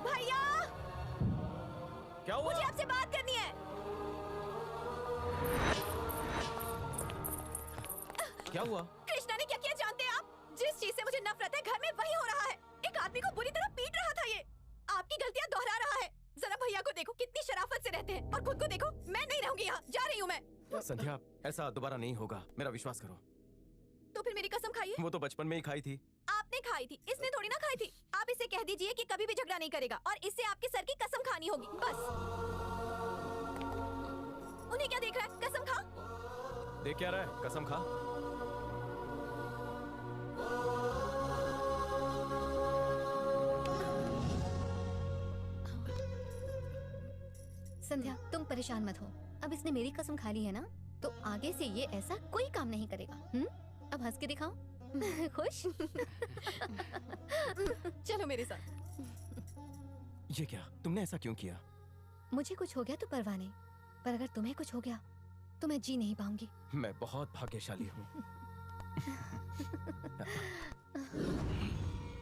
S13: भैया,
S3: क्या हुआ?
S13: मुझे आपसे बात करनी है।
S3: क्या हुआ?
S13: कृष्णा ने क्या किया जानते हैं आप? जिस चीज से मुझे नफरत है घर में वही हो रहा है। एक आदमी को बुरी तरह पीट रहा था ये। आपकी गलतियां दोहरा रहा है। जरा भैया को देखो कितनी शराफत से रहते हैं और खुद को देखो। मैं नहीं रहूंगी यहाँ, जा रही हूँ मैं।
S3: संध्या, ऐसा दोबारा नहीं होगा, मेरा विश्वास करो।
S13: तो फिर मेरी कसम खाइए।
S3: वो तो बचपन में ही खाई थी।
S13: आपने खाई थी, इसने थोड़ी ना खाई थी। आप इसे कह दीजिए कि कभी भी झगड़ा नहीं करेगा और इससे आपके सर की कसम खानी होगी, बस। उन्हें क्या देख रहा है? कसम खा।
S3: देख क्या रहा है? कसम खा।
S22: संध्या, तुम परेशान मत हो। अब इसने मेरी कसम खा ली है ना, तो आगे से ये ऐसा कोई काम नहीं करेगा। अब हंस के दिखाओ। खुश?
S13: चलो मेरे साथ।
S3: ये क्या? तुमने ऐसा क्यों किया?
S22: मुझे कुछ हो गया तो परवाह नहीं, पर अगर तुम्हें कुछ हो गया तो मैं जी नहीं पाऊंगी।
S3: मैं बहुत भाग्यशाली हूँ।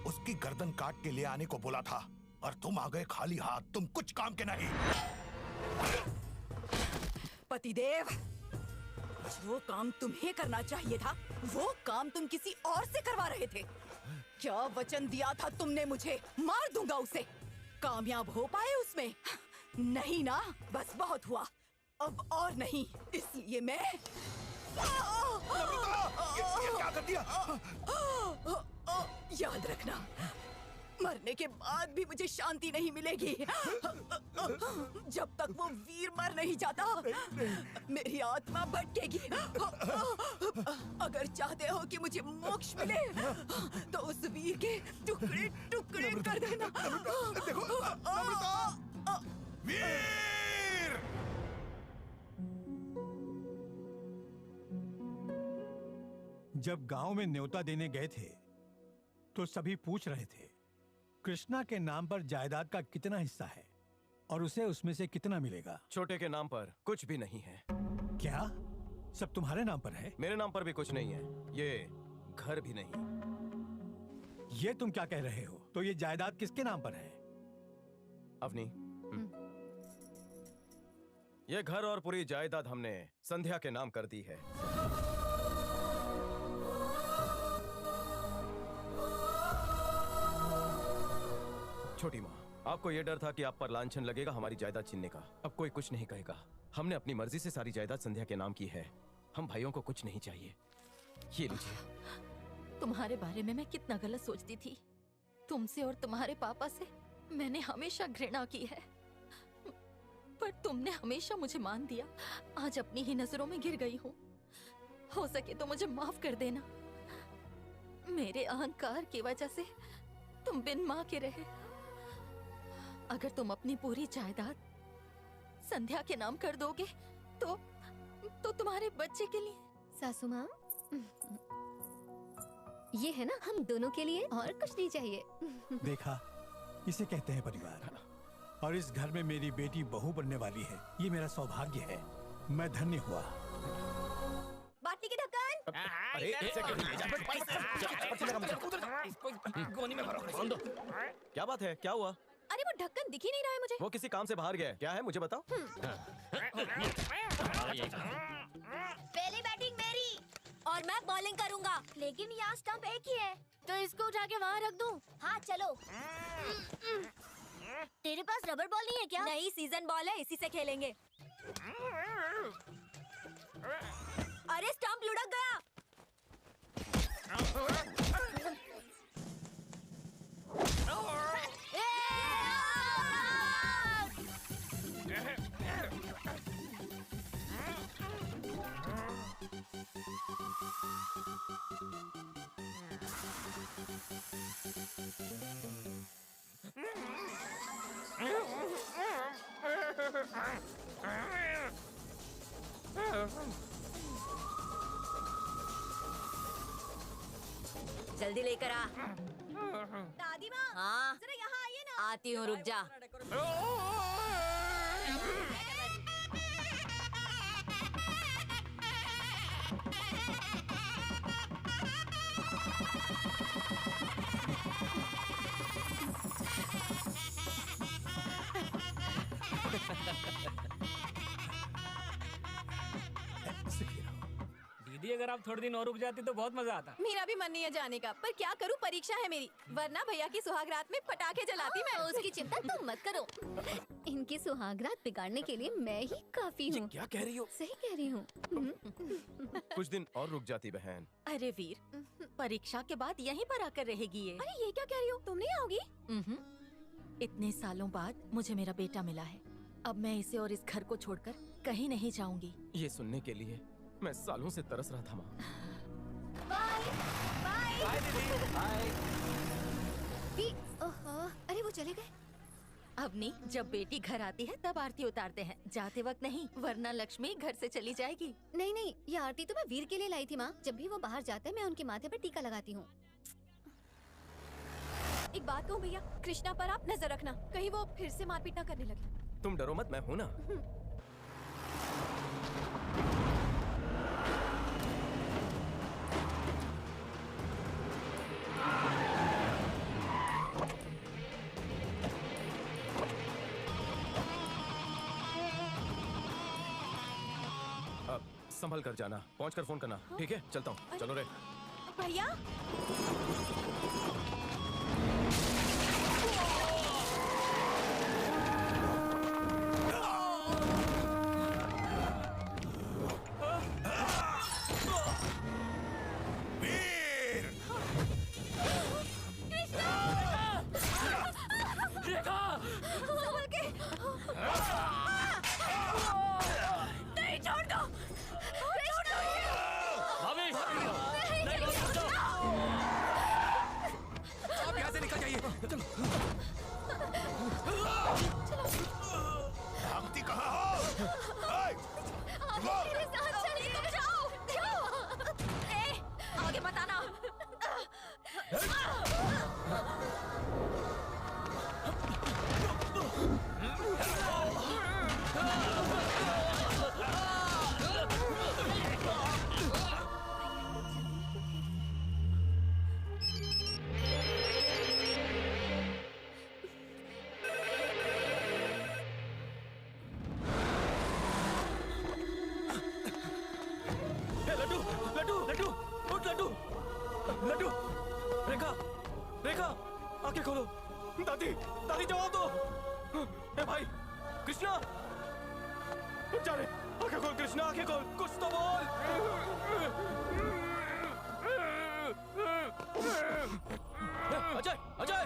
S15: उसकी गर्दन काट के ले आने को बोला था और तुम आ गए खाली हाथ। तुम कुछ काम के नहीं।
S13: पतिदेव, जो काम तुम्हें करना चाहिए था वो काम तुम किसी और से करवा रहे थे। क्या वचन दिया था तुमने मुझे? मार दूंगा उसे। कामयाब हो पाए उसमें? नहीं ना, बस बहुत हुआ, अब और नहीं। इसलिए मैं
S15: ये क्या कर दिया?
S13: याद रखना, मरने के बाद भी मुझे शांति नहीं मिलेगी जब तक वो वीर मर नहीं जाता। मेरी आत्मा भटकेगी। अगर चाहते हो कि मुझे मोक्ष मिले तो उस वीर के टुकड़े टुकड़े कर देना।
S15: वीर!
S19: जब गांव में न्योता देने गए थे तो सभी पूछ रहे थे कृष्णा के नाम पर जायदाद का कितना हिस्सा है और उसे उसमें से कितना मिलेगा।
S3: छोटे के नाम पर कुछ भी नहीं है।
S19: क्या सब तुम्हारे नाम पर है?
S3: मेरे नाम पर भी कुछ नहीं है, ये घर भी नहीं।
S19: ये तुम क्या कह रहे हो? तो ये जायदाद किसके नाम पर है?
S3: अवनी, ये घर और पूरी जायदाद हमने संध्या के नाम कर दी है। छोटी माँ, आपको ये डर था कि आप पर लांछन लगेगा हमारी जायदाद छीनने का। अब कोई कुछ नहीं कहेगा। हमने अपनी मर्जी से सारी जायदाद संध्या के नाम की है। हम भाइयों को कुछ नहीं चाहिए। ये लीजिए।
S11: तुम्हारे बारे में मैं कितना गलत सोचती थी। तुमसे और तुम्हारे पापा से मैंने हमेशा घृणा की है, पर तुमने हमेशा मुझे मान दिया। आज अपनी ही नजरों में गिर गई हूँ। हो सके तो मुझे माफ कर देना। मेरे अहंकार की वजह से तुम बिन माँ के रहे। अगर तुम अपनी पूरी जायदाद संध्या के नाम कर दोगे तो तुम्हारे बच्चे के लिए।
S22: सासू माँ, ये है ना हम दोनों के लिए, और कुछ नहीं चाहिए।
S19: देखा, इसे कहते हैं परिवार। और इस घर में मेरी बेटी बहू बनने वाली है। ये मेरा सौभाग्य है। मैं धन्य हुआ।
S13: बाटली की ढक्कन।
S3: अरे
S16: गोनी में भरो।
S3: क्या बात है? क्या हुआ?
S13: अरे वो ढक्कन दिख ही नहीं रहा है मुझे।
S3: वो किसी काम से बाहर गया है। क्या है मुझे बताओ।
S7: पहली बैटिंग मेरी
S13: और मैं बॉलिंग करूंगा।
S7: लेकिन यहाँ स्टंप एक ही है,
S13: तो इसको उठा के वहाँ रख दूं?
S7: हाँ चलो। तेरे पास रबर बॉल नहीं है क्या?
S13: नहीं, सीजन बॉल है, इसी से खेलेंगे। अरे स्टंप लुढ़क गया।
S11: जल्दी लेकर आ।
S13: दादी माँ,
S11: हाँ
S13: जरा यहाँ आइए ना।
S11: आती हूँ, रुक जा।
S20: दीदी अगर आप थोड़े दिन और रुक जाती तो बहुत मजा आता।
S13: मेरा भी मन नहीं है जाने का, पर क्या करूँ, परीक्षा है मेरी, वरना भैया की सुहागरात में पटाखे जलाती मैं।
S22: उसकी चिंता तुम मत करो। इनकी सुहागरात बिगाड़ने के लिए मैं ही काफी हूँ।
S3: क्या कह रही हो?
S22: सही कह रही हूँ।
S3: कुछ दिन और रुक जाती बहन।
S11: अरे वीर, परीक्षा के बाद यहीं पर आकर रहेगी ये।
S13: अरे ये क्या कह रही हो, तुम नहीं आओगी?
S11: इतने सालों बाद मुझे मेरा बेटा मिला है। अब मैं इसे और इस घर को छोड़कर कहीं नहीं जाऊंगी।
S3: ये सुनने के लिए मैं सालों से तरस रहा था माँ।
S22: बाय दीदी। अरे वो चले गए।
S11: अवनी, जब बेटी घर आती है तब आरती उतारते हैं, जाते वक्त नहीं, वरना लक्ष्मी घर से चली जाएगी।
S22: नहीं नहीं, ये आरती तो मैं वीर के लिए लाई थी माँ। जब भी वो बाहर जाते हैं मैं उनके माथे पर टीका लगाती हूँ।
S13: एक बात कहूँ भैया, कृष्णा पर आप नजर रखना, कहीं वो फिर से मारपीट न करने लगे।
S3: तुम डरो मत, मैं हूँ ना। संभल कर जाना, पहुंचकर फोन करना। ठीक है, चलता हूँ। चलो रे
S13: भैया।
S11: नहीं, छोड़ दो।
S17: आप यहाँ से निकल जाइए। चलो।
S15: भागती कहाँ हो?
S11: मेरे साथ चलिए, तुम जाओ। आगे मत आना।
S3: लड्डू लड्डू लड्डू उठ लड्डू लड्डू। रेखा रेखा, आंखें खोलो। दादी दादी जवाब दो। ए भाई कृष्णा, उठ जा रे। आंखें खोल कृष्णा, आंखें खोल, कुछ तो बोल। अजय अजय,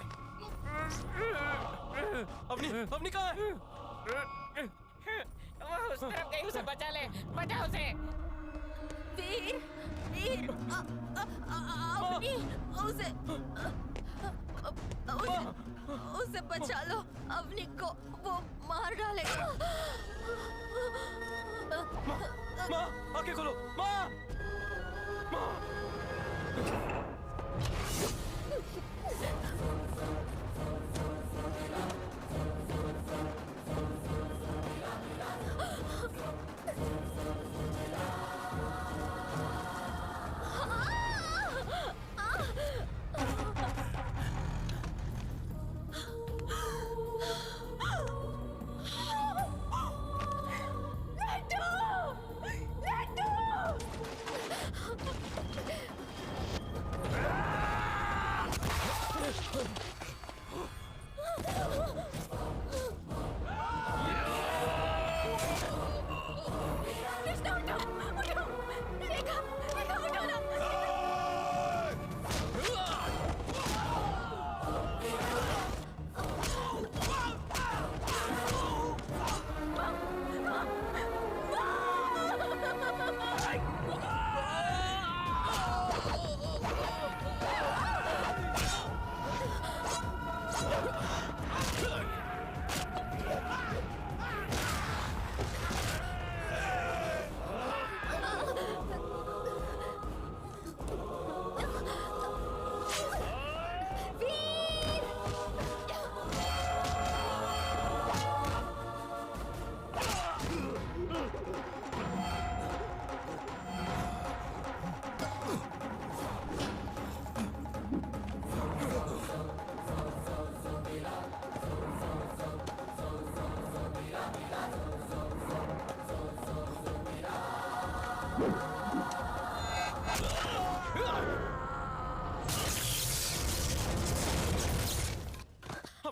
S3: अवनी अवनी कहाँ है?
S16: वो उस तरफ गई, उसे बचा ले, बचा उसे।
S11: वीर, वीर, अवनी, उसे बचा लो। अवनी को वो मार डालेगा।
S3: माँ, आंखें खोलो। माँ, माँ।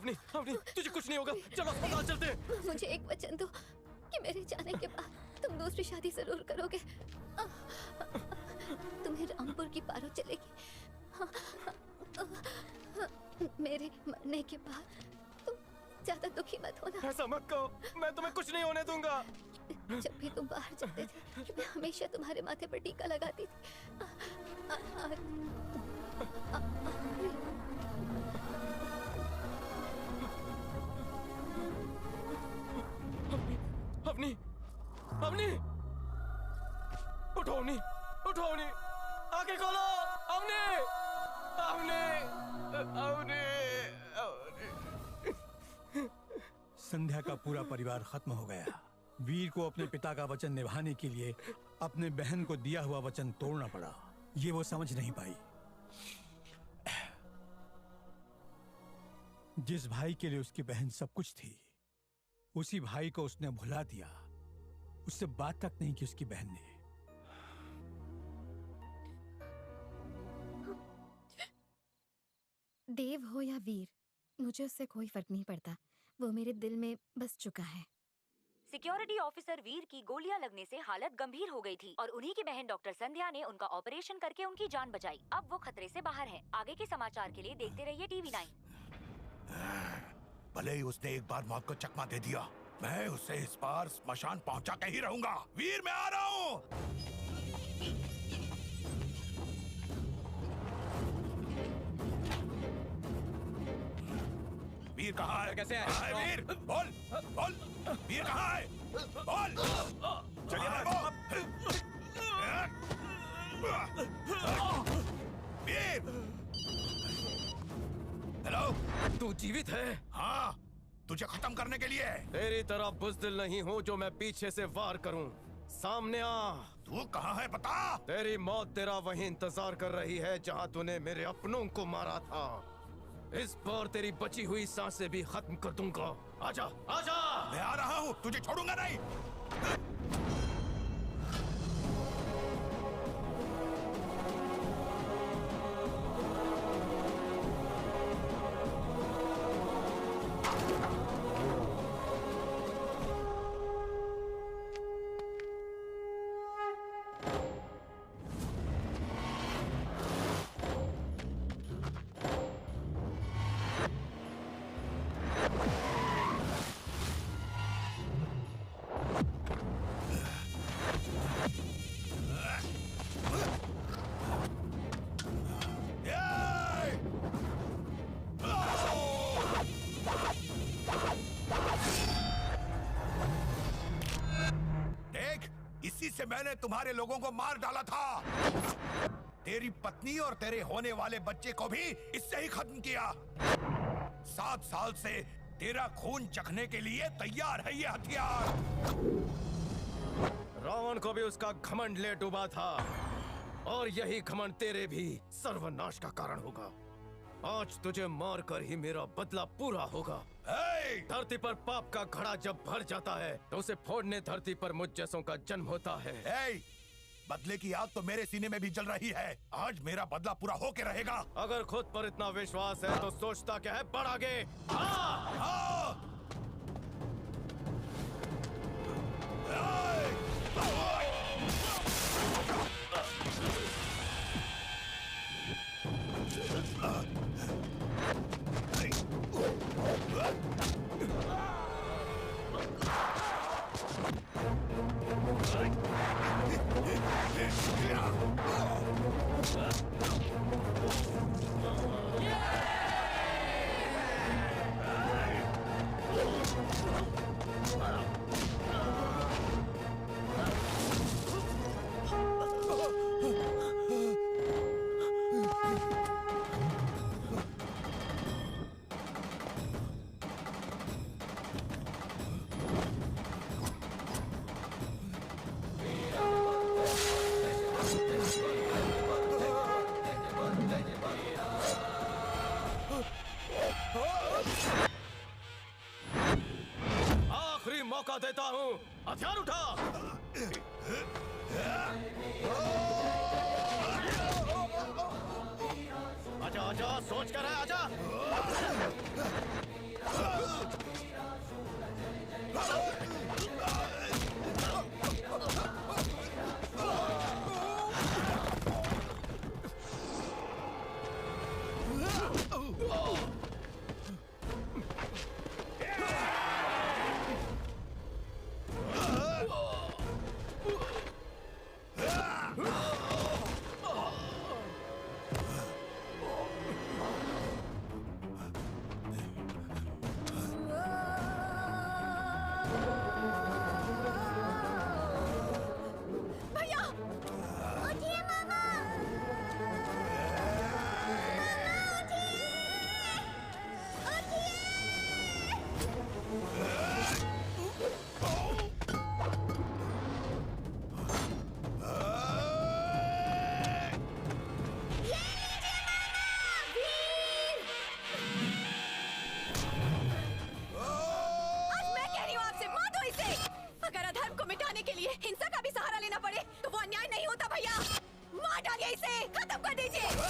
S3: अवनी अवनी तुझे कुछ नहीं होगा, चलो अस्पताल चलते हैं।
S22: मुझे एक वचन दो कि मेरे जाने के बाद तुम दूसरी शादी जरूर करोगे। तुम्हें रामपुर की पारो चलेगी। मेरे मरने के बाद तुम ज्यादा दुखी मत होना।
S3: ऐसा मत कहो, मैं तुम्हें कुछ नहीं होने दूंगा।
S22: जब भी तुम बाहर जाते थे मैं हमेशा तुम्हारे माथे पर टीका लगाती थी।
S3: अवनी अवनी उठो, अवनी उठो, अवनी आगे खोलो, अवनी अवनी अवनी अवनी।
S19: संध्या का पूरा परिवार खत्म हो गया। वीर को अपने पिता का वचन निभाने के लिए अपने बहन को दिया हुआ वचन तोड़ना पड़ा। ये वो समझ नहीं पाई। जिस भाई के लिए उसकी बहन सब कुछ थी, उसी भाई को उसने भुला दिया। उससे बात तक नहीं की उसकी बहन ने।
S22: देव हो या वीर, मुझे उससे कोई फर्क नहीं पड़ता। वो मेरे दिल में बस चुका है।
S4: सिक्योरिटी ऑफिसर वीर की गोलियां लगने से हालत गंभीर हो गई थी और उन्हीं की बहन डॉक्टर संध्या ने उनका ऑपरेशन करके उनकी जान बचाई। अब वो खतरे से बाहर हैं। आगे के समाचार के लिए देखते रहिए टीवी 9।
S15: भले ही उसने एक बार मौत को चकमा दे दिया, मैं उसे इस बार स्मशान पहुंचा के ही रहूंगा। वीर मैं आ रहा हूँ। वीर कहाँ है?
S10: कैसे
S15: है वीर? बोल बोल, वीर कहाँ है? बोल। चलिए वीर। हेलो,
S3: तू जीवित है?
S15: हाँ, तुझे खत्म करने के लिए।
S3: तेरी तरह बुज़दिल नहीं हूँ जो मैं पीछे से वार करूँ। सामने आ।
S15: तू कहाँ है बता।
S3: तेरी मौत तेरा वहीं इंतजार कर रही है जहाँ तूने मेरे अपनों को मारा था। इस बार तेरी बची हुई सांसें भी खत्म कर दूंगा। आजा आजा।
S15: मैं आ रहा हूँ, तुझे छोड़ूंगा नहीं। से मैंने तुम्हारे लोगों को मार डाला था। तेरी पत्नी और तेरे होने वाले बच्चे को भी इससे ही खत्म किया। 7 साल से तेरा खून चखने के लिए तैयार है ये हथियार।
S3: रावण को भी उसका घमंड ले डूबा था और यही घमंड तेरे भी सर्वनाश का कारण होगा। आज तुझे मारकर ही मेरा बदला पूरा होगा। धरती पर पाप का घड़ा जब भर जाता है तो उसे फोड़ने धरती पर मुझ जैसों का जन्म होता है।
S15: बदले की आग तो मेरे सीने में भी जल रही है। आज मेरा बदला पूरा होके रहेगा।
S3: अगर खुद पर इतना विश्वास है तो सोचता क्या है, बढ़ आगे। आखिरी मौका देता हूँ, हथियार उठा। आजा आजा, सोच कर है, आजा।
S13: हिंसा का भी सहारा लेना पड़े तो वो अन्याय नहीं होता भैया। मार डालिए इसे, खत्म कर दीजिए।